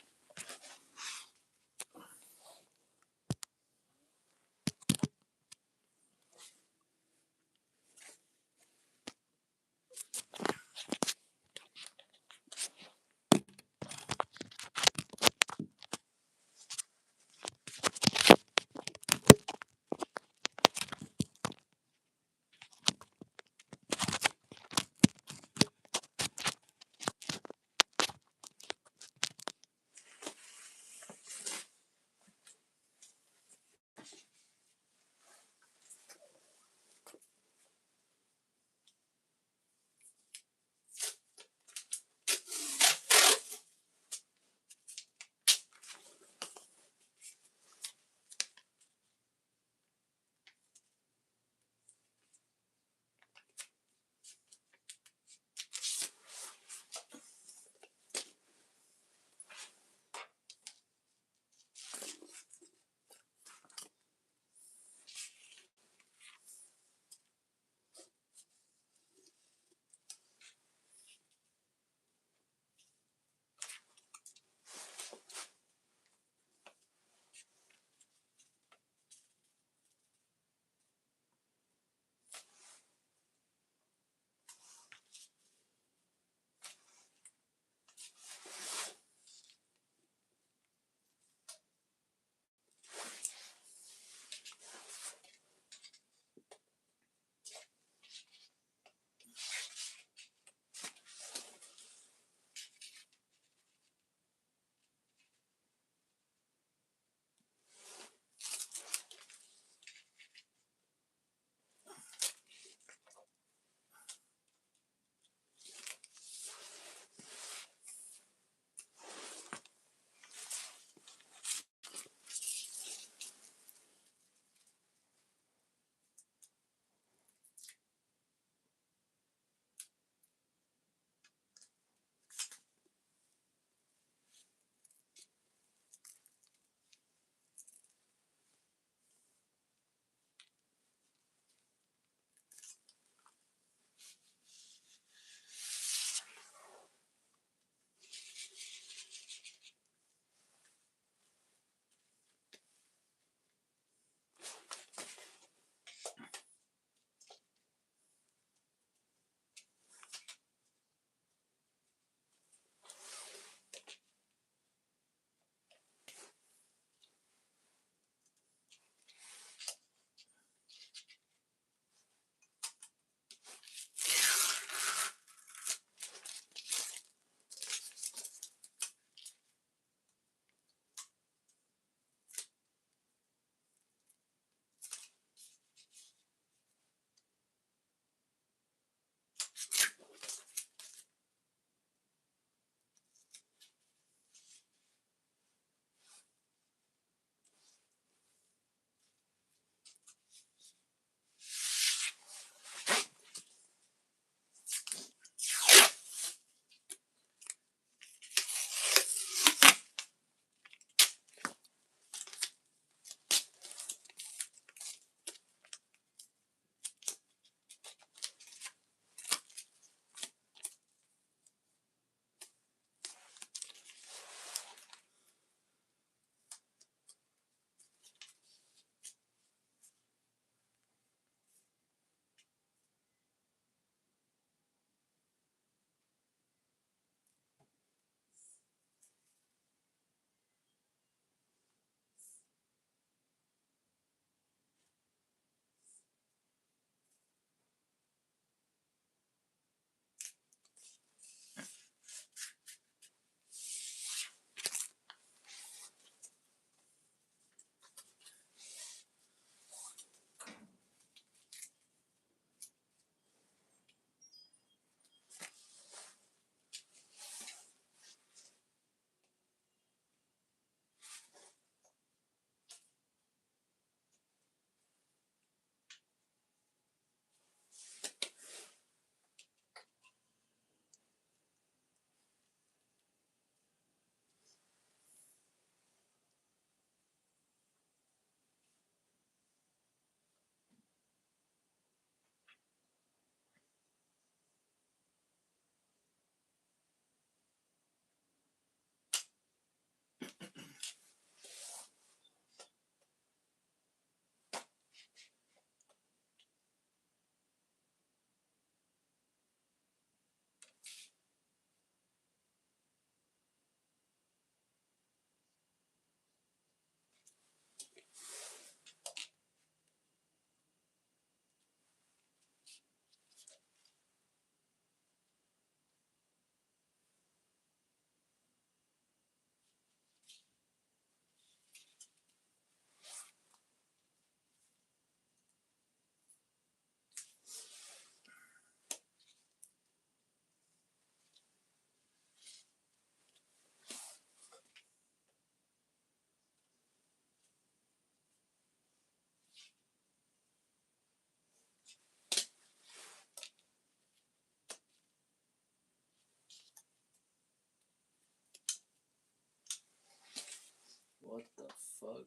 What the fuck?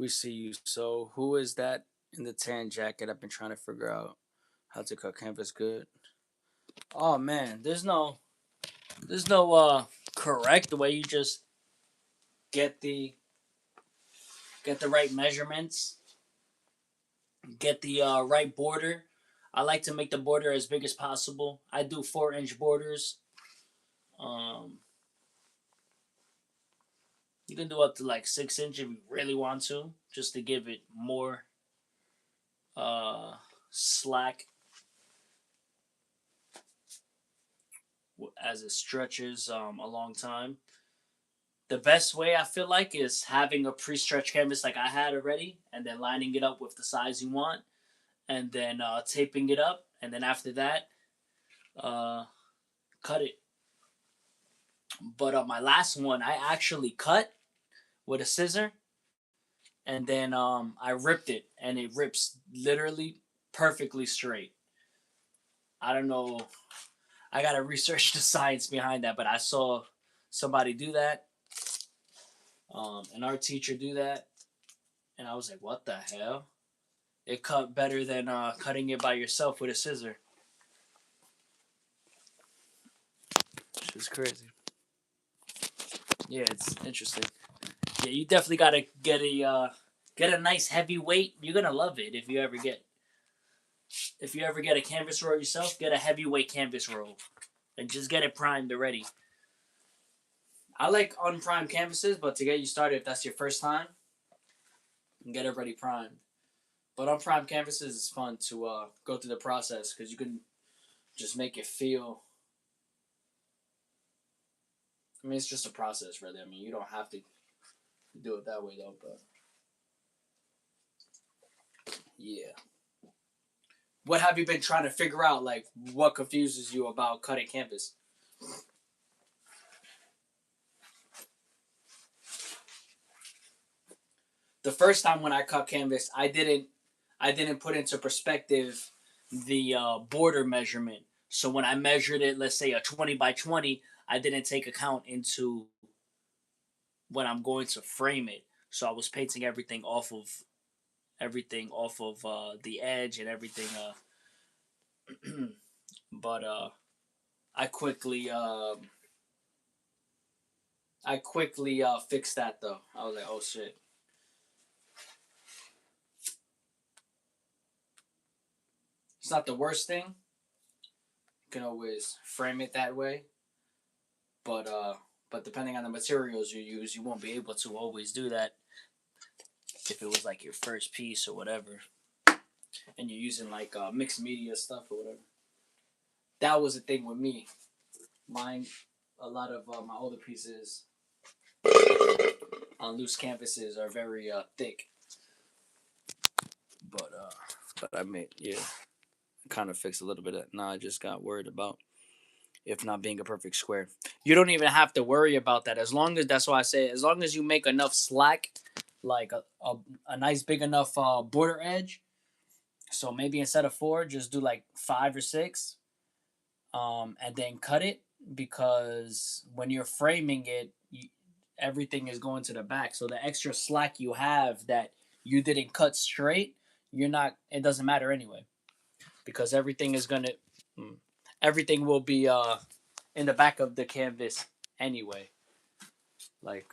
We see you. So who is that in the tan jacket? I've been trying to figure out how to cut canvas good. Oh man, there's no correct way. You just get the get the right measurements, get the right border. I like to make the border as big as possible. I do 4-inch borders. Um, you can do up to like 6 inch if you really want to, just to give it more uh, slack as it stretches a long time. The best way I feel like is having a pre-stretched canvas like I had already, and then lining it up with the size you want, and then taping it up, and then after that, uh, cut it. But my last one, I actually cut with a scissor, and then I ripped it, and it rips literally perfectly straight. I don't know. I gotta research the science behind that, but I saw somebody do that, an art teacher do that, and I was like, "What the hell?" It cut better than cutting it by yourself with a scissor. It's crazy. Yeah, it's interesting. Yeah, you definitely gotta get a nice heavy weight. You're gonna love it if you ever get a canvas roll yourself. Get a heavyweight canvas roll and just get it primed already. I like unprimed canvases, but to get you started, if that's your first time, get it ready primed. But unprimed canvases is fun to go through the process because you can just make it feel. I mean, it's just a process, really. I mean, you don't have to do it that way though. But yeah, what have you been trying to figure out? Like, what confuses you about cutting canvas? The first time when I cut canvas, I didn't put into perspective the border measurement. So when I measured it, let's say a 20 by 20, I didn't take account into when I'm going to frame it. So I was painting everything off of the edge and everything. But I quickly fixed that though. I was like, oh shit. It's not the worst thing. You can always frame it that way, but depending on the materials you use, you won't be able to always do that if it was like your first piece or whatever, and you're using like mixed media stuff or whatever. That was the thing with me. Mine, a lot of my older pieces on loose canvases are very thick, but I made yeah, kind of fixed a little bit of that. Now I just got worried about if not being a perfect square. You don't even have to worry about that as long as that's why I say as long as you make enough slack, like a nice big enough border edge. So maybe instead of 4, just do like 5 or 6, and then cut it because when you're framing it, everything is going to the back. So the extra slack you have that you didn't cut straight, you're not. It doesn't matter anyway because everything will be in the back of the canvas anyway. Like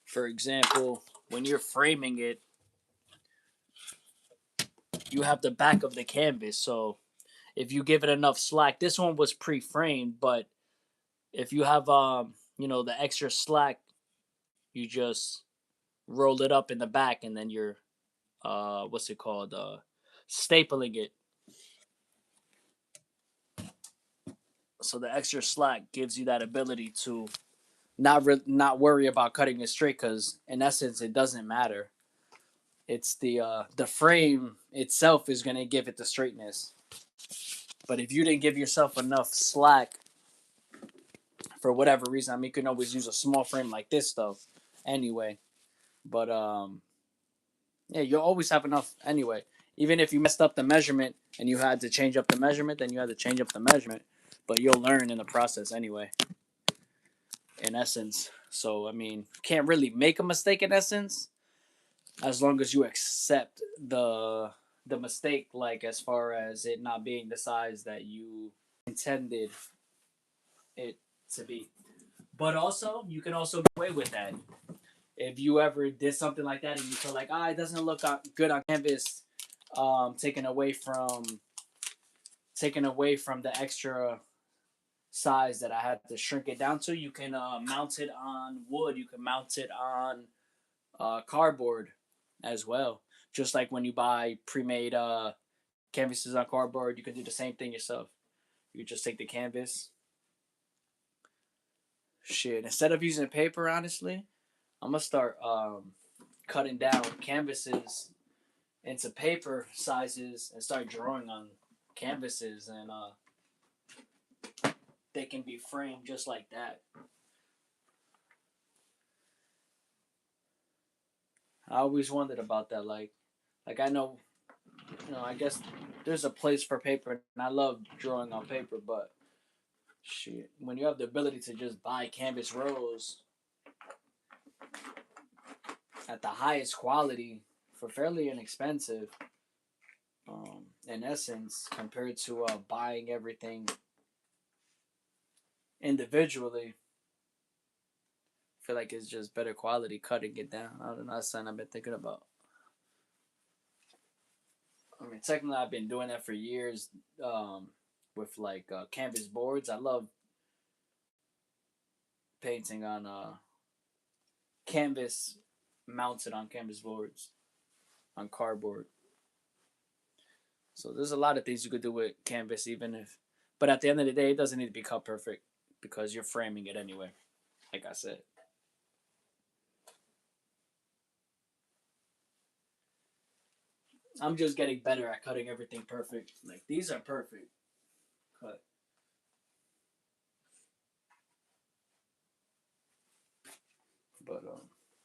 for example, when you're framing it, you have the back of the canvas. So if you give it enough slack, this one was pre-framed, but if you have the extra slack, you just roll it up in the back and then you're what's it called stapling it. So the extra slack gives you that ability to not worry about cutting it straight because in essence it doesn't matter. It's the frame itself is gonna give it the straightness. But if you didn't give yourself enough slack for whatever reason, I mean, you can always use a small frame like this though. Anyway, but yeah, you'll always have enough anyway. Even if you messed up the measurement and you had to change up the measurement, then you had to change up the measurement. But you'll learn in the process anyway. In essence, So I mean, can't really make a mistake in essence as long as you accept the mistake, like as far as it not being the size that you intended it to be. But also, you can also get away with that. If you ever did something like that and you feel like, it doesn't look good on canvas, taken away from the extra size that I had to shrink it down to, you can mount it on wood. You can mount it on cardboard as well. Just like when you buy pre-made canvases on cardboard, you can do the same thing yourself. You just take the canvas. Shit, instead of using paper, honestly, I'm gonna start cutting down canvases into paper sizes and start drawing on canvases, and they can be framed just like that. I always wondered about that. Like I know, I guess there's a place for paper, and I love drawing on paper, but shit, when you have the ability to just buy canvas rolls at the highest quality for fairly inexpensive, in essence, compared to buying everything individually, I feel like it's just better quality cutting it down. I don't know. That's something I've been thinking about. I mean, technically, I've been doing that for years, with like canvas boards. I love painting on canvas, mounted on canvas boards, on cardboard. So there's a lot of things you could do with canvas, even if. But at the end of the day, it doesn't need to be cut perfect because you're framing it anyway. Like I said. I'm just getting better at cutting everything perfect. Like these are perfect cut. But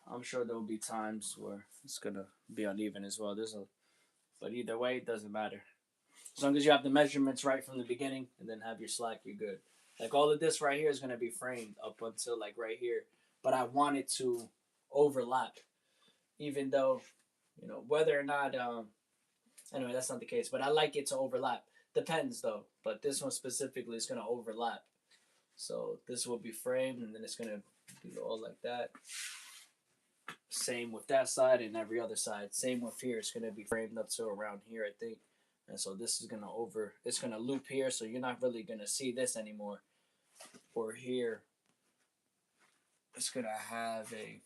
I'm sure there will be times where it's gonna be uneven as well. But either way, it doesn't matter. As long as you have the measurements right from the beginning, and then have your slack, you're good. Like all of this right here is gonna be framed up until like right here, but I want it to overlap, even though, whether or not. Anyway, that's not the case, but I like it to overlap. Depends though, but this one specifically is gonna overlap. So this will be framed, and then it's gonna be all like that. Same with that side and every other side. Same with here. It's gonna be framed up to around here, I think. And so this is gonna it's gonna loop here, so you're not really gonna see this anymore. Or here, it's gonna have a,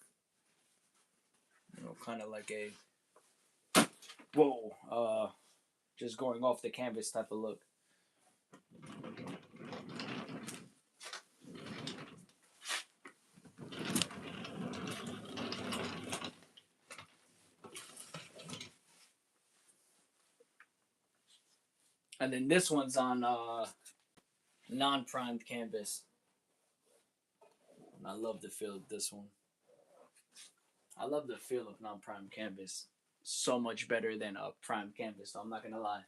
kind of like a whoa, just going off the canvas type of look. And then this one's on non-primed canvas. I love the feel of this one. I love the feel of non-prime canvas so much better than a prime canvas. So I'm not gonna lie,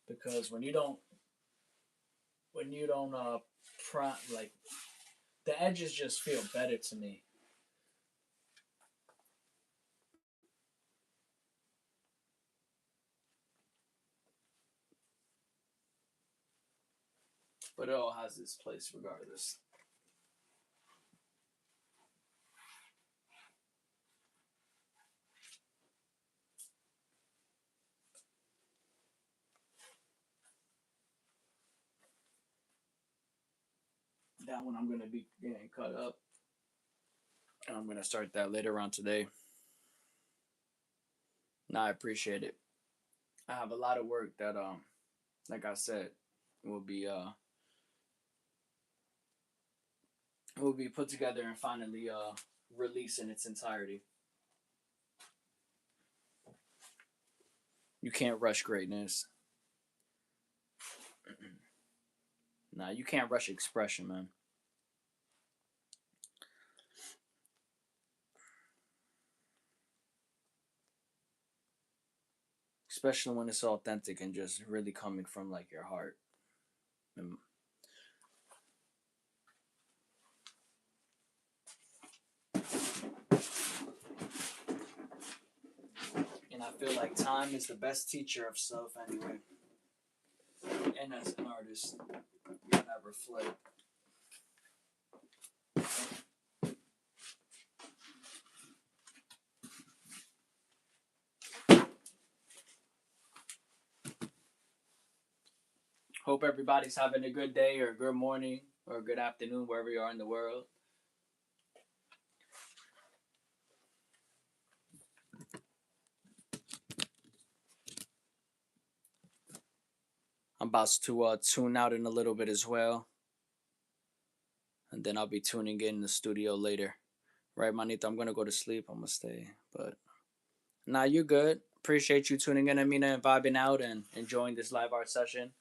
because when you don't prime, like the edges just feel better to me. But it all has its place regardless. That one I'm gonna be getting cut up, and I'm gonna start that later on today. Now I appreciate it. I have a lot of work that like I said, will be uh will be put together and finally released in its entirety. You can't rush greatness. Nah, you can't rush expression, man. Especially when it's authentic and just really coming from like your heart. And And I feel like time is the best teacher of self anyway. And as an artist, that reflect. Hope everybody's having a good day or a good morning or a good afternoon wherever you are in the world. I'm about to tune out in a little bit as well. And then I'll be tuning in the studio later. Right, Manito? I'm going to go to sleep. I'm going to stay. But nah, you're good. Appreciate you tuning in, Amina, and vibing out and enjoying this live art session.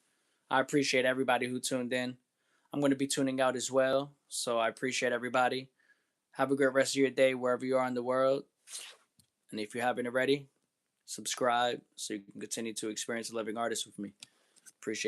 I appreciate everybody who tuned in. I'm going to be tuning out as well. So I appreciate everybody. Have a great rest of your day wherever you are in the world. And if you haven't already, subscribe so you can continue to experience the living artist with me. Appreciate